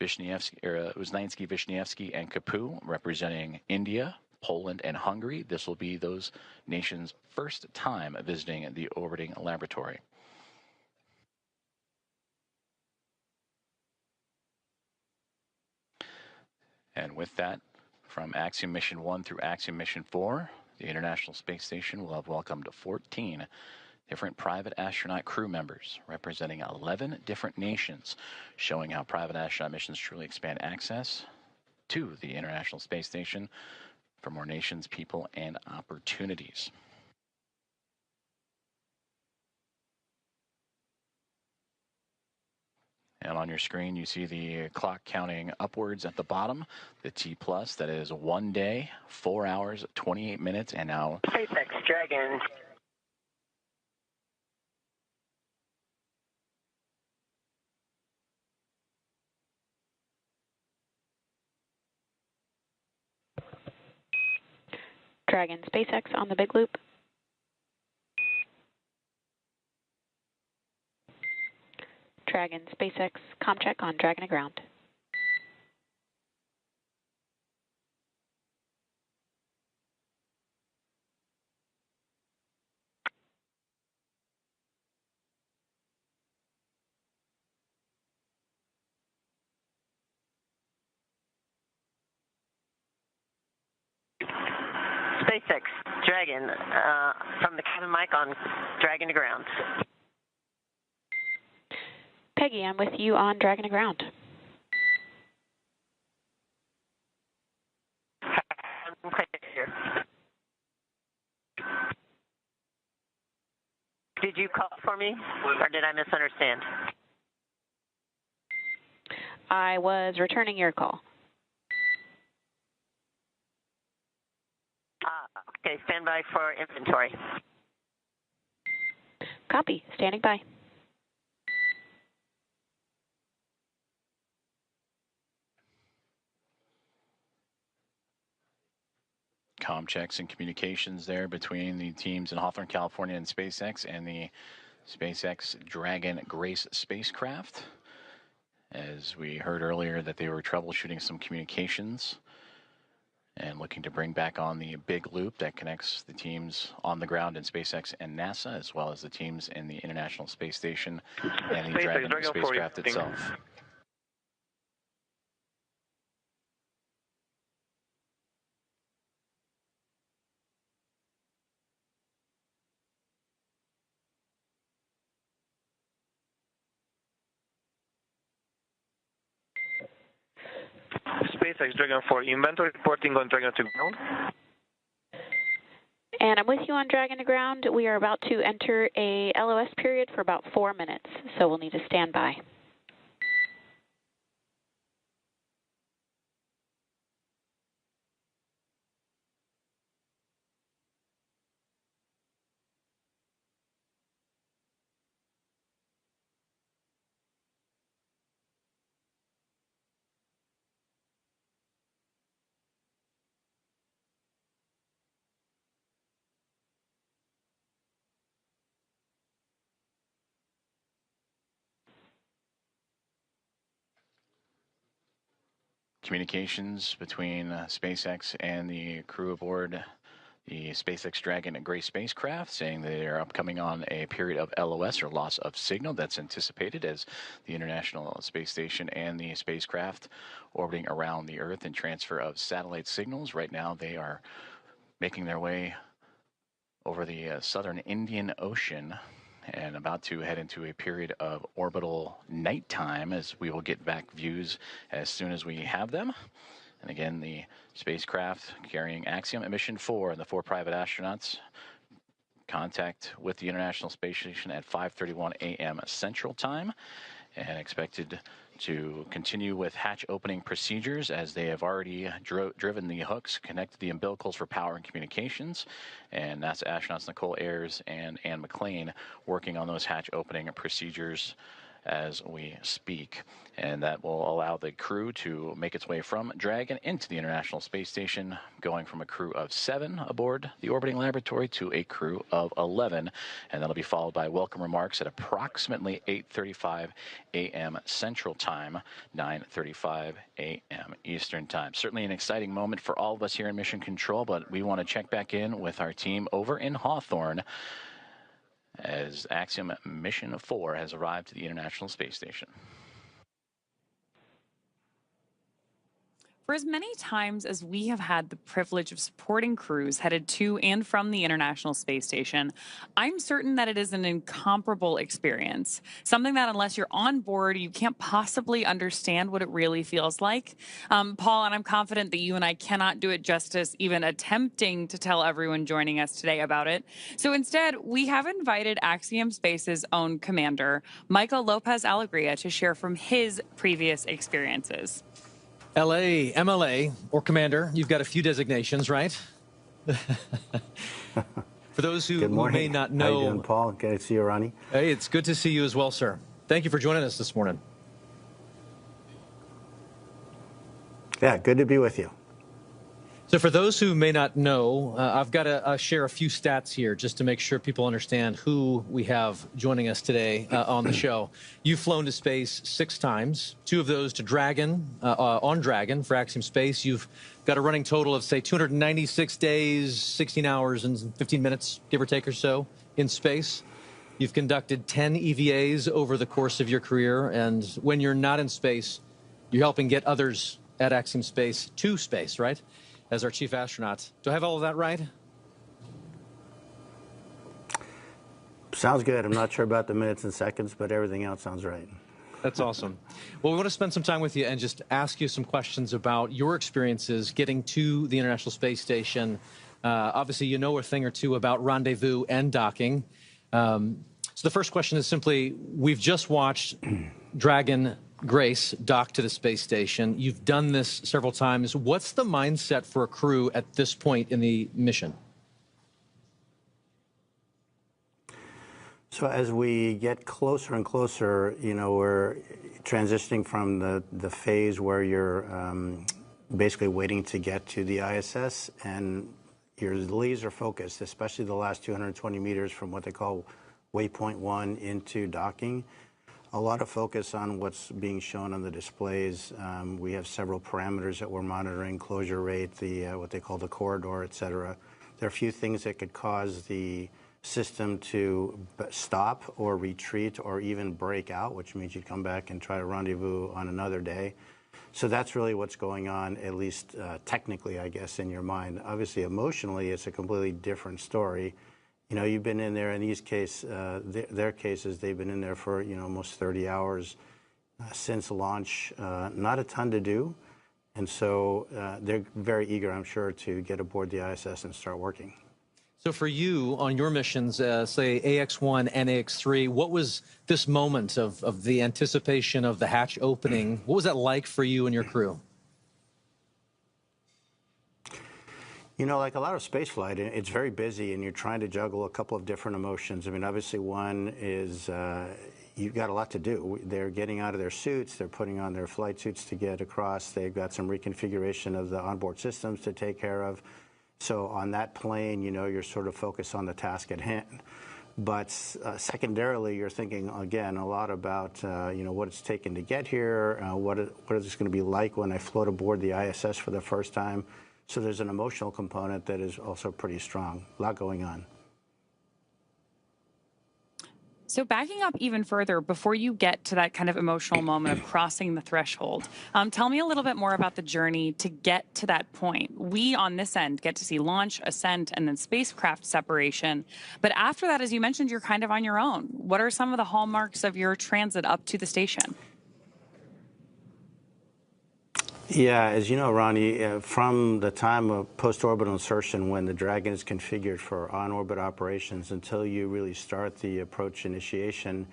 [SPEAKER 1] Uznański-Wiśniewski, and Kapu representing India, Poland, and Hungary. This will be those nations' first time visiting the orbiting laboratory. And with that, from Axiom Mission 1 through Axiom Mission 4, the International Space Station will have welcomed 14 different private astronaut crew members representing 11 different nations, showing how private astronaut missions truly expand access to the International Space Station for more nations, people, and opportunities. And on your screen, you see the clock counting upwards at the bottom, the T+, that is 1 day, 4 hours, 28 minutes, and now
[SPEAKER 8] SpaceX Dragon.
[SPEAKER 5] Dragon SpaceX on the big loop. Dragon SpaceX comm check on Dragon to ground.
[SPEAKER 8] SpaceX Dragon from the cabin mic on Dragon to ground.
[SPEAKER 5] Peggy, I'm with you on Dragon to ground.
[SPEAKER 8] Here. Did you call for me, or did I misunderstand?
[SPEAKER 5] I was returning your call.
[SPEAKER 8] Okay, stand by for inventory.
[SPEAKER 5] Copy, standing by.
[SPEAKER 1] comm checks and communications there between the teams in Hawthorne, California and SpaceX and the SpaceX Dragon Grace spacecraft. as we heard earlier that they were troubleshooting some communications and looking to bring back on the big loop that connects the teams on the ground in SpaceX and NASA, as well as the teams in the International Space Station and the Dragon spacecraft itself.
[SPEAKER 10] SpaceX Dragon 4 inventory reporting on Dragon to ground.
[SPEAKER 5] And I'm with you on Dragon to ground. We are about to enter a LOS period for about 4 minutes, so we'll need to stand by.
[SPEAKER 1] Communications between SpaceX and the crew aboard the SpaceX Dragon Gray spacecraft saying they are upcoming on a period of LOS, or loss of signal, that's anticipated as the International Space Station and the spacecraft orbiting around the Earth and transfer of satellite signals. Right now they are making their way over the southern Indian Ocean and about to head into a period of orbital nighttime, as we will get back views as soon as we have them. And again, the spacecraft carrying Axiom and Mission 4 and the 4 private astronauts contact with the International Space Station at 5:31 a.m. Central Time, and expected to continue with hatch opening procedures as they have already driven the hooks, connected the umbilicals for power and communications, and NASA astronauts Nicole Ayers and Ann McLean working on those hatch opening procedures as we speak. And that will allow the crew to make its way from Dragon into the International Space Station, going from a crew of 7 aboard the orbiting laboratory to a crew of 11. And that'll be followed by welcome remarks at approximately 8:35 a.m. Central Time, 9:35 a.m. Eastern Time. Certainly an exciting moment for all of us here in Mission Control, but we want to check back in with our team over in Hawthorne as Axiom Mission 4 has arrived to the International Space Station.
[SPEAKER 6] For as many times as we have had the privilege of supporting crews headed to and from the International Space Station, I'm certain that it is an incomparable experience. Something that unless you're on board, you can't possibly understand what it really feels like. Paul, and I'm confident that you and I cannot do it justice even attempting to tell everyone joining us today about it. So instead, we have invited Axiom Space's own commander, Michael Lopez Alegria, to share from his previous experiences.
[SPEAKER 7] LA, MLA, or Commander, you've got a few designations, right? For those who may not know.
[SPEAKER 11] How you doing, Paul? Good to see you, Ronnie.
[SPEAKER 7] Hey, it's good to see you as well, sir. Thank you for joining us this morning.
[SPEAKER 11] Yeah, good to be with you.
[SPEAKER 7] So for those who may not know, I've got to share a few stats here just to make sure people understand who we have joining us today on the show. You've flown to space 6 times, 2 of those to Dragon, on Dragon for Axiom Space. You've got a running total of, say, 296 days, 16 hours, and 15 minutes, give or take or so, in space. You've conducted 10 EVAs over the course of your career, and when you're not in space, you're helping get others at Axiom Space to space, right? As our chief astronaut. Do I have all of that right?
[SPEAKER 11] Sounds good. I'm not sure about the minutes and seconds, but everything else sounds right.
[SPEAKER 7] That's awesome. Well, we want to spend some time with you and just ask you some questions about your experiences getting to the International Space Station. Obviously, you know a thing or two about rendezvous and docking. So the first question is simply, we've just watched Dragon Grace dock to the space station. You've done this several times. What's the mindset for a crew at this point in the mission?
[SPEAKER 11] So as we get closer and closer, you know, we're transitioning from the phase where you're basically waiting to get to the ISS, and you're laser focused, especially the last 220 meters from what they call Waypoint 1 into docking. A lot of focus on what's being shown on the displays. We have several parameters that we're monitoring: closure rate, what they call the corridor, et cetera. There are a few things that could cause the system to stop or retreat or even break out, which means you'd come back and try to rendezvous on another day. So that's really what's going on, at least technically, I guess, in your mind. Obviously, emotionally, it's a completely different story. You know, you've been in there. In these their cases, they've been in there for almost 30 hours since launch. Not a ton to do, and so they're very eager, I'm sure, to get aboard the ISS and start working.
[SPEAKER 7] So for you, on your missions, say AX1 and AX3, what was this moment of the anticipation of the hatch opening? What was that like for you and your crew?
[SPEAKER 11] You know, like a lot of spaceflight, it's very busy, and you're trying to juggle a couple of different emotions. I mean, obviously, one is you've got a lot to do. They're getting out of their suits. They're putting on their flight suits to get across. They've got some reconfiguration of the onboard systems to take care of. So on that plane, you're sort of focused on the task at hand. But secondarily, you're thinking, again, a lot about, what it's taken to get here, what is this going to be like when I float aboard the ISS for the first time. So there's an emotional component that is also pretty strong. A lot going on.
[SPEAKER 6] So backing up even further, before you get to that kind of emotional moment of crossing the threshold, tell me a little bit more about the journey to get to that point. We, on this end, get to see launch, ascent, and then spacecraft separation. But after that, as you mentioned, you're kind of on your own. What are some of the hallmarks of your transit up to the station?
[SPEAKER 11] Yeah, as you know, Ronnie, from the time of post-orbital insertion, when the Dragon is configured for on-orbit operations, until you really start the approach initiation,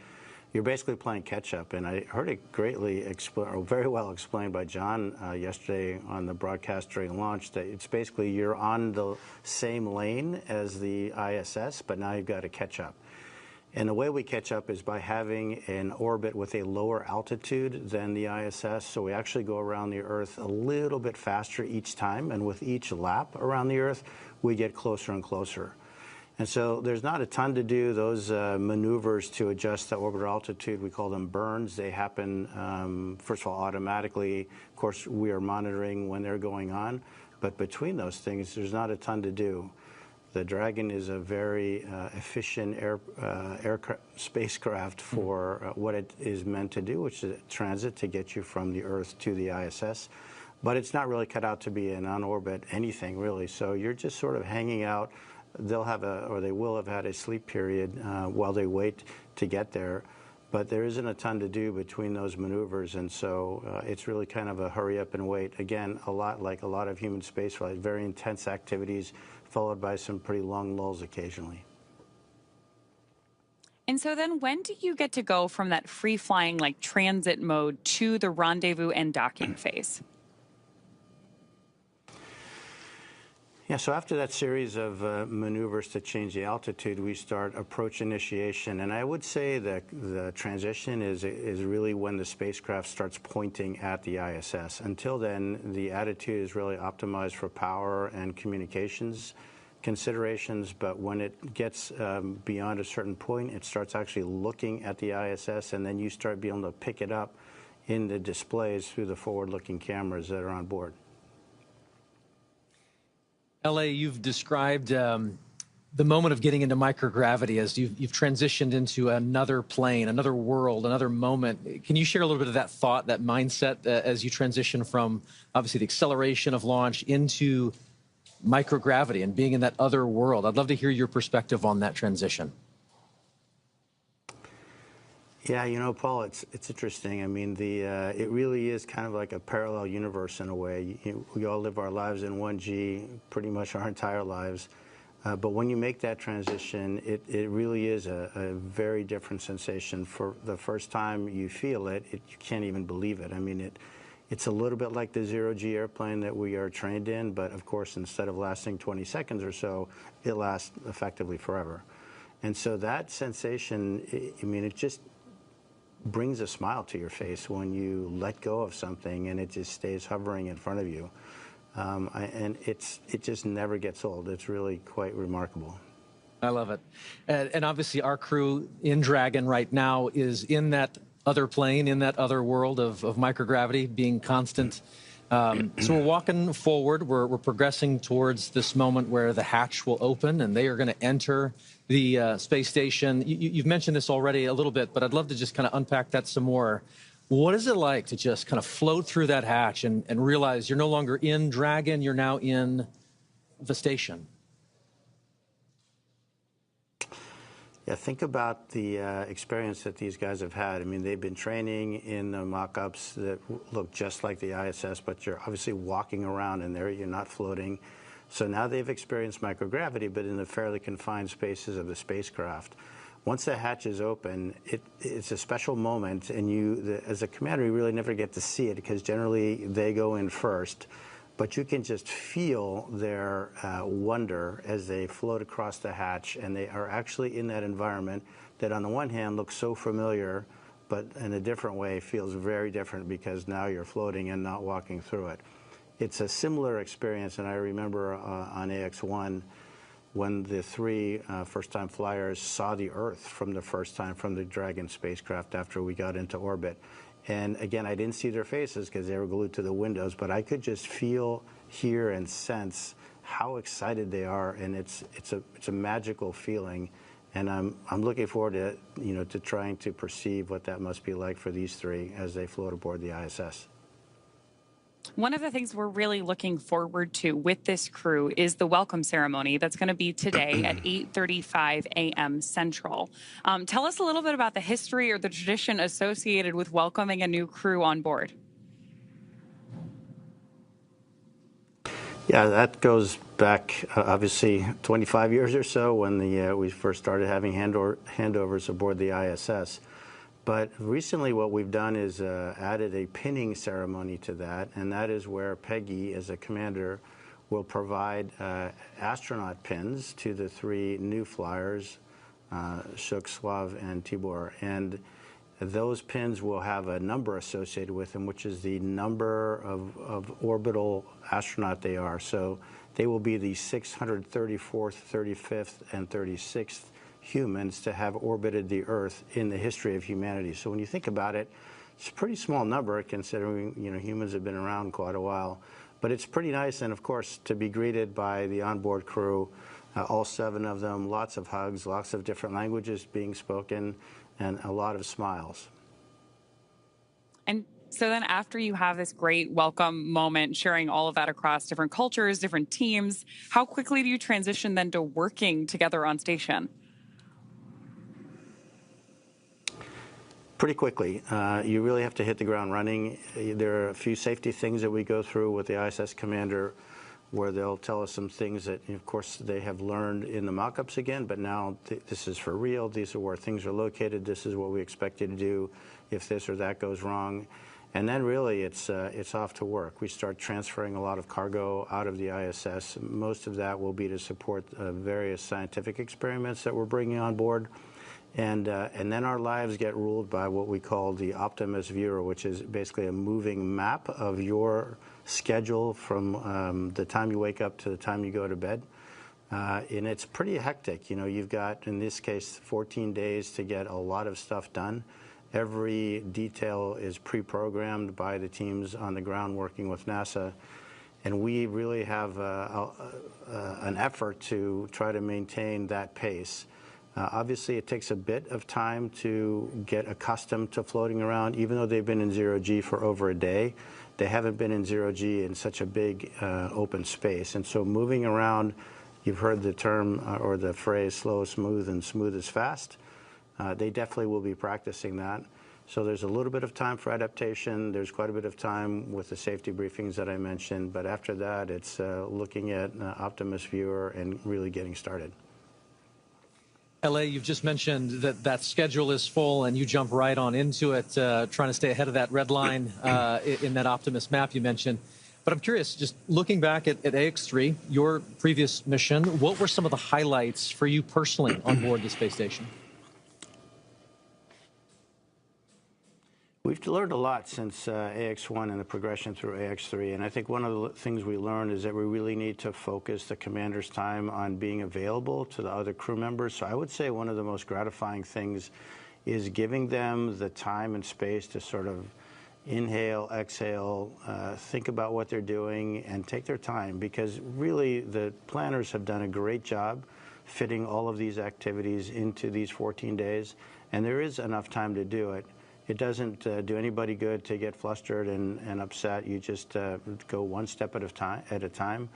[SPEAKER 11] you're basically playing catch-up. And I heard it very well explained by John yesterday on the broadcast during launch, that it's basically you're on the same lane as the ISS, but now you've got to catch up. And the way we catch up is by having an orbit with a lower altitude than the ISS. So we actually go around the Earth a little bit faster each time. And with each lap around the Earth, we get closer and closer. And so there's not a ton to do. Those maneuvers to adjust the orbital altitude, we call them burns. They happen, first of all, automatically. Of course, we are monitoring when they're going on. But between those things, there's not a ton to do. The Dragon is a very efficient spacecraft for what it is meant to do, which is transit to get you from the Earth to the ISS. But it's not really cut out to be an on-orbit anything, really. So you're just sort of hanging out. They will have had a sleep period while they wait to get there. But there isn't a ton to do between those maneuvers, and so it's really kind of a hurry up and wait. Again, a lot like a lot of human spaceflight, very intense activities, followed by some pretty long lulls occasionally.
[SPEAKER 6] And so then when do you get to go from that free-flying, like transit mode, to the rendezvous and docking phase?
[SPEAKER 11] Yeah, so after that series of maneuvers to change the altitude, we start approach initiation. And I would say that the transition is really when the spacecraft starts pointing at the ISS. Until then, the attitude is really optimized for power and communications considerations. But when it gets beyond a certain point, it starts actually looking at the ISS, and then you start being able to pick it up in the displays through the forward-looking cameras that are on board.
[SPEAKER 7] L.A., you've described the moment of getting into microgravity as you've transitioned into another plane, another world, another moment. Can you share a little bit of that thought, that mindset, as you transition from, obviously, the acceleration of launch into microgravity and being in that other world? I'd love to hear your perspective on that transition.
[SPEAKER 11] Yeah, you know, Paul, it's interesting. I mean, it really is kind of like a parallel universe in a way. We all live our lives in 1G pretty much our entire lives. But when you make that transition, it really is a very different sensation. For the first time you feel it, you can't even believe it. I mean, it's a little bit like the zero-G airplane that we are trained in, but of course, instead of lasting 20 seconds or so, it lasts effectively forever. And so that sensation, I mean, it just brings a smile to your face when you let go of something and it just stays hovering in front of you. And it just never gets old. It's really quite remarkable.
[SPEAKER 7] I love it. And obviously our crew in Dragon right now is in that other plane, in that other world of microgravity being constant. So we're walking forward. We're progressing towards this moment where the hatch will open and they are going to enter the space station. You've mentioned this already a little bit, but I'd love to just kind of unpack that some more. What is it like to just kind of float through that hatch and realize you're no longer in Dragon, you're now in the station?
[SPEAKER 11] Yeah, think about the experience that these guys have had. I mean, they've been training in the mock-ups that look just like the ISS, but you're obviously walking around in there, you're not floating. So now they've experienced microgravity, but in the fairly confined spaces of the spacecraft. Once the hatch is open, it's a special moment, and you, as a commander, you really never get to see it because generally they go in first. But you can just feel their wonder as they float across the hatch, and they are actually in that environment that on the one hand looks so familiar, but in a different way feels very different because now you're floating and not walking through it. It's a similar experience, and I remember on AX-1 when the three first-time flyers saw the Earth from the first time from the Dragon spacecraft after we got into orbit. And again, I didn't see their faces because they were glued to the windows, but I could just feel, hear, and sense how excited they are, and it's a magical feeling. And I'm looking forward to to trying to perceive what that must be like for these three as they float aboard the ISS.
[SPEAKER 6] One of the things we're really looking forward to with this crew is the welcome ceremony that's going to be today at 8:35 a.m. Central. Tell us a little bit about the history or the tradition associated with welcoming a new crew on board.
[SPEAKER 11] Yeah, that goes back obviously 25 years or so when we first started having handovers aboard the ISS. But recently what we've done is added a pinning ceremony to that, and that is where Peggy, as a commander, will provide astronaut pins to the three new flyers, Shuk, Slav, and Tibor. And those pins will have a number associated with them, which is the number of orbital astronaut they are. So they will be the 634th, 35th, and 36th humans to have orbited the Earth in the history of humanity. So when you think about it, it's a pretty small number considering humans have been around quite a while. But it's pretty nice, and of course, to be greeted by the onboard crew, all 7 of them, lots of hugs, lots of different languages being spoken, and a lot of smiles.
[SPEAKER 6] And so then after you have this great welcome moment, sharing all of that across different cultures, different teams, how quickly do you transition then to working together on station?
[SPEAKER 11] Pretty quickly. You really have to hit the ground running. There are a few safety things that we go through with the ISS commander where they'll tell us some things that, of course, they have learned in the mock-ups again, but now this is for real. These are where things are located. This is what we expect you to do if this or that goes wrong. And then really it's off to work. We start transferring a lot of cargo out of the ISS. Most of that will be to support various scientific experiments that we're bringing on board. And then our lives get ruled by what we call the Optimus Viewer, which is basically a moving map of your schedule from the time you wake up to the time you go to bed. And it's pretty hectic. You've got, in this case, 14 days to get a lot of stuff done. Every detail is pre-programmed by the teams on the ground working with NASA. And we really have an effort to try to maintain that pace. Obviously, it takes a bit of time to get accustomed to floating around. Even though they've been in zero-G for over a day, they haven't been in zero-G in such a big open space. And so moving around, you've heard the term or the phrase slow is smooth and smooth is fast. They definitely will be practicing that. So there's a little bit of time for adaptation. There's quite a bit of time with the safety briefings that I mentioned. But after that, it's looking at Optimus Viewer and really getting started.
[SPEAKER 7] LA, you've just mentioned that schedule is full and you jump right on into it, trying to stay ahead of that red line in that Optimus map you mentioned. But I'm curious, just looking back at AX-3, your previous mission, what were some of the highlights for you personally on board the space station?
[SPEAKER 11] We've learned a lot since AX-1 and the progression through AX-3, and I think one of the things we learned is that we really need to focus the commander's time on being available to the other crew members. So I would say one of the most gratifying things is giving them the time and space to sort of inhale, exhale, think about what they're doing, and take their time, because really the planners have done a great job fitting all of these activities into these 14 days, and there is enough time to do it. It doesn't do anybody good to get flustered and upset. You just go one step at a time,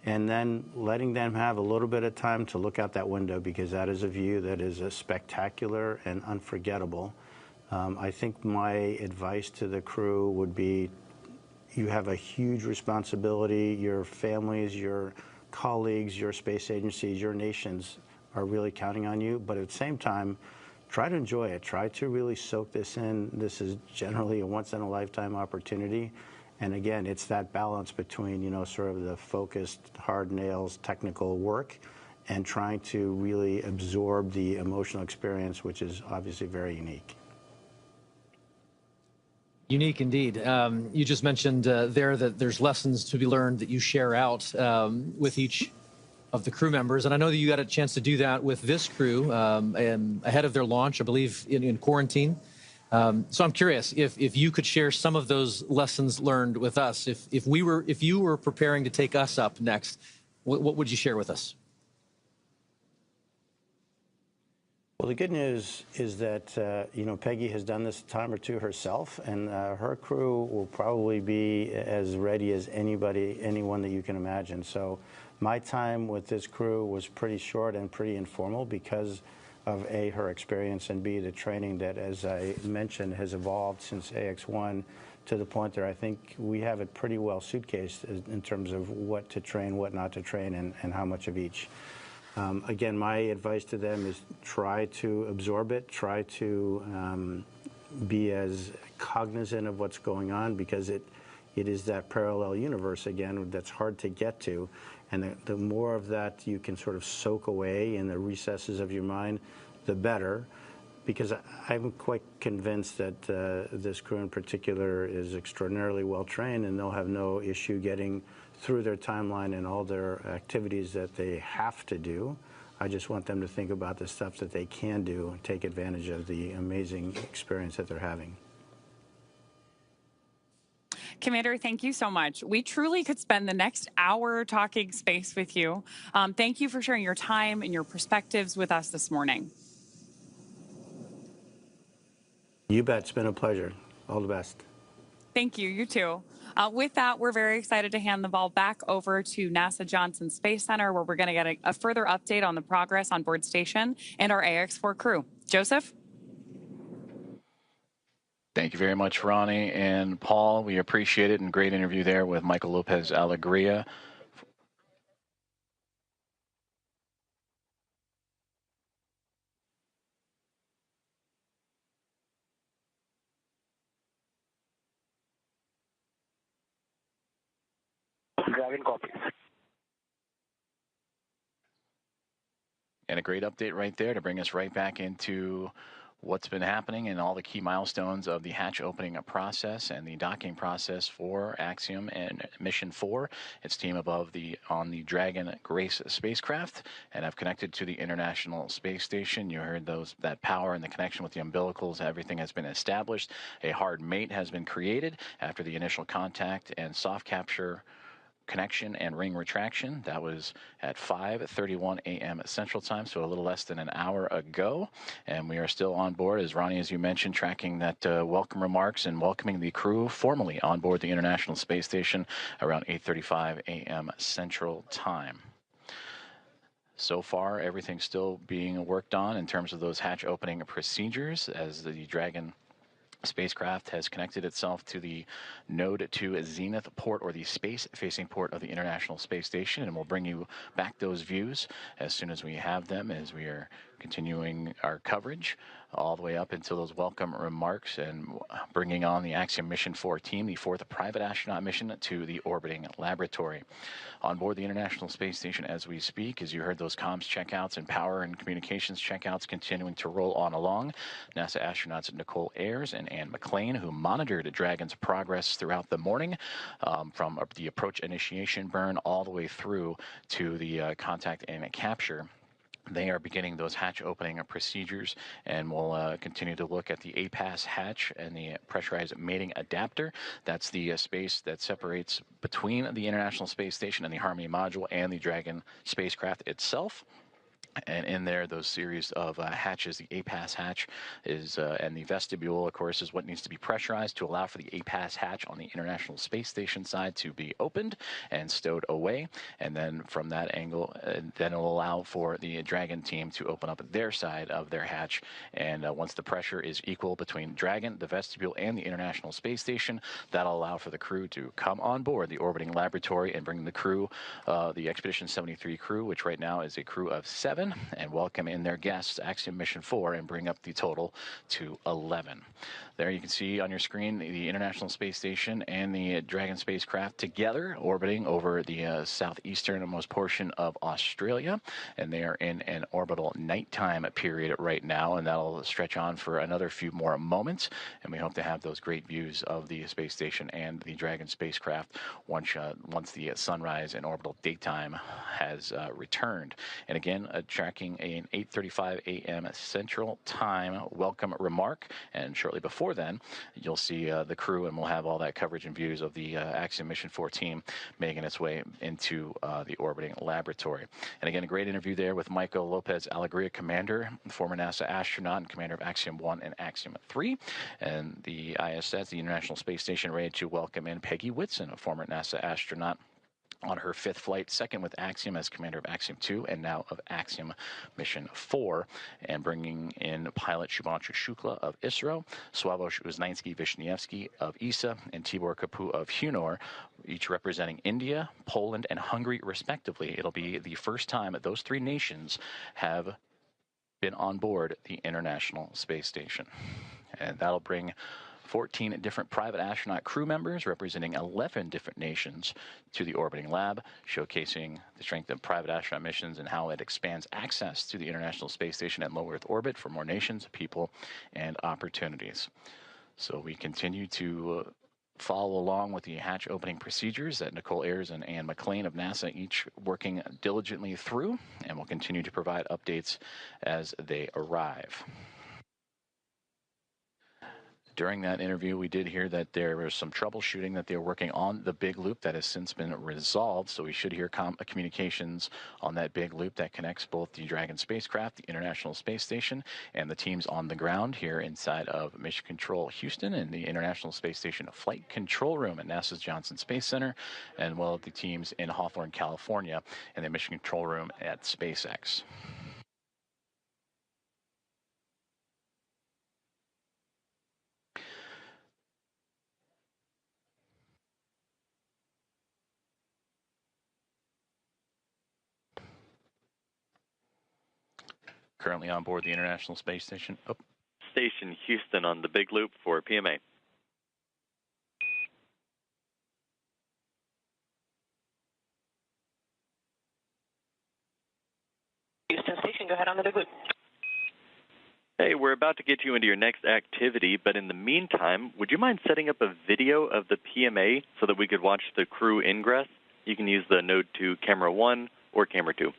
[SPEAKER 11] and then letting them have a little bit of time to look out that window, because that is a view that is spectacular and unforgettable. I think my advice to the crew would be, you have a huge responsibility. Your families, your colleagues, your space agencies, your nations are really counting on you. But at the same time, try to enjoy it. Try to really soak this in. This is generally a once-in-a-lifetime opportunity. And again, it's that balance between, you know, sort of the focused, hard nails, technical work, and trying to really absorb the emotional experience, which is obviously very unique.
[SPEAKER 7] Unique indeed. You just mentioned there that there's lessons to be learned that you share out with each of the crew members. And I know that you got a chance to do that with this crew ahead of their launch, I believe, in quarantine. So I'm curious if you could share some of those lessons learned with us. If you were preparing to take us up next, what would you share with us?
[SPEAKER 11] Well, the good news is that, you know, Peggy has done this a time or two herself, and her crew will probably be as ready as anyone that you can imagine. So my time with this crew was pretty short and pretty informal because of A, her experience, and B, the training that, as I mentioned, has evolved since AX1 to the point that I think we have it pretty well suitcased in terms of what to train, what not to train, and how much of each. Again, my advice to them is try to absorb it, try to be as cognizant of what's going on, because it is that parallel universe, again, that's hard to get to. And the more of that you can sort of soak away in the recesses of your mind, the better. Because I'm quite convinced that this crew in particular is extraordinarily well trained, and they'll have no issue getting through their timeline and all their activities that they have to do. I just want them to think about the stuff that they can do and take advantage of the amazing experience that they're having.
[SPEAKER 6] Commander, thank you so much. We truly could spend the next hour talking space with you. Thank you for sharing your time and your perspectives with us this morning.
[SPEAKER 11] You bet. It's been a pleasure. All the best.
[SPEAKER 6] Thank you. You too. With that, we're very excited to hand the ball back over to NASA Johnson Space Center, where we're going to get a further update on the progress on board station and our AX4 crew. Joseph?
[SPEAKER 1] Thank you very much, Ronnie and Paul. We appreciate it, and great interview there with Michael Lopez Alegria.
[SPEAKER 10] Dragon copies.
[SPEAKER 1] And a great update right there to bring us right back into what's been happening and all the key milestones of the hatch opening process and the docking process for Axiom and Mission 4, its team on the Dragon Grace spacecraft, and have connected to the International Space Station. You heard that power and the connection with the umbilicals. Everything has been established. A hard mate has been created after the initial contact and soft capture connection and ring retraction. That was at 5:31 a.m. Central Time, so a little less than an hour ago. And we are still on board, as Ronnie, as you mentioned, tracking that welcome remarks and welcoming the crew formally on board the International Space Station around 8:35 a.m. Central Time. So far, everything's still being worked on in terms of those hatch opening procedures as the Dragon spacecraft has connected itself to the Node 2 Zenith port, or the space-facing port of the International Space Station, and we'll bring you back those views as soon as we have them, as we are continuing our coverage all the way up until those welcome remarks and bringing on the Axiom Mission 4 team, the fourth private astronaut mission to the orbiting laboratory. On board the International Space Station as we speak, as you heard, those comms checkouts and power and communications checkouts continuing to roll on along. NASA astronauts Nicole Ayers and Anne McLean, who monitored Dragon's progress throughout the morning, from the approach initiation burn all the way through to the contact and capture, They are beginning those hatch opening procedures, and we'll continue to look at the APAS hatch and the pressurized mating adapter. That's the space that separates between the International Space Station and the Harmony module and the Dragon spacecraft itself. And in there, those series of hatches, the APAS hatch is, and the vestibule, of course, is what needs to be pressurized to allow for the APAS hatch on the International Space Station side to be opened and stowed away. And then from that angle, then it'll allow for the Dragon team to open up their side of their hatch. And once the pressure is equal between Dragon, the vestibule, and the International Space Station, that'll allow for the crew to come on board the orbiting laboratory and bring the crew, the Expedition 73 crew, which right now is a crew of 7, and welcome in their guests, Axiom Mission 4, and bring up the total to 11. There you can see on your screen the International Space Station and the Dragon spacecraft together orbiting over the southeasternmost portion of Australia, and they are in an orbital nighttime period right now, and that'll stretch on for another few more moments, and we hope to have those great views of the space station and the Dragon spacecraft once the sunrise and orbital daytime has returned. And again, tracking an 8:35 a.m. Central Time welcome remark, and shortly before then, you'll see the crew, and we'll have all that coverage and views of the Axiom Mission 4 team making its way into the orbiting laboratory. And again, a great interview there with Michael Lopez Alegria, commander, former NASA astronaut and commander of Axiom 1 and Axiom 3, and the ISS, the International Space Station, ready to welcome in Peggy Whitson, a former NASA astronaut, on her 5th flight, second with Axiom as commander of Axiom 2 and now of Axiom Mission 4, and bringing in pilot Shubhanshu Shukla of ISRO, Sławosz Uznański-Wiśniewski of ESA, and Tibor Kapu of Hunor, each representing India, Poland, and Hungary respectively. It'll be the first time that those 3 nations have been on board the International Space Station, and that'll bring 14 different private astronaut crew members representing 11 different nations to the orbiting lab, showcasing the strength of private astronaut missions and how it expands access to the International Space Station and low Earth orbit for more nations, people, and opportunities. So we continue to follow along with the hatch opening procedures that Nicole Ayers and Anne McLean of NASA each working diligently through, and we'll continue to provide updates as they arrive. During that interview, we did hear that there was some troubleshooting that they were working on the big loop that has since been resolved. So we should hear communications on that big loop that connects both the Dragon spacecraft, the International Space Station, and the teams on the ground here inside of Mission Control Houston and the International Space Station Flight Control Room at NASA's Johnson Space Center, and well, the teams in Hawthorne, California, and the Mission Control Room at SpaceX. Currently on board the International Space Station. Oh.
[SPEAKER 3] Station Houston on the big loop for PMA.
[SPEAKER 4] Houston Station, go ahead on the big loop.
[SPEAKER 3] Hey, we're about to get you into your next activity, but in the meantime, would you mind setting up a video of the PMA so that we could watch the crew ingress? You can use the Node 2 Camera 1 or Camera 2.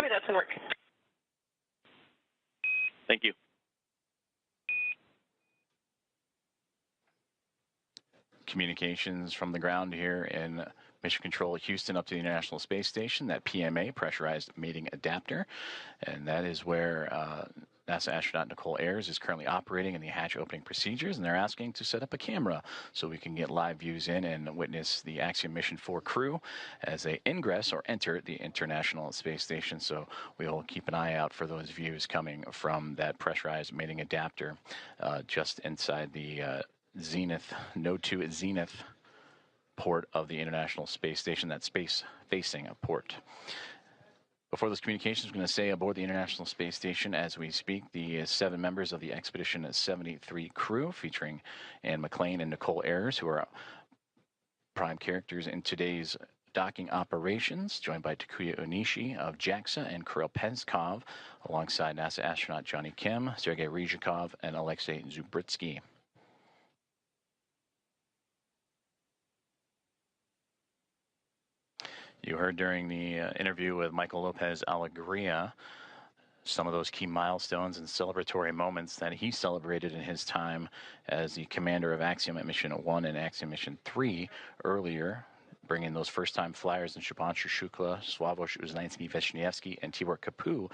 [SPEAKER 4] That doesn't work.
[SPEAKER 3] Thank you.
[SPEAKER 1] Communications from the ground here in Mission Control Houston up to the International Space Station, that PMA, pressurized mating adapter, and that is where NASA astronaut Nicole Ayers is currently operating in the hatch opening procedures, and they're asking to set up a camera so we can get live views in and witness the Axiom Mission 4 crew as they ingress or enter the International Space Station. So we will keep an eye out for those views coming from that pressurized mating adapter just inside the Zenith, Node 2 Zenith port of the International Space Station, that space-facing port. Before those communications, I'm going to say aboard the International Space Station as we speak, the 7 members of the Expedition 73 crew, featuring Anne McLean and Nicole Ayers, who are prime characters in today's docking operations, joined by Takuya Onishi of JAXA and Kirill Peskov, alongside NASA astronaut Johnny Kim, Sergei Ryzhikov, and Alexei Zubritsky. You heard during the interview with Michael Lopez Alegria some of those key milestones and celebratory moments that he celebrated in his time as the commander of Axiom at Mission 1 and Axiom Mission 3 earlier, bringing those first-time flyers in Shubhanshu Shukla, Sławosz Uznański-Wiśniewski, and Tibor Kapu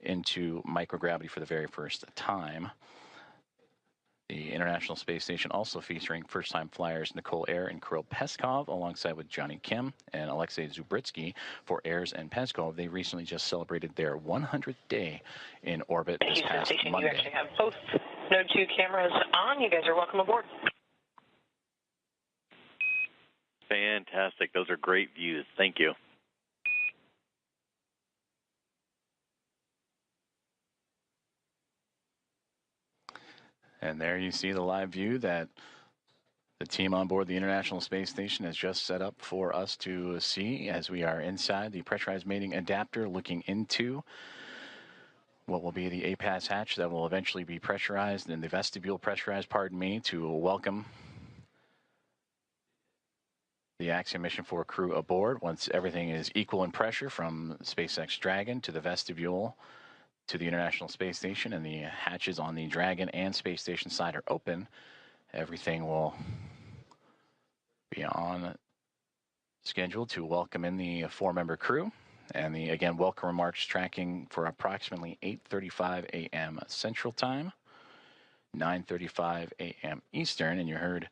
[SPEAKER 1] into microgravity for the very first time. The International Space Station also featuring first-time flyers Nicole Ayer and Kirill Peskov, alongside with Johnny Kim and Alexei Zubritsky for Ayers and Peskov. They recently just celebrated their 100th day in orbit this past Monday.
[SPEAKER 4] You actually have both Node 2 cameras on. You guys are welcome aboard.
[SPEAKER 3] Fantastic. Those are great views. Thank you.
[SPEAKER 1] And there you see the live view that the team on board the International Space Station has just set up for us to see as we are inside the pressurized mating adapter looking into what will be the APAS hatch that will eventually be pressurized and the vestibule pressurized, pardon me, to welcome the Axiom Mission 4 crew aboard once everything is equal in pressure from SpaceX Dragon to the vestibule to the International Space Station, and the hatches on the Dragon and Space Station side are open. Everything will be on schedule to welcome in the 4-member crew. And the, again, welcome remarks tracking for approximately 8:35 a.m. Central Time, 9:35 a.m. Eastern. And you heard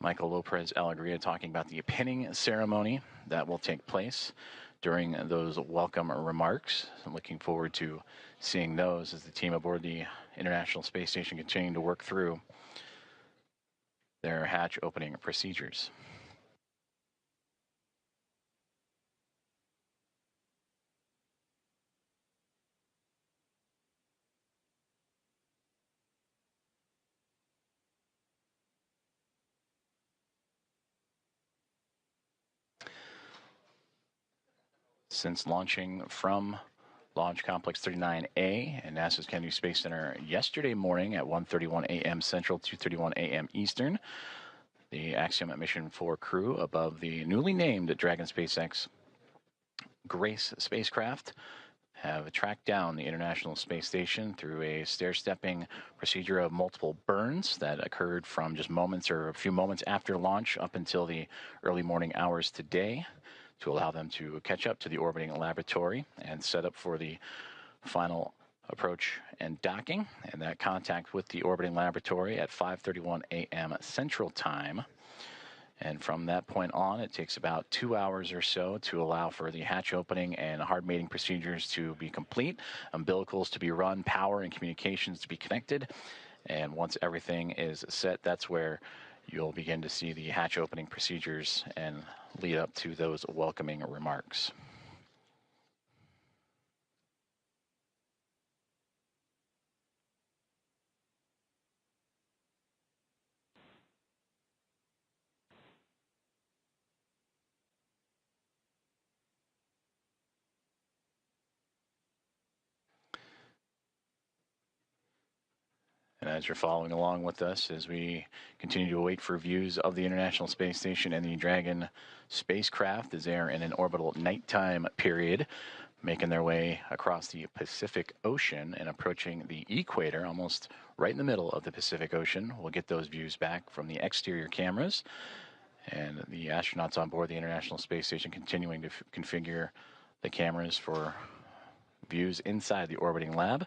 [SPEAKER 1] Michael Lopez Alegria talking about the pinning ceremony that will take place during those welcome remarks. I'm looking forward to seeing those as the team aboard the International Space Station continuing to work through their hatch opening procedures. Since launching from Launch Complex 39A and NASA's Kennedy Space Center yesterday morning at 1:31 a.m. Central, 2:31 a.m. Eastern, the Axiom Mission 4 crew above the newly named Dragon SpaceX Grace spacecraft have tracked down the International Space Station through a stair-stepping procedure of multiple burns that occurred from just moments or a few moments after launch up until the early morning hours today, to allow them to catch up to the orbiting laboratory and set up for the final approach and docking, and that contact with the orbiting laboratory at 5:31 a.m. Central Time. And from that point on, it takes about 2 hours or so to allow for the hatch opening and hard mating procedures to be complete, umbilicals to be run, power and communications to be connected. And once everything is set, that's where you'll begin to see the hatch opening procedures and lead up to those welcoming remarks. And as you're following along with us, as we continue to wait for views of the International Space Station and the Dragon spacecraft as they are in an orbital nighttime period, making their way across the Pacific Ocean and approaching the equator, almost right in the middle of the Pacific Ocean. We'll get those views back from the exterior cameras. And the astronauts on board the International Space Station continuing to configure the cameras for views inside the orbiting lab.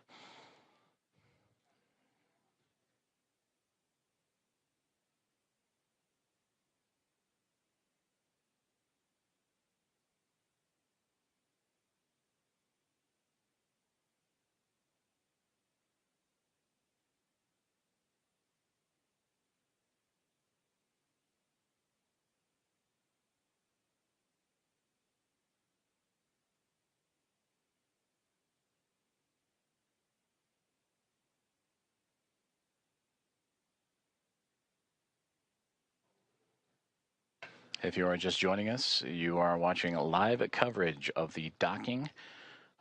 [SPEAKER 1] If you are just joining us, you are watching live coverage of the docking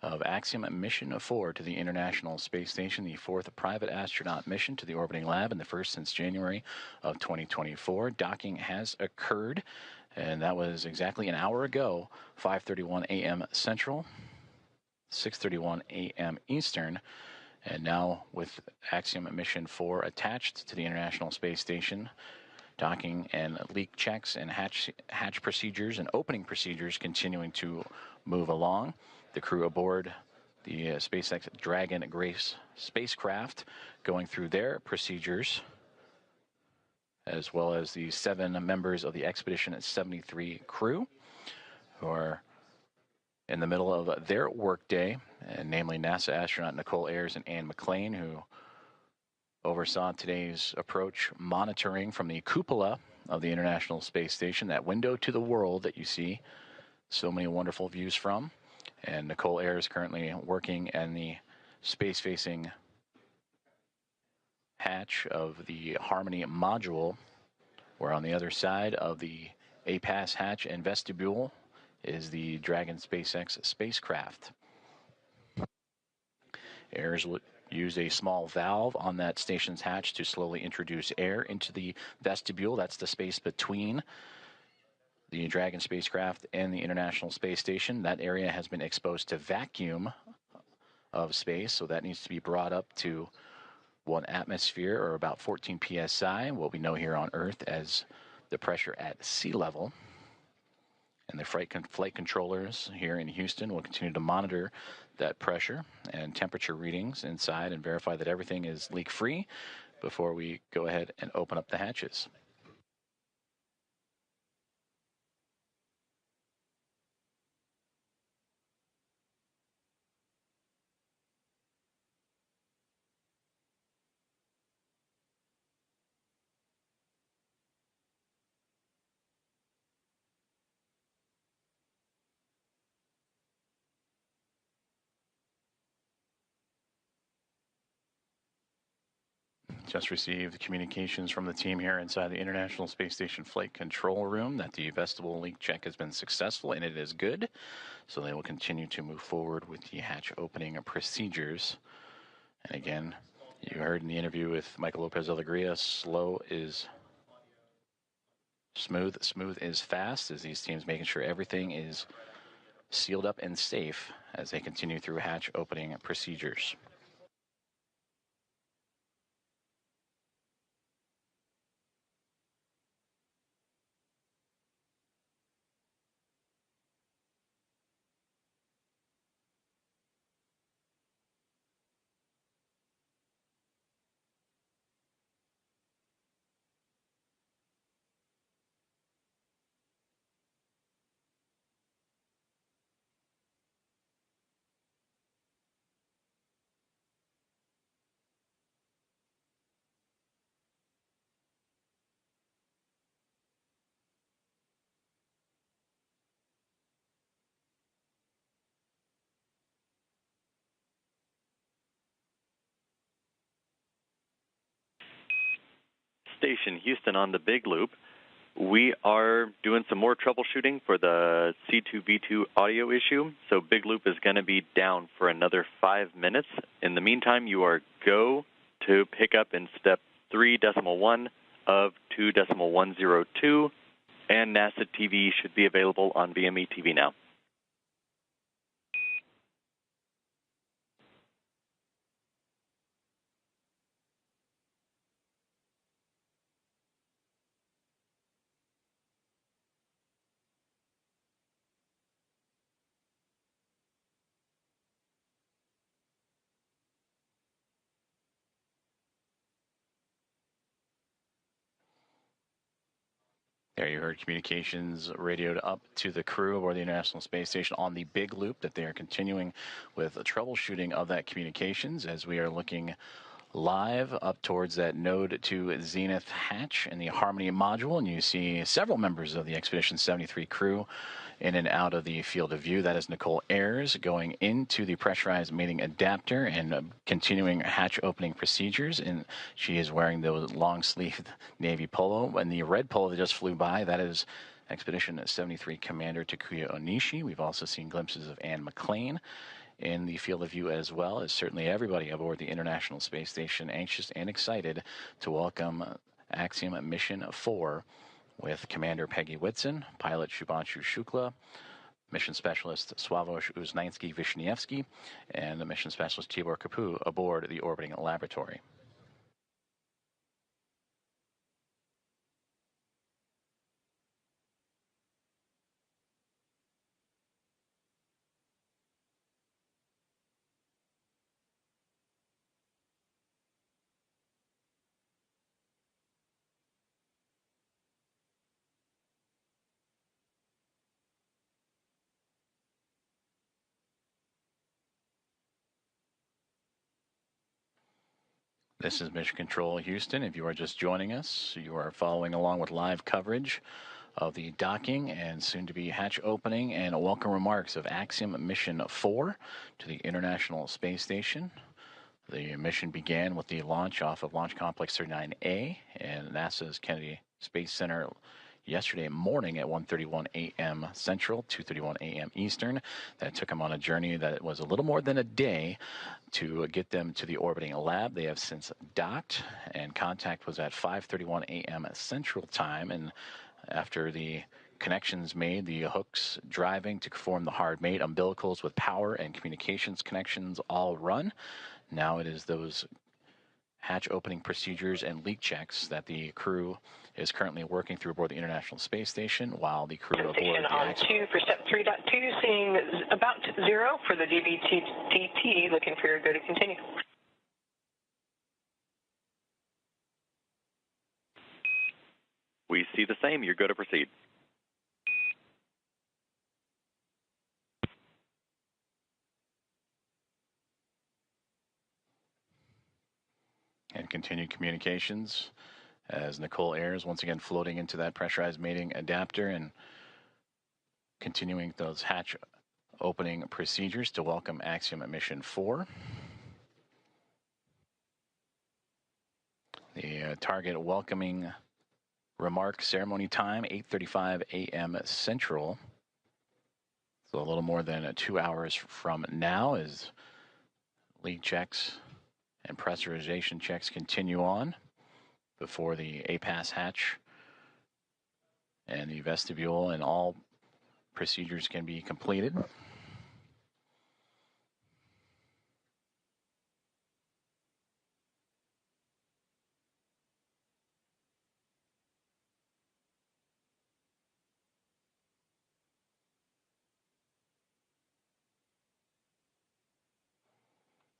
[SPEAKER 1] of Axiom Mission 4 to the International Space Station, the 4th private astronaut mission to the orbiting lab and the first since January of 2024. Docking has occurred And that was exactly an hour ago, 5:31 a.m. Central, 6:31 a.m. Eastern. And now with Axiom Mission 4 attached to the International Space Station, docking and leak checks and hatch procedures and opening procedures continuing to move along. The crew aboard the SpaceX Dragon Grace spacecraft going through their procedures, as well as the 7 members of the Expedition 73 crew who are in the middle of their workday, and namely NASA astronaut Nicole Ayers and Anne McLean, who oversaw today's approach monitoring from the cupola of the International Space Station, that window to the world that you see so many wonderful views from. And Nicole Ayers currently working in the space-facing hatch of the Harmony module, where on the other side of the APAS hatch and vestibule is the Dragon SpaceX spacecraft. Ayers will use a small valve on that station's hatch to slowly introduce air into the vestibule. That's the space between the Dragon spacecraft and the International Space Station. That area has been exposed to vacuum of space, so that needs to be brought up to 1 atmosphere, or about 14 psi, what we know here on Earth as the pressure at sea level. And the flight controllers here in Houston will continue to monitor that pressure and temperature readings inside and verify that everything is leak-free before we go ahead and open up the hatches. Just received communications from the team here inside the International Space Station Flight Control Room that the vestibule leak check has been successful, and it is good. So they will continue to move forward with the hatch opening procedures. And again, you heard in the interview with Michael Lopez Alegria, slow is smooth, smooth is fast, as these teams making sure everything is sealed up and safe as they continue through hatch opening procedures.
[SPEAKER 3] Station Houston on the Big Loop. We are doing some more troubleshooting for the C2V2 audio issue, so Big Loop is going to be down for another 5 minutes. In the meantime, you are go to pick up in step 3.1 of 2.102, and NASA TV should be available on VME TV now.
[SPEAKER 1] There you heard communications radioed up to the crew aboard the International Space Station on the Big Loop that they are continuing with the troubleshooting of that communications as we are looking live up towards that node to zenith hatch in the Harmony module, and you see several members of the Expedition 73 crew in and out of the field of view. That is Nicole Ayers going into the pressurized mating adapter and continuing hatch opening procedures, and she is wearing the long-sleeved navy polo. And the red polo that just flew by, that is Expedition 73 Commander Takuya Onishi. We've also seen glimpses of Anne McLean in the field of view, as well as certainly everybody aboard the International Space Station anxious and excited to welcome Axiom Mission 4 with Commander Peggy Whitson, pilot Shubhanshu Shukla, mission specialist Sławosz Uznański-Wiśniewski, and the mission specialist Tibor Kapu aboard the orbiting laboratory. This is Mission Control Houston. If you are just joining us, you are following along with live coverage of the docking and soon-to-be hatch opening and welcome remarks of Axiom Mission 4 to the International Space Station. The mission began with the launch off of Launch Complex 39A and NASA's Kennedy Space Center yesterday morning at 1:31 a.m. Central, 2:31 a.m. Eastern. That took them on a journey that was a little more than a day to get them to the orbiting lab. They have since docked, and contact was at 5:31 a.m. Central Time. And after the connections made, the hooks driving to form the hard mate, umbilicals with power and communications connections all run. Now it is those hatch opening procedures and leak checks that the crew is currently working through aboard the International Space Station, while the crew aboard the
[SPEAKER 4] on 2 for step 3.2, seeing about 0 for the DBTT, looking for your go to continue.
[SPEAKER 3] We see the same. You're good to proceed.
[SPEAKER 1] And continued communications as Nicole Ayers once again floating into that pressurized mating adapter and continuing those hatch opening procedures to welcome Axiom Mission 4. The target welcoming remark ceremony time, 8:35 a.m. Central. So a little more than 2 hours from now as leak checks and pressurization checks continue on before the APAS hatch and the vestibule and all procedures can be completed.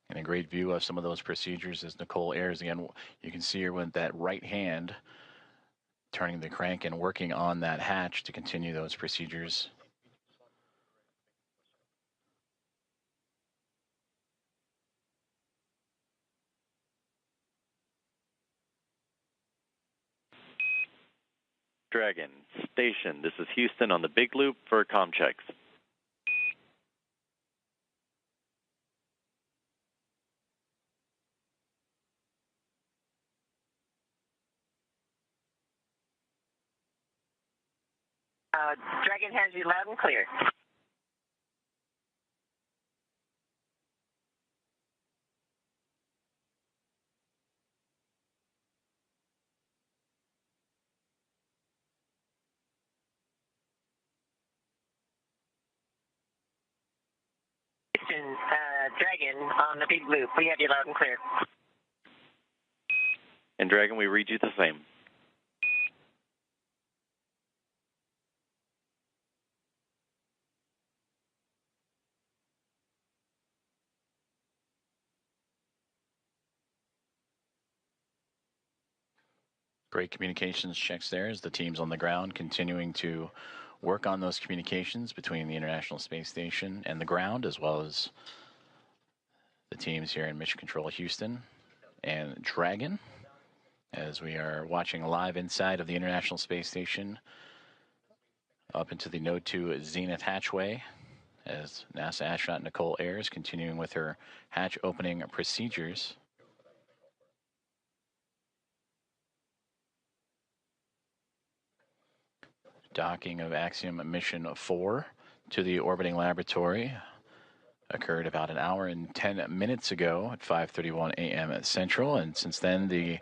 [SPEAKER 1] And a great view of some of those procedures is Nicole Ayers. Again, you can see her with that right hand turning the crank and working on that hatch to continue those procedures.
[SPEAKER 3] Dragon, station, this is Houston on the big loop for comm checks.
[SPEAKER 4] Dragon has you loud and clear. Dragon on the big loop. We have you loud and clear.
[SPEAKER 3] And Dragon, we read you the same.
[SPEAKER 1] Great communications checks there as the teams on the ground continuing to work on those communications between the International Space Station and the ground, as well as the teams here in Mission Control Houston and Dragon, as we are watching live inside of the International Space Station up into the Node 2 Zenith hatchway as NASA astronaut Nicole Ayers continuing with her hatch opening procedures. Docking of Axiom Mission 4 to the orbiting laboratory occurred about an hour and 10 minutes ago at 5:31 a.m. Central, and since then the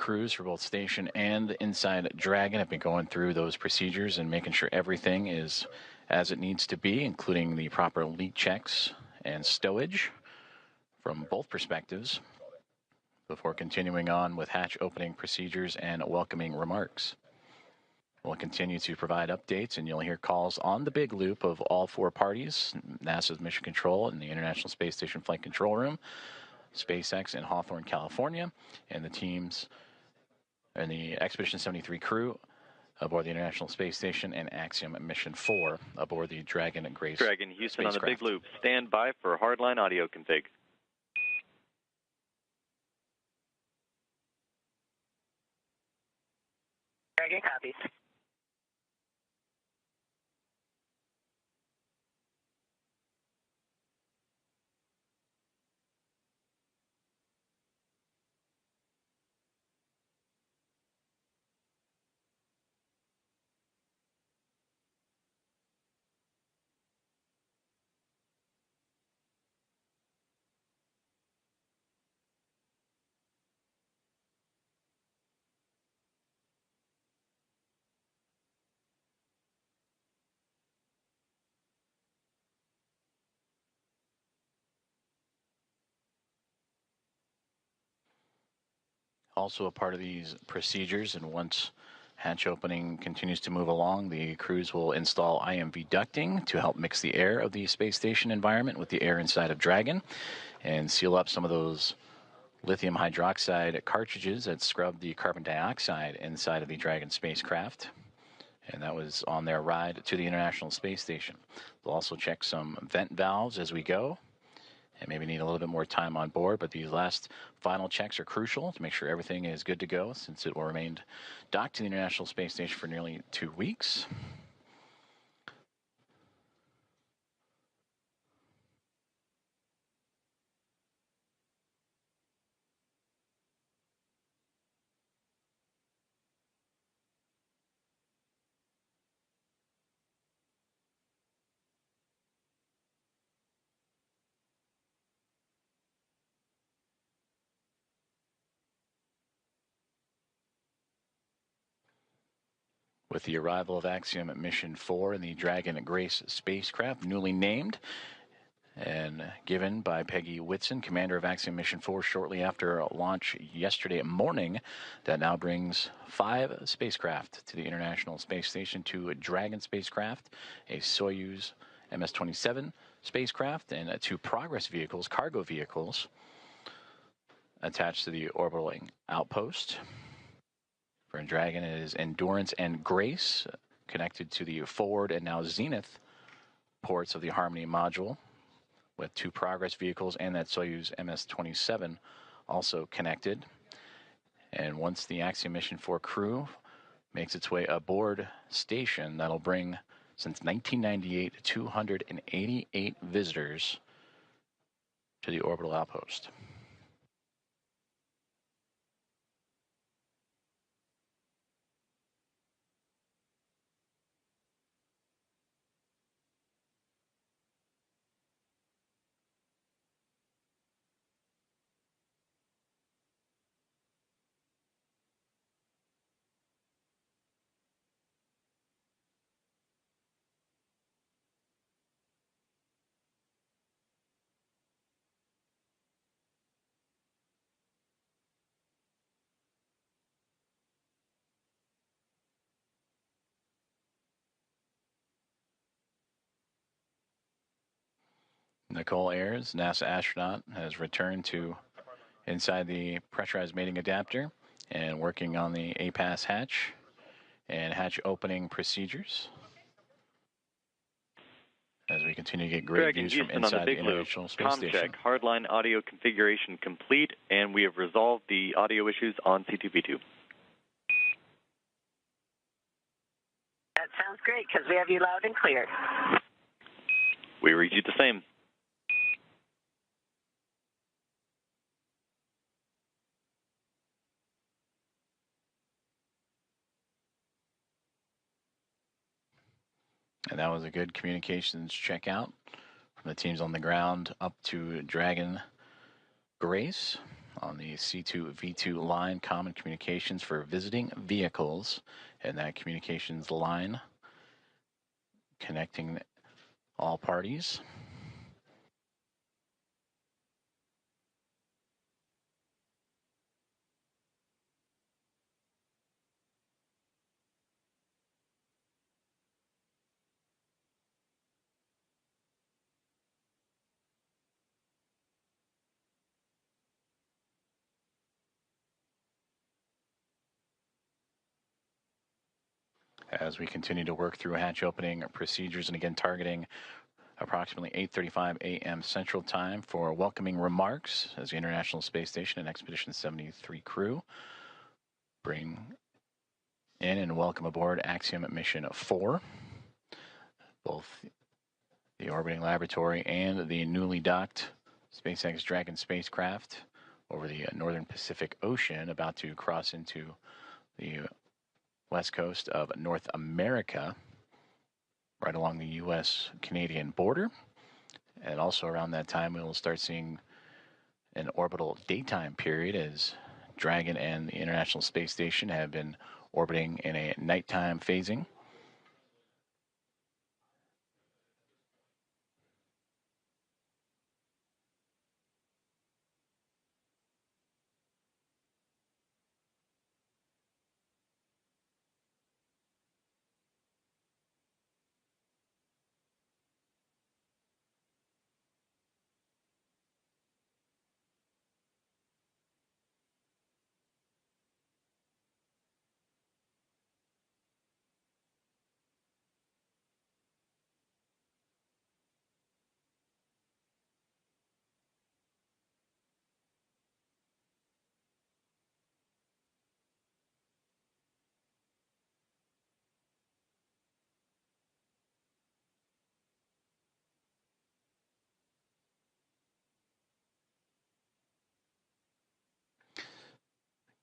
[SPEAKER 1] crews for both station and inside Dragon have been going through those procedures and making sure everything is as it needs to be, including the proper leak checks and stowage from both perspectives, before continuing on with hatch opening procedures and welcoming remarks. We'll continue to provide updates, and you'll hear calls on the big loop of all four parties: NASA's Mission Control and the International Space Station Flight Control Room, SpaceX in Hawthorne, California, and the teams and the Expedition 73 crew aboard the International Space Station, and Axiom Mission 4 aboard the Dragon and Grace
[SPEAKER 3] Dragon Houston
[SPEAKER 1] spacecraft.
[SPEAKER 3] On the big loop. Stand by for hardline audio config.
[SPEAKER 4] Dragon copies.
[SPEAKER 1] Also a part of these procedures, and once hatch opening continues to move along, the crews will install IMV ducting to help mix the air of the space station environment with the air inside of Dragon and seal up some of those lithium hydroxide cartridges that scrub the carbon dioxide inside of the Dragon spacecraft. And that was on their ride to the International Space Station. They'll also check some vent valves as we go, and maybe need a little bit more time on board, but these last final checks are crucial to make sure everything is good to go, since it will remain docked to the International Space Station for nearly 2 weeks. With the arrival of Axiom Mission 4 and the Dragon Grace spacecraft, newly named and given by Peggy Whitson, commander of Axiom Mission 4, shortly after launch yesterday morning, that now brings 5 spacecraft to the International Space Station: 2 Dragon spacecraft, a Soyuz MS-27 spacecraft, and 2 Progress vehicles, cargo vehicles, attached to the orbiting outpost. For Dragon, it is Endurance and Grace, connected to the forward and now zenith ports of the Harmony module, with 2 Progress vehicles and that Soyuz MS-27 also connected. And once the Axiom Mission 4 crew makes its way aboard station, that'll bring, since 1998, 288 visitors to the orbital outpost. Nicole Ayers, NASA astronaut, has returned to inside the pressurized mating adapter and working on the APAS hatch and hatch opening procedures as we continue to get great
[SPEAKER 3] Dragon
[SPEAKER 1] views
[SPEAKER 3] Houston
[SPEAKER 1] from inside
[SPEAKER 3] on the
[SPEAKER 1] the
[SPEAKER 3] big loop.
[SPEAKER 1] International Space
[SPEAKER 3] Com
[SPEAKER 1] Station.
[SPEAKER 3] check. Hardline audio configuration complete, and we have resolved the audio issues on C2P2.
[SPEAKER 4] That sounds great, because we have you loud and clear.
[SPEAKER 3] We read you the same.
[SPEAKER 1] And that was a good communications checkout from the teams on the ground up to Dragon Grace on the C2V2 line, common communications for visiting vehicles, and that communications line connecting all parties. As we continue to work through hatch opening procedures, and again targeting approximately 8:35 a.m. Central Time for welcoming remarks as the International Space Station and Expedition 73 crew bring in and welcome aboard Axiom Mission 4. Both the orbiting laboratory and the newly docked SpaceX Dragon spacecraft over the northern Pacific Ocean, about to cross into the west coast of North America, right along the U.S.-Canadian border. And also around that time, we will start seeing an orbital daytime period as Dragon and the International Space Station have been orbiting in a nighttime phasing.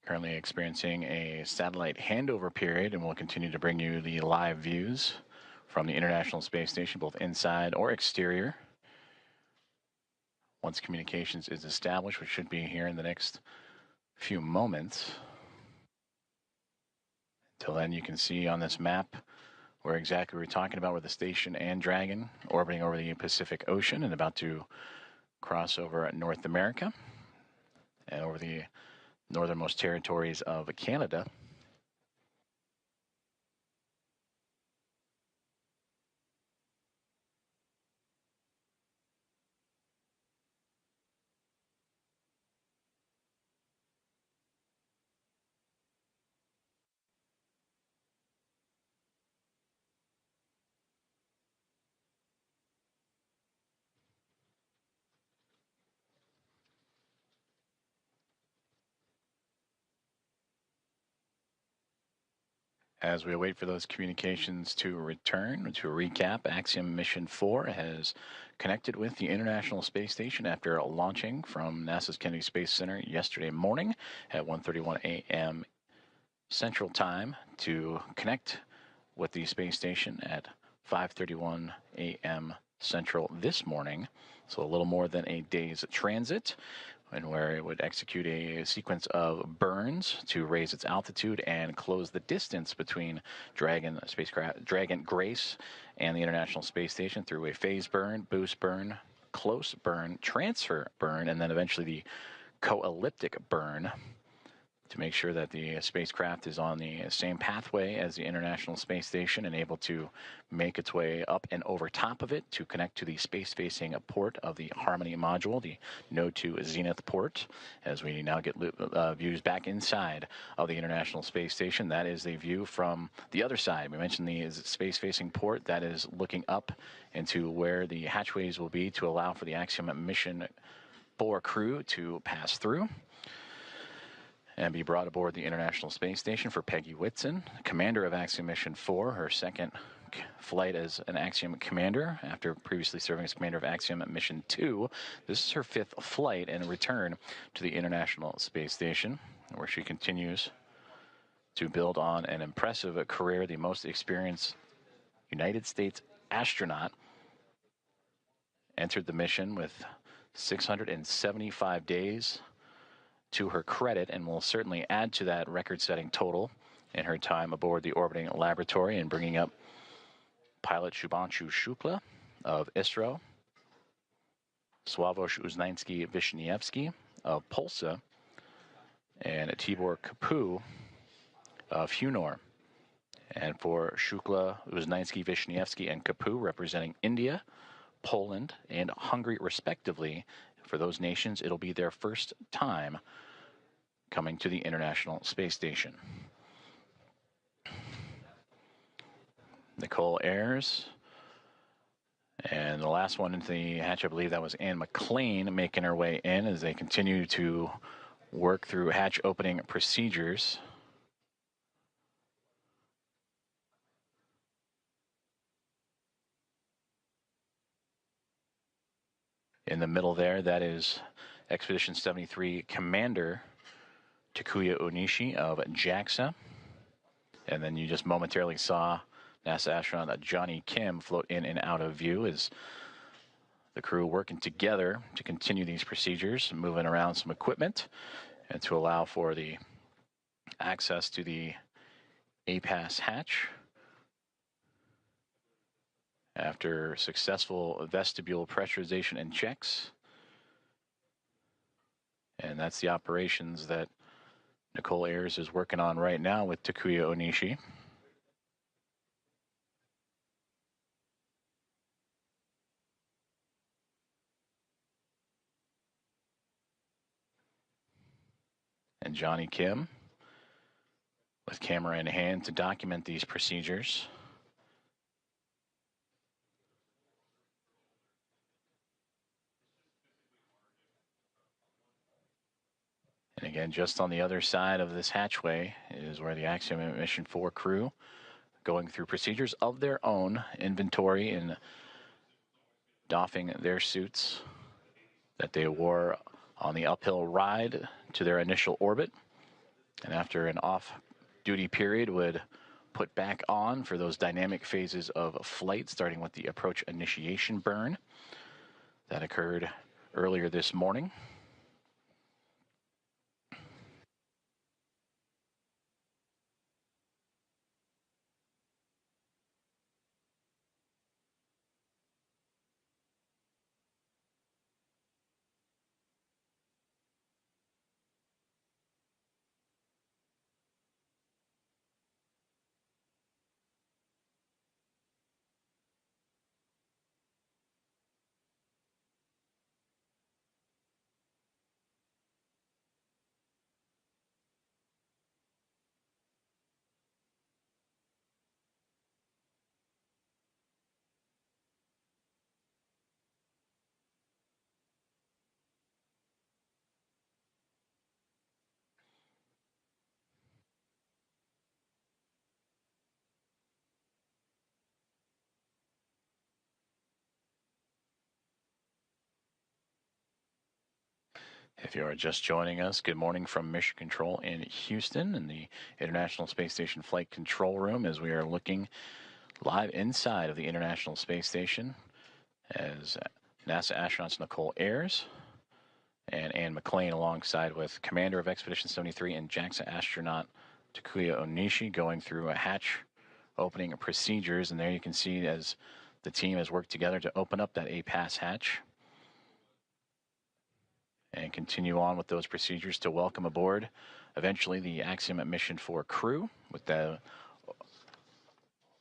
[SPEAKER 1] Currently experiencing a satellite handover period, and we'll continue to bring you the live views from the International Space Station, both inside or exterior. Once communications is established, which should be here in the next few moments. Until then, you can see on this map where exactly we're talking about, where the station and Dragon orbiting over the Pacific Ocean and about to cross over North America and over the northernmost territories of Canada. As we wait for those communications to return, to recap, Axiom Mission 4 has connected with the International Space Station after launching from NASA's Kennedy Space Center yesterday morning at 1:31 a.m. Central Time to connect with the space station at 5:31 a.m. Central this morning. So a little more than a day's transit, and where it would execute a sequence of burns to raise its altitude and close the distance between Dragon spacecraft, Dragon Grace, and the International Space Station through a phase burn, boost burn, close burn, transfer burn, and then eventually the co-elliptic burn, to make sure that the spacecraft is on the same pathway as the International Space Station and able to make its way up and over top of it to connect to the space-facing port of the Harmony module, the Node 2 Zenith port. As we now get views back inside of the International Space Station, that is a view from the other side. We mentioned the space-facing port that is looking up into where the hatchways will be to allow for the Axiom Mission 4 crew to pass through and be brought aboard the International Space Station for Peggy Whitson, commander of Axiom Mission 4, her second flight as an Axiom commander after previously serving as commander of Axiom Mission 2. This is her 5th flight and return to the International Space Station, where she continues to build on an impressive career, the most experienced United States astronaut. Entered the mission with 675 days to her credit and will certainly add to that record-setting total in her time aboard the orbiting laboratory, and bringing up pilot Shubhanshu Shukla of ISRO, Sławosz Uznański-Wiśniewski of Polsa, and Tibor Kapu of Hunor. And for Shukla, Uznański-Wiśniewski, and Kapu, representing India, Poland, and Hungary, respectively, for those nations, it'll be their first time coming to the International Space Station. Nicole Ayres. And the last one into the hatch, I believe that was Anne McLean making her way in as they continue to work through hatch opening procedures. In the middle there, that is Expedition 73 Commander Takuya Onishi of JAXA. And then you just momentarily saw NASA astronaut Johnny Kim float in and out of view as the crew working together to continue these procedures, moving around some equipment, and to allow for the access to the APAS hatch. After successful vestibule pressurization and checks. And that's the operations that Nicole Ayres is working on right now with Takuya Onishi. And Johnny Kim with camera in hand to document these procedures. And again, just on the other side of this hatchway is where the Axiom Mission 4 crew going through procedures of their own, inventory and doffing their suits that they wore on the uphill ride to their initial orbit. And after an off-duty period would put back on for those dynamic phases of flight, starting with the approach initiation burn that occurred earlier this morning. If you are just joining us, good morning from Mission Control in Houston in the International Space Station Flight Control Room, as we are looking live inside of the International Space Station as NASA astronauts Nicole Ayres and Anne McLean, alongside with Commander of Expedition 73 and JAXA astronaut Takuya Onishi, going through a hatch opening procedures. And there you can see as the team has worked together to open up that APAS hatch and continue on with those procedures to welcome aboard eventually the Axiom Mission 4 crew with the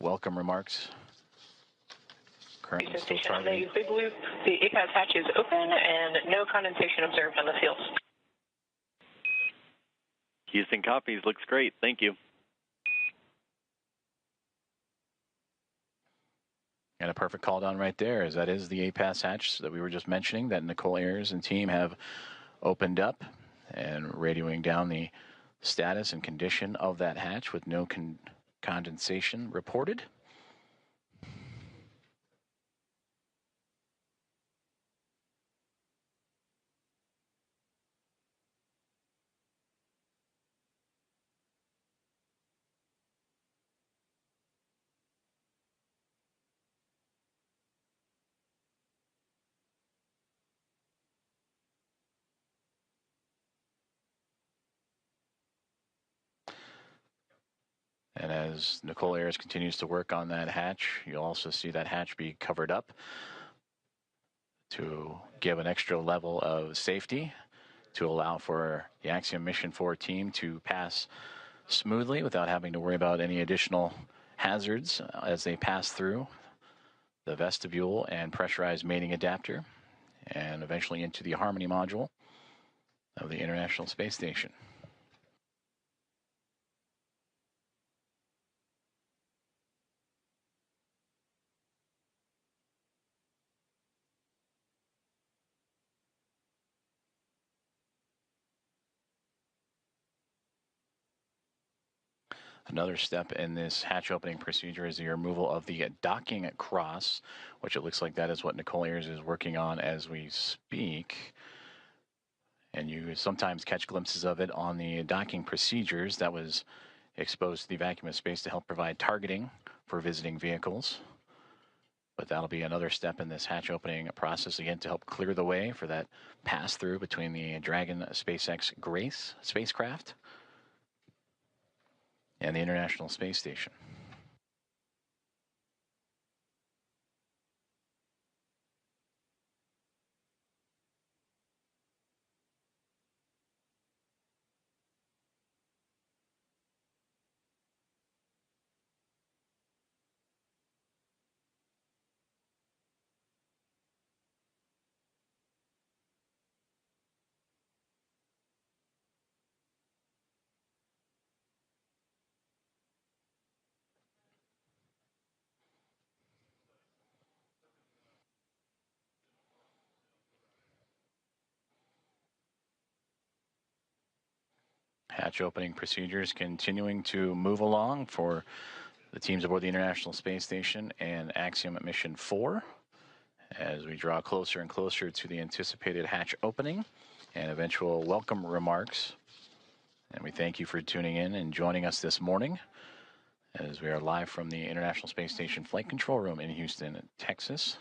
[SPEAKER 1] welcome remarks.
[SPEAKER 9] Currently station on the big loop, the APAS hatch is open and no condensation observed on the field.
[SPEAKER 3] Houston copies. Looks great. Thank you.
[SPEAKER 1] And a perfect call down right there, as that is the APAS hatch that we were just mentioning that Nicole Ayres and team have opened up, and radioing down the status and condition of that hatch with no condensation reported. And as Nicole Ayers continues to work on that hatch, you'll also see that hatch be covered up to give an extra level of safety to allow for the Axiom Mission 4 team to pass smoothly without having to worry about any additional hazards as they pass through the vestibule and pressurized mating adapter and eventually into the Harmony module of the International Space Station. Another step in this hatch opening procedure is the removal of the docking cross, which it looks like that is what Nicole Ayers is working on as we speak. And you sometimes catch glimpses of it on the docking procedures that was exposed to the vacuum of space to help provide targeting for visiting vehicles. But that'll be another step in this hatch opening process, again, to help clear the way for that pass-through between the Dragon SpaceX Grace spacecraft and the International Space Station. Hatch opening procedures continuing to move along for the teams aboard the International Space Station and Axiom Mission 4 as we draw closer and closer to the anticipated hatch opening and eventual welcome remarks. And we thank you for tuning in and joining us this morning as we are live from the International Space Station Flight Control Room in Houston, Texas,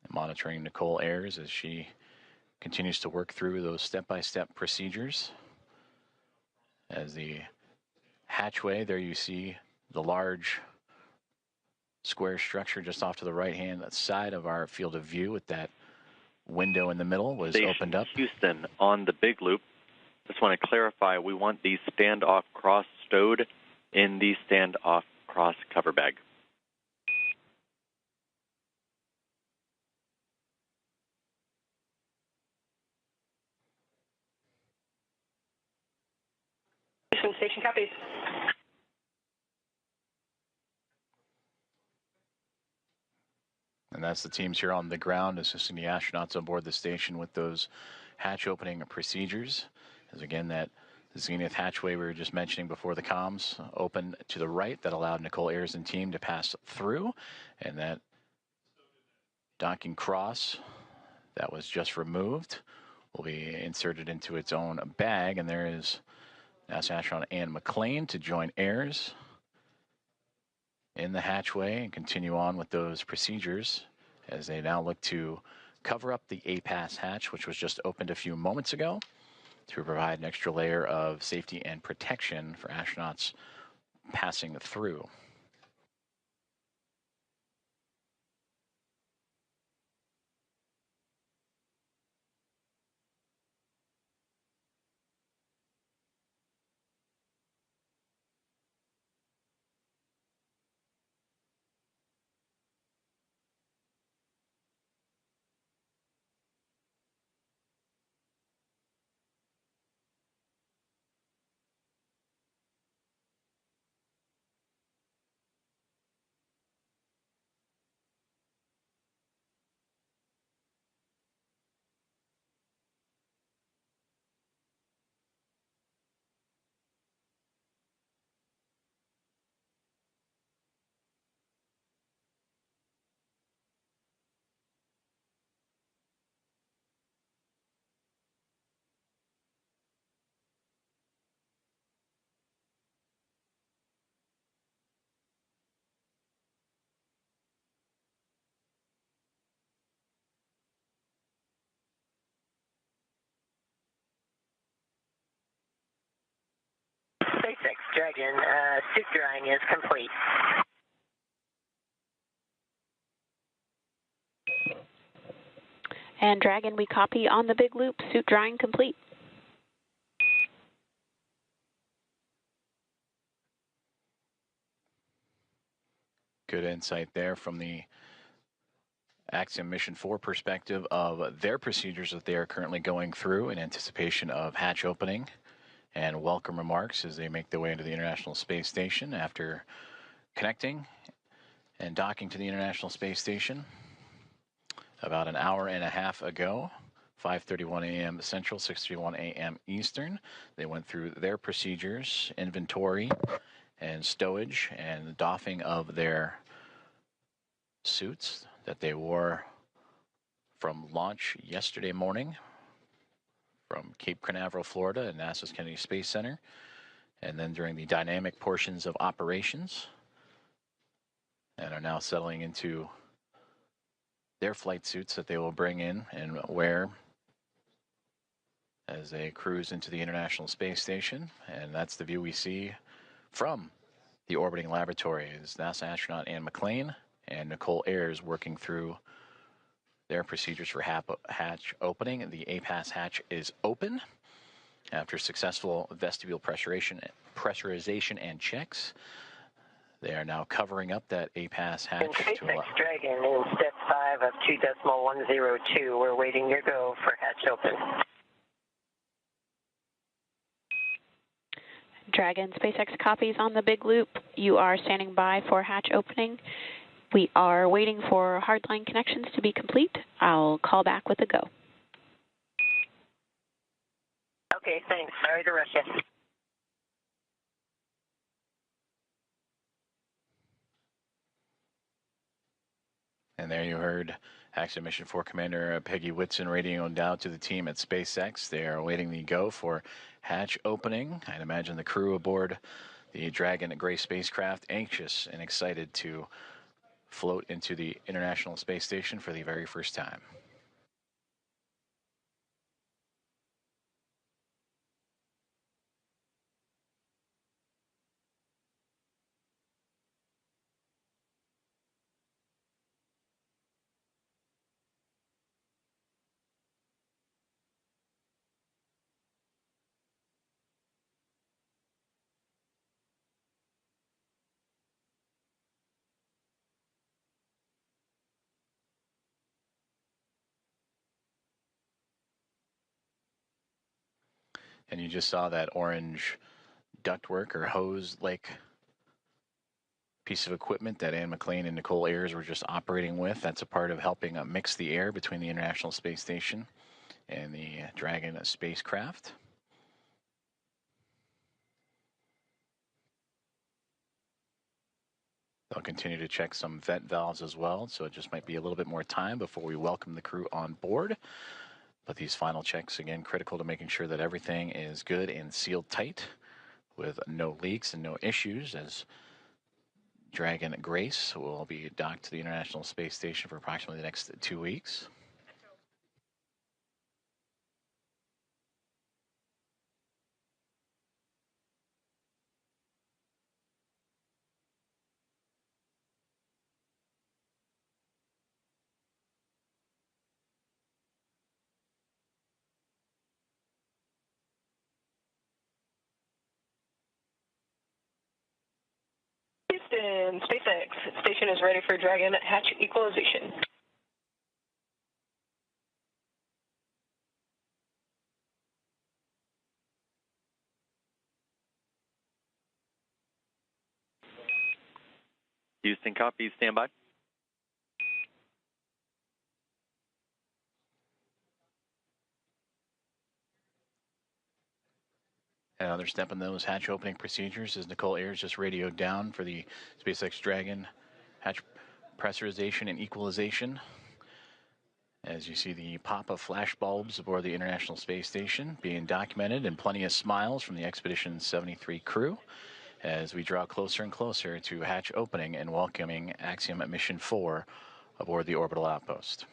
[SPEAKER 1] monitoring Nicole Ayers as she continues to work through those step-by-step procedures. As the hatchway, there you see the large square structure just off to the right-hand side of our field of view with that window in the middle was
[SPEAKER 3] Station
[SPEAKER 1] opened up.
[SPEAKER 3] Houston on the big loop. Just want to clarify, we want the standoff cross stowed in the standoff cross cover bag.
[SPEAKER 9] Houston Station copies.
[SPEAKER 1] And that's the teams here on the ground assisting the astronauts on board the station with those hatch opening procedures. As again, that zenith hatchway we were just mentioning before the comms open to the right that allowed Nicole Ayers and team to pass through. And that docking cross that was just removed will be inserted into its own bag. And there is NASA astronaut Ann McLean to join Ayers in the hatchway and continue on with those procedures as they now look to cover up the APAS hatch, which was just opened a few moments ago, to provide an extra layer of safety and protection for astronauts passing through.
[SPEAKER 8] Dragon, suit drying is complete.
[SPEAKER 5] And Dragon, we copy on the big loop, suit drying complete.
[SPEAKER 1] Good insight there from the Axiom Mission 4 perspective of their procedures that they are currently going through in anticipation of hatch opening, and welcome remarks as they make their way into the International Space Station after connecting and docking to the International Space Station about an hour and a half ago. 5:31 a.m. Central, 6:31 a.m. Eastern. They went through their procedures, inventory, and stowage, and the doffing of their suits that they wore from launch yesterday morning from Cape Canaveral, Florida, and NASA's Kennedy Space Center, and then during the dynamic portions of operations, and are now settling into their flight suits that they will bring in and wear as they cruise into the International Space Station. And that's the view we see from the orbiting laboratory is NASA astronaut Anne McClain and Nicole Ayers working through their procedures for hatch opening. The APAS hatch is open after successful vestibule pressurization and checks. They are now covering up that APAS hatch.
[SPEAKER 8] SpaceX Dragon in step 5 of 2.102. We're waiting your go for hatch open.
[SPEAKER 5] Dragon, SpaceX copies on the big loop. You are standing by for hatch opening. We are waiting for hardline connections to be complete. I'll call back with a go.
[SPEAKER 8] Okay, thanks. Sorry to rush you.
[SPEAKER 1] And there you heard Axiom Mission 4 Commander Peggy Whitson radioing out to the team at SpaceX. They are awaiting the go for hatch opening. I'd imagine the crew aboard the Dragon Gray spacecraft anxious and excited to float into the International Space Station for the very first time. And you just saw that orange ductwork or hose-like piece of equipment that Anne McClain and Nicole Ayers were just operating with. That's a part of helping mix the air between the International Space Station and the Dragon spacecraft. They'll continue to check some vent valves as well, so it just might be a little bit more time before we welcome the crew on board. But these final checks, again, critical to making sure that everything is good and sealed tight with no leaks and no issues, as Dragon Grace will be docked to the International Space Station for approximately the next 2 weeks.
[SPEAKER 4] Houston, SpaceX station is ready for Dragon hatch equalization.
[SPEAKER 3] Houston, copy. Stand by.
[SPEAKER 1] Another step in those hatch opening procedures is Nicole Ayers just radioed down for the SpaceX Dragon hatch pressurization and equalization. As you see the pop of flash bulbs aboard the International Space Station being documented, and plenty of smiles from the Expedition 73 crew as we draw closer and closer to hatch opening and welcoming Axiom Mission 4 aboard the orbital outpost.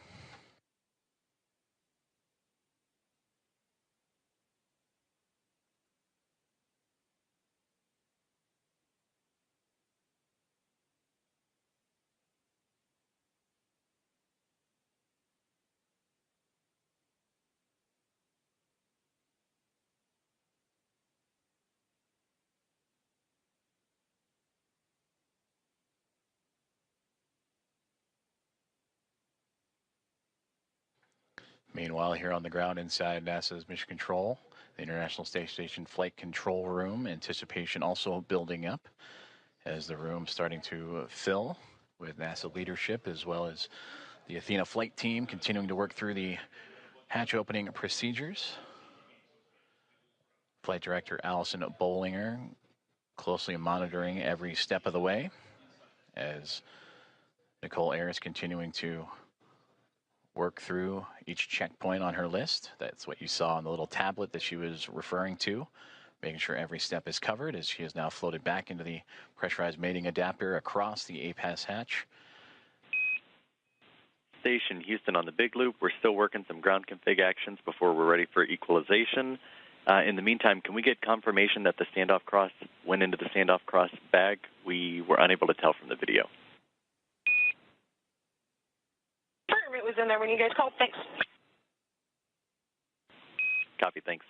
[SPEAKER 1] Meanwhile, here on the ground inside NASA's Mission Control, the International Space Station Flight Control Room, anticipation also building up as the room starting to fill with NASA leadership, as well as the Athena flight team continuing to work through the hatch opening procedures. Flight Director Allison Bollinger closely monitoring every step of the way as Nicole Ayres is continuing to work through each checkpoint on her list. That's what you saw on the little tablet that she was referring to, making sure every step is covered as she is now floated back into the pressurized mating adapter across the APAS hatch.
[SPEAKER 3] Station Houston on the big loop. We're still working some ground config actions before we're ready for equalization. In the meantime, can we get confirmation that the standoff cross went into the standoff cross bag? We were unable to tell from the video.
[SPEAKER 9] It was in there when you guys called. Thanks.
[SPEAKER 3] Copy, thanks.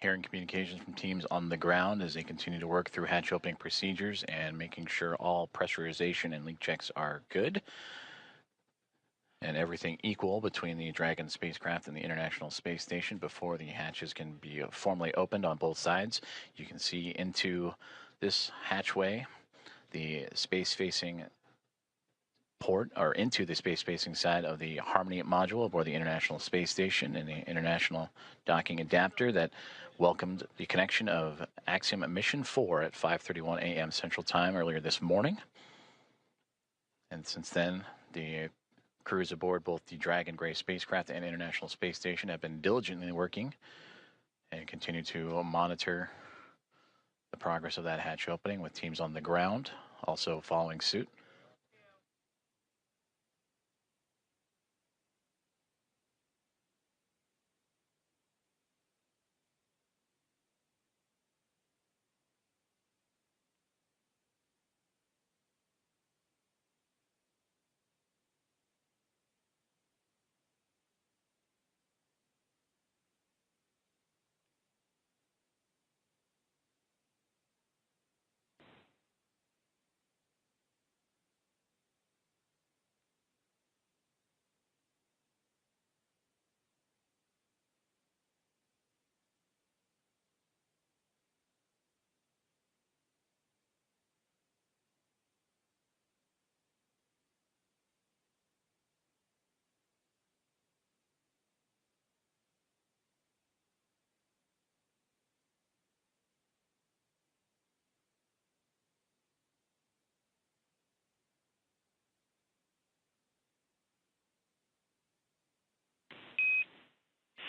[SPEAKER 1] Hearing communications from teams on the ground as they continue to work through hatch opening procedures and making sure all pressurization and leak checks are good and everything equal between the Dragon spacecraft and the International Space Station before the hatches can be formally opened on both sides. You can see into this hatchway, the space-facing port, or into the space-facing side of the Harmony module aboard the International Space Station and the International Docking Adapter that welcomed the connection of Axiom Mission 4 at 5:31 a.m. Central Time earlier this morning. And since then, the crews aboard both the Dragon Gray spacecraft and International Space Station have been diligently working and continue to monitor the progress of that hatch opening with teams on the ground also following suit.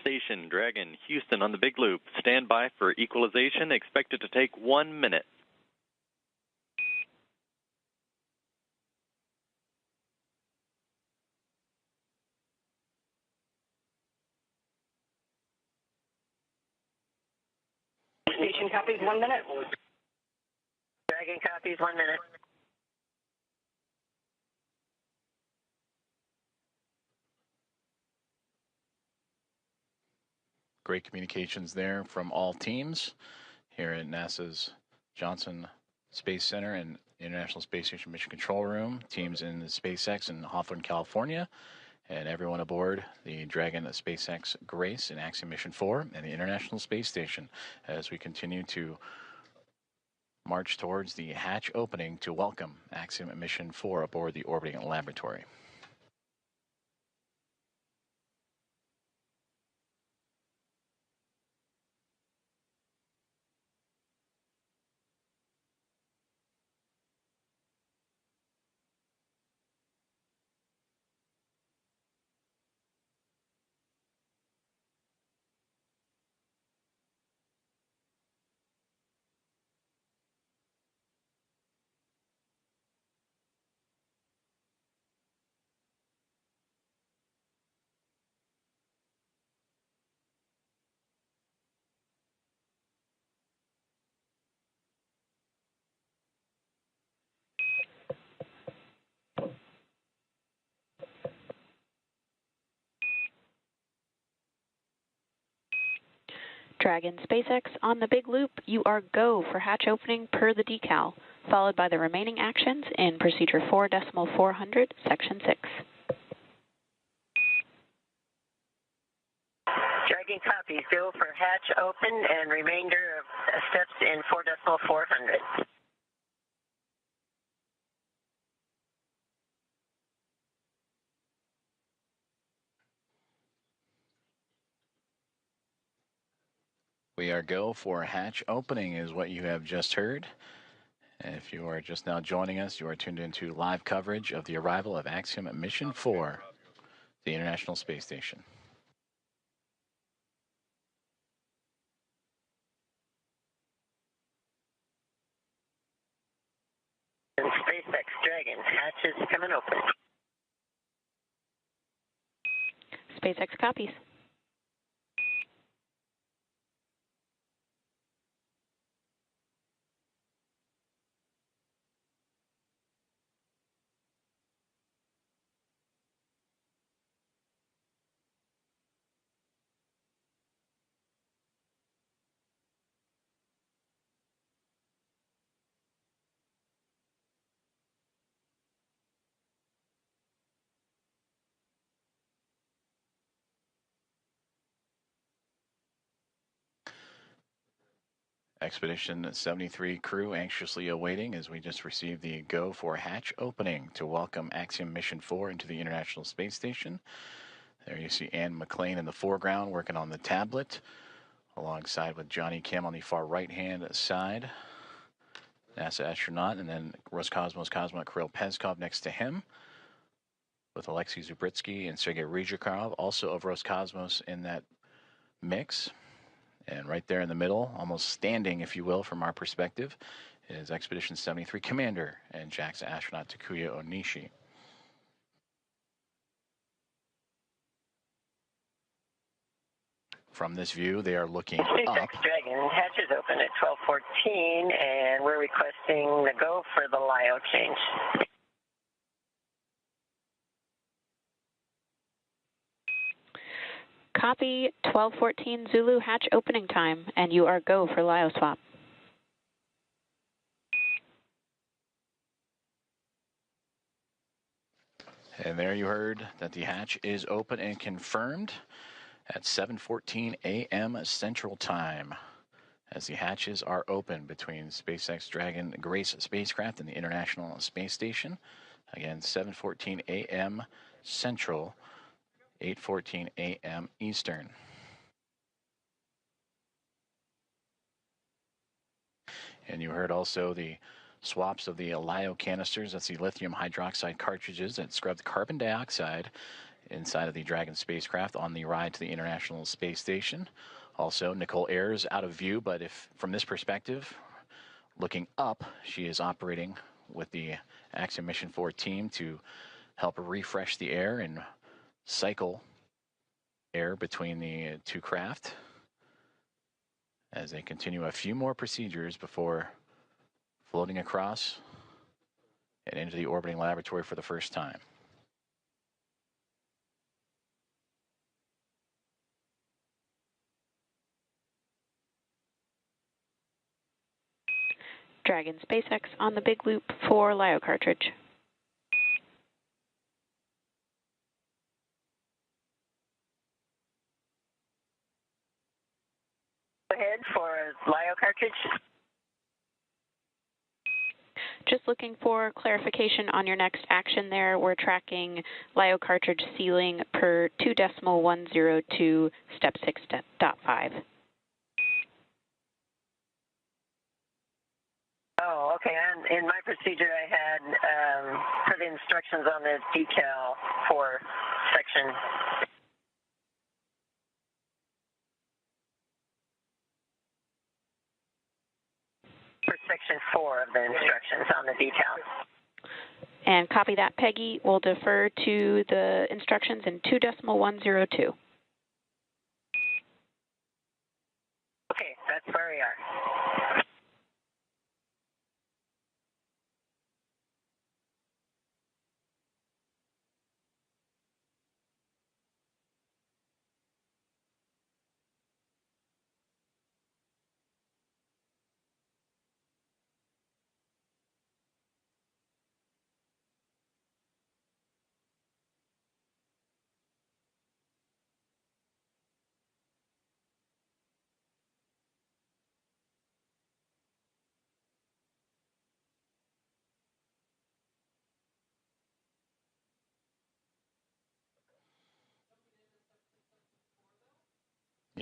[SPEAKER 3] Station Dragon Houston on the big loop. Stand by for equalization. Expected to take 1 minute.
[SPEAKER 9] Station copies 1 minute.
[SPEAKER 8] Dragon copies 1 minute.
[SPEAKER 1] Great communications there from all teams here at NASA's Johnson Space Center and International Space Station Mission Control Room, teams in the SpaceX in Hawthorne, California, and everyone aboard the Dragon SpaceX Grace in Axiom Mission 4 and the International Space Station as we continue to march towards the hatch opening to welcome Axiom Mission 4 aboard the orbiting laboratory.
[SPEAKER 5] Dragon SpaceX on the big loop, you are go for hatch opening per the decal, followed by the remaining actions in procedure 4.400, section 6.
[SPEAKER 8] Dragon copies. Go for hatch open and remainder of steps in 4.400.
[SPEAKER 1] We are go for hatch opening is what you have just heard. If you are just now joining us, you are tuned into live coverage of the arrival of Axiom Mission 4, the International Space Station.
[SPEAKER 8] And SpaceX Dragon, hatch is coming open.
[SPEAKER 5] SpaceX copies.
[SPEAKER 1] Expedition 73 crew anxiously awaiting as we just received the go for hatch opening to welcome Axiom Mission 4 into the International Space Station. There you see Ann McLean in the foreground working on the tablet, alongside with Johnny Kim on the far right-hand side, NASA astronaut, and then Roscosmos cosmonaut Kirill Peskov next to him, with Alexei Zubritsky and Sergei Ryzhikov, also of Roscosmos, in that mix. And right there in the middle, almost standing, if you will, from our perspective, is Expedition 73 Commander and JAXA astronaut Takuya Onishi. From this view, they are looking up.
[SPEAKER 8] Dragon, hatch is open at 12:14, and we're requesting the go for the LIO change.
[SPEAKER 5] Copy 1214 Zulu hatch opening time, and you are go for LIO swap.
[SPEAKER 1] And there you heard that the hatch is open and confirmed at 7:14 a.m. Central Time, as the hatches are open between SpaceX Dragon Grace spacecraft and the International Space Station. Again, 7:14 a.m. Central, 8:14 a.m. Eastern. And you heard also the swaps of the LIO canisters. That's the lithium hydroxide cartridges that scrub the carbon dioxide inside of the Dragon spacecraft on the ride to the International Space Station. Also, Nicole Ayers out of view, but if from this perspective, looking up, she is operating with the Axiom Mission 4 team to help refresh the air and cycle air between the two craft as they continue a few more procedures before floating across and into the orbiting laboratory for the first time.
[SPEAKER 5] Dragon SpaceX on the big loop for LIO cartridge.
[SPEAKER 8] Go ahead for LIO cartridge.
[SPEAKER 5] Just looking for clarification on your next action there. We're tracking LIO cartridge sealing per 2.102 step 6.5.
[SPEAKER 8] Oh, okay. And in my procedure, I had for the instructions on the decal for section. For section 4 of the instructions on the decal.
[SPEAKER 5] And copy that, Peggy. We'll defer to the instructions in 2.102.
[SPEAKER 8] Okay, that's where we are.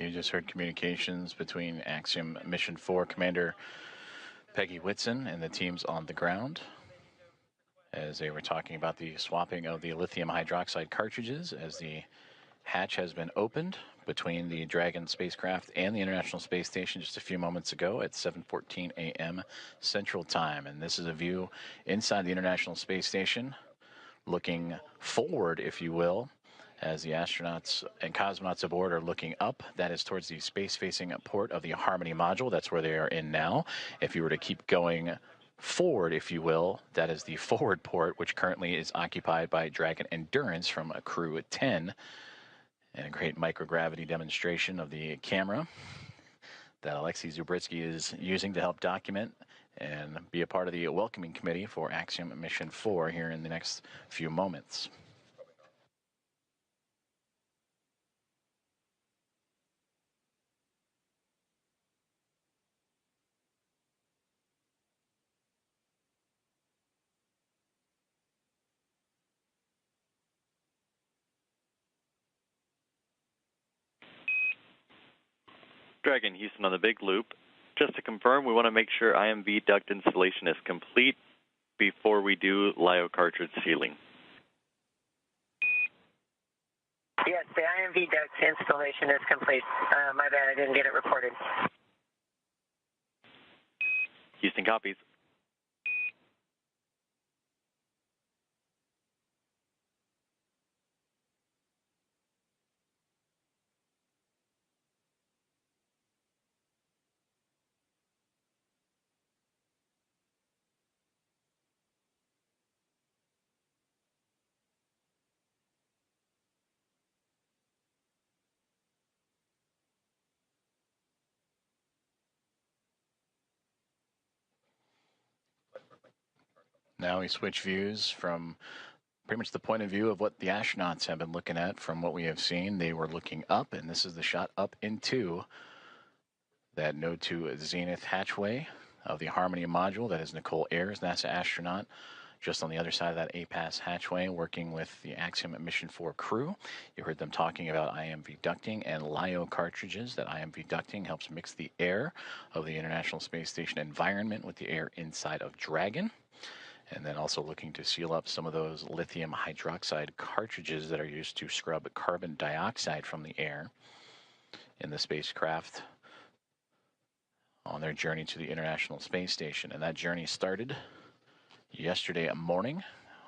[SPEAKER 1] You just heard communications between Axiom Mission 4 Commander Peggy Whitson and the teams on the ground as they were talking about the swapping of the lithium hydroxide cartridges as the hatch has been opened between the Dragon spacecraft and the International Space Station just a few moments ago at 7:14 a.m. Central Time. And this is a view inside the International Space Station, looking forward, if you will, as the astronauts and cosmonauts aboard are looking up. That is towards the space-facing port of the Harmony module. That's where they are in now. If you were to keep going forward, if you will, that is the forward port, which currently is occupied by Dragon Endurance from Crew 10. And a great microgravity demonstration of the camera that Alexei Zubritsky is using to help document and be a part of the welcoming committee for Axiom Mission 4 here in the next few moments.
[SPEAKER 3] Dragon Houston on the big loop. Just to confirm, we want to make sure IMV duct installation is complete before we do LIO cartridge sealing.
[SPEAKER 4] Yes, the IMV duct installation is complete. My bad, I didn't get it reported.
[SPEAKER 3] Houston copies.
[SPEAKER 1] Now we switch views from pretty much the point of view of what the astronauts have been looking at. From what we have seen, they were looking up, and this is the shot up into that node to zenith hatchway of the Harmony module. That is Nicole Ayers, NASA astronaut, just on the other side of that APAS hatchway, working with the Axiom Mission 4 crew. You heard them talking about IMV ducting and LIO cartridges. That IMV ducting helps mix the air of the International Space Station environment with the air inside of Dragon. And then also looking to seal up some of those lithium hydroxide cartridges that are used to scrub carbon dioxide from the air in the spacecraft on their journey to the International Space Station. And that journey started yesterday morning,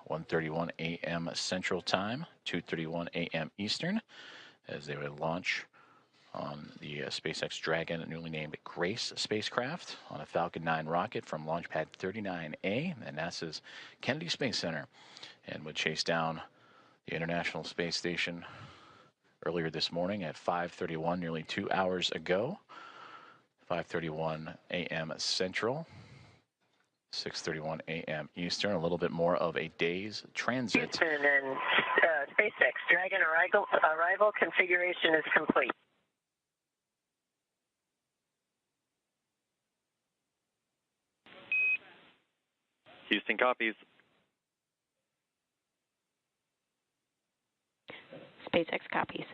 [SPEAKER 1] 1:31 a.m. Central Time, 2:31 a.m. Eastern, as they would launch on the SpaceX Dragon, newly named Grace spacecraft, on a Falcon 9 rocket from Launch Pad 39A at NASA's Kennedy Space Center, and would chase down the International Space Station earlier this morning at 5:31, nearly 2 hours ago, 5:31 a.m. Central, 6:31 a.m. Eastern, a little bit more of a day's transit.
[SPEAKER 4] Houston and SpaceX Dragon arrival configuration is complete.
[SPEAKER 3] Houston copies.
[SPEAKER 5] SpaceX copies.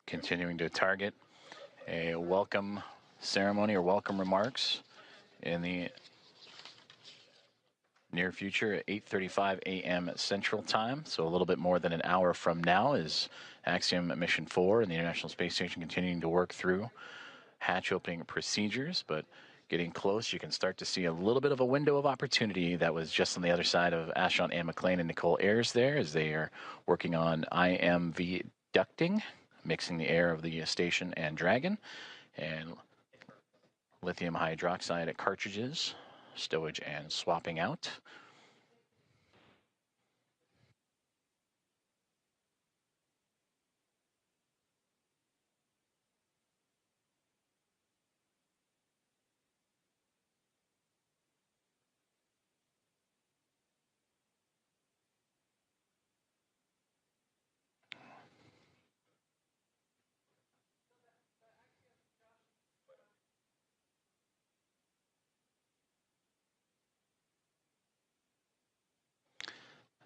[SPEAKER 1] Continuing to target a welcome ceremony or welcome remarks in the near future at 8:35 a.m. Central Time. So a little bit more than an hour from now is Axiom Mission 4 and the International Space Station continuing to work through hatch opening procedures, but getting close, you can start to see a little bit of a window of opportunity that was just on the other side of astronaut Anne McLean and Nicole Ayers there, as they are working on IMV ducting, mixing the air of the station and Dragon, and lithium hydroxide cartridges, stowage and swapping out.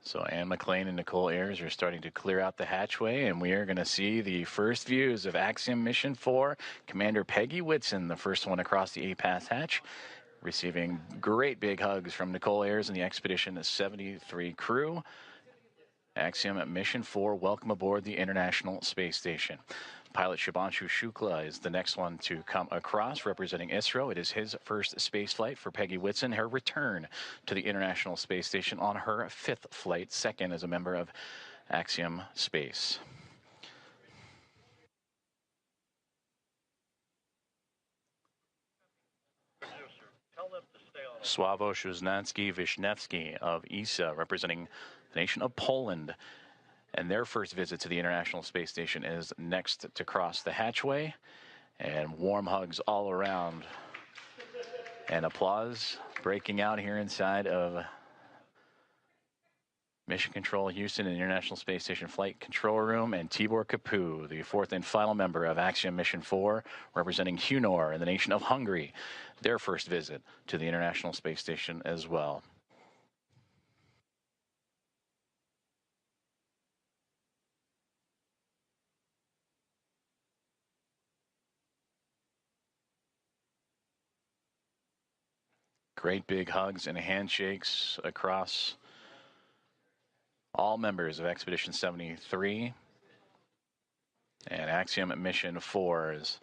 [SPEAKER 1] So Anne McLean and Nicole Ayers are starting to clear out the hatchway, and we are going to see the first views of Axiom Mission 4. Commander Peggy Whitson, the first one across the A-Pass hatch, receiving great big hugs from Nicole Ayers and the Expedition 73 crew. Axiom Mission 4, welcome aboard the International Space Station. Pilot Shubhanshu Shukla is the next one to come across, representing ISRO. It is his first space flight for Peggy Whitson, her return to the International Space Station on her 5th flight, second as a member of Axiom Space. Sławosz Uznański-Wiśniewski of ESA, representing the nation of Poland. And their first visit to the International Space Station is next to cross the hatchway. And warm hugs all around. And applause breaking out here inside of Mission Control Houston and International Space Station Flight Control Room. And Tibor Kapu, the fourth and final member of Axiom Mission 4, representing Hunor and the nation of Hungary. Their first visit to the International Space Station as well. Great big hugs and handshakes across all members of Expedition 73 and Axiom Mission 4's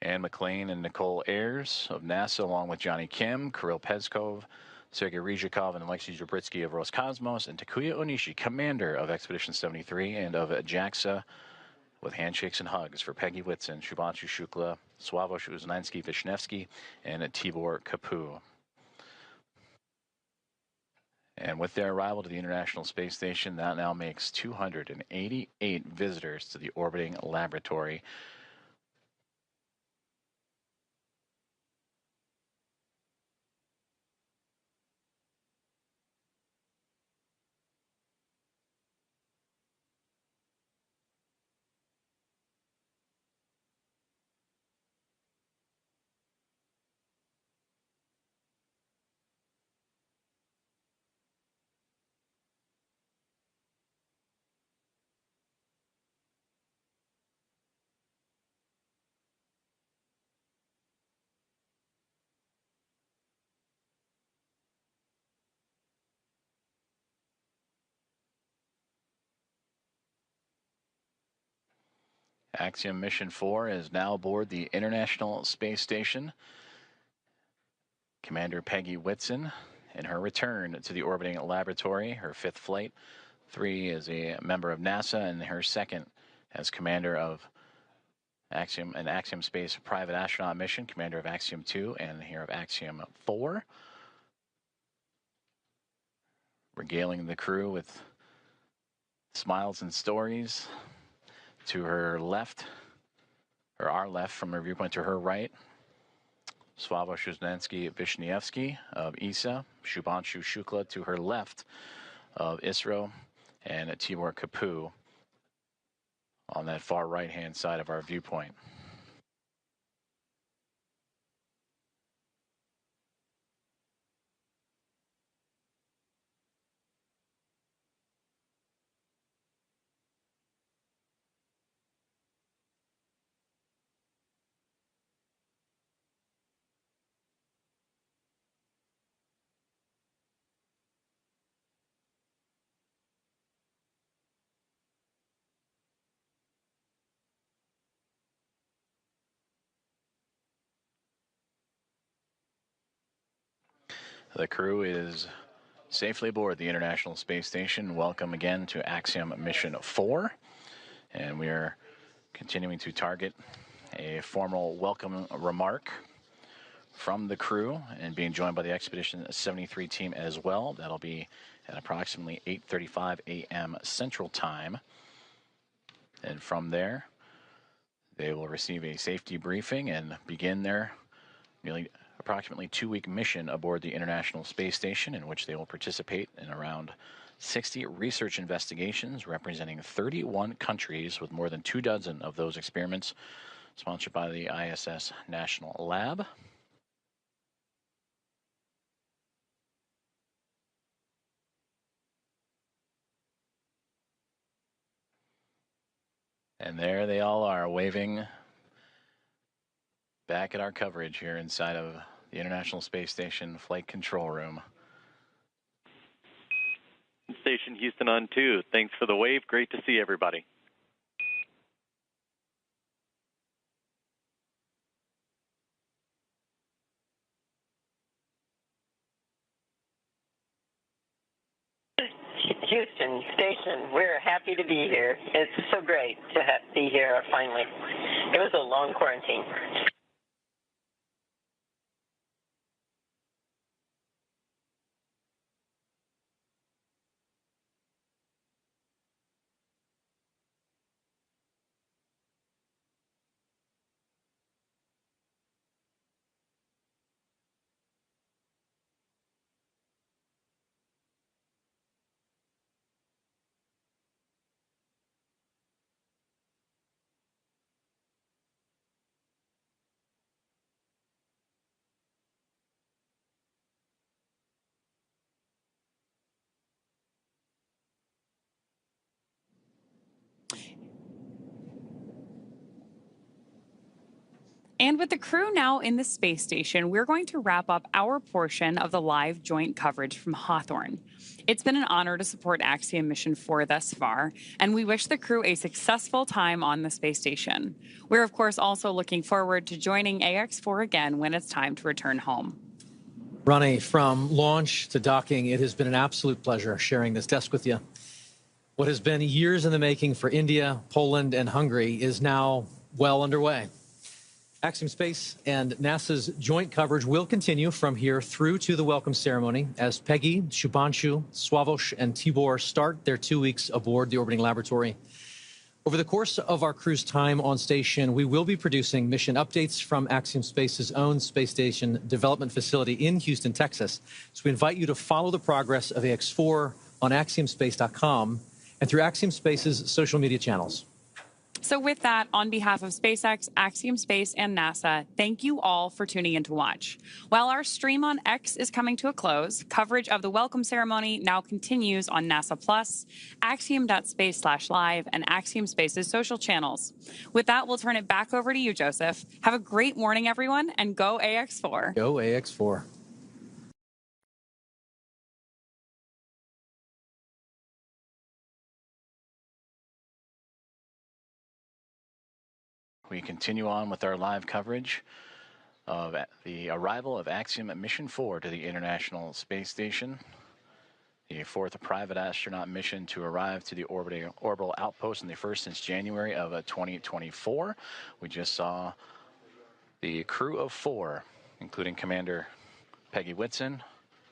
[SPEAKER 1] Anne McLean and Nicole Ayers of NASA, along with Johnny Kim, Kirill Peskov, Sergei Ryzhikov, and Alexei Zabritsky of Roscosmos, and Takuya Onishi, commander of Expedition 73 and of JAXA, with handshakes and hugs for Peggy Whitson, Shubhanshu Shukla, Sławosz Uznański-Wiśniewski, and Tibor Kapu. And with their arrival to the International Space Station, that now makes 288 visitors to the orbiting laboratory. Axiom Mission 4 is now aboard the International Space Station. Commander Peggy Whitson, in her return to the orbiting laboratory, her 5th flight. 3 is a member of NASA, and her 2nd as commander of Axiom Space private astronaut mission, commander of Axiom 2 and here of Axiom 4. Regaling the crew with smiles and stories. To her left, or our left from her viewpoint, to her right, Sławosz Uznański-Wiśniewski of ESA, Shubhanshu Shukla to her left of ISRO, and Tibor Kapu on that far right-hand side of our viewpoint. The crew is safely aboard the International Space Station. Welcome again to Axiom Mission 4. And we are continuing to target a formal welcome remark from the crew and being joined by the Expedition 73 team as well. That'll be at approximately 8:35 a.m. Central Time. And from there, they will receive a safety briefing and begin their approximately 2-week mission aboard the International Space Station, in which they will participate in around 60 research investigations representing 31 countries, with more than 24 of those experiments sponsored by the ISS National Lab. And there they all are, waving back at our coverage here inside of the International Space Station Flight Control Room.
[SPEAKER 3] Station Houston on 2. Thanks for the wave. Great to see everybody.
[SPEAKER 8] Houston Station, we're happy to be here. It's so great to be here finally. It was a long quarantine.
[SPEAKER 6] And with the crew now in the space station, we're going to wrap up our portion of the live joint coverage from Hawthorne. It's been an honor to support Axiom Mission 4 thus far, and we wish the crew a successful time on the space station. We're, of course, also looking forward to joining AX4 again when it's time to return home.
[SPEAKER 7] Ronnie, from launch to docking, it has been an absolute pleasure sharing this desk with you. What has been years in the making for India, Poland, and Hungary is now well underway. Axiom Space and NASA's joint coverage will continue from here through to the welcome ceremony as Peggy, Shubhanshu, Sławosz, and Tibor start their 2 weeks aboard the orbiting laboratory. Over the course of our crew's time on station, we will be producing mission updates from Axiom Space's own space station development facility in Houston, Texas. So we invite you to follow the progress of AX4 on axiomspace.com and through Axiom Space's social media channels.
[SPEAKER 6] So with that, on behalf of SpaceX, Axiom Space, and NASA, thank you all for tuning in to watch. While our stream on X is coming to a close, coverage of the welcome ceremony now continues on NASA Plus, axiom.space/live, and Axiom Space's social channels. With that, we'll turn it back over to you, Joseph. Have a great morning, everyone, and go AX4.
[SPEAKER 7] Go AX4.
[SPEAKER 1] We continue on with our live coverage of the arrival of Axiom Mission 4 to the International Space Station, the fourth private astronaut mission to arrive to the orbital outpost, and the first since January of 2024. We just saw the crew of 4, including Commander Peggy Whitson,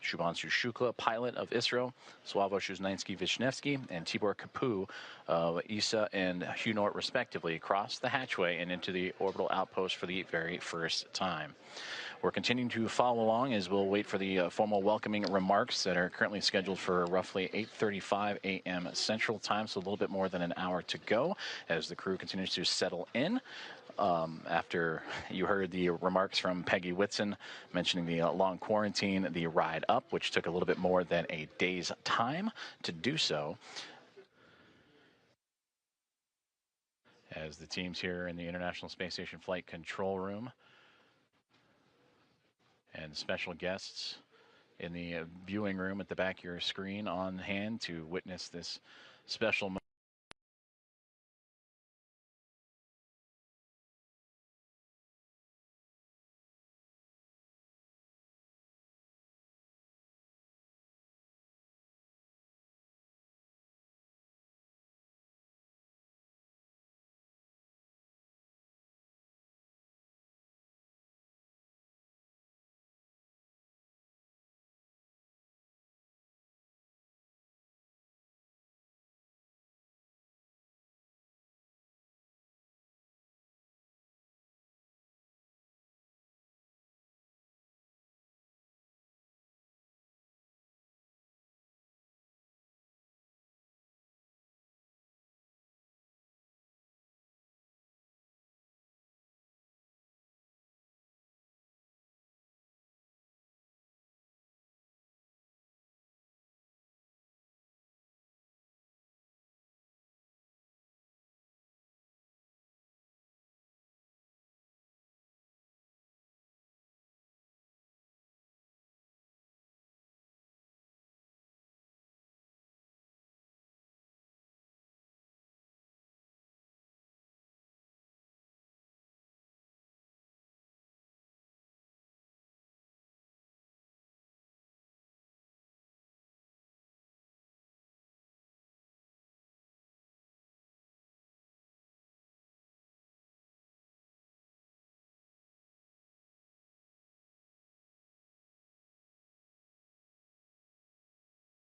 [SPEAKER 1] Shubhanshu Shukla, pilot of ISRO, Sławosz Uznański-Wiśniewski, and Tibor Kapu of ESA and Hunort, respectively, crossed the hatchway and into the orbital outpost for the very first time. We're continuing to follow along as we'll wait for the formal welcoming remarks that are currently scheduled for roughly 8:35 a.m. Central Time, so a little bit more than an hour to go as the crew continues to settle in. After you heard the remarks from Peggy Whitson mentioning the long quarantine, the ride up, which took a little bit more than a day's time to do so, as the teams here in the International Space Station Flight Control Room and special guests in the viewing room at the back of your screen on hand to witness this special moment.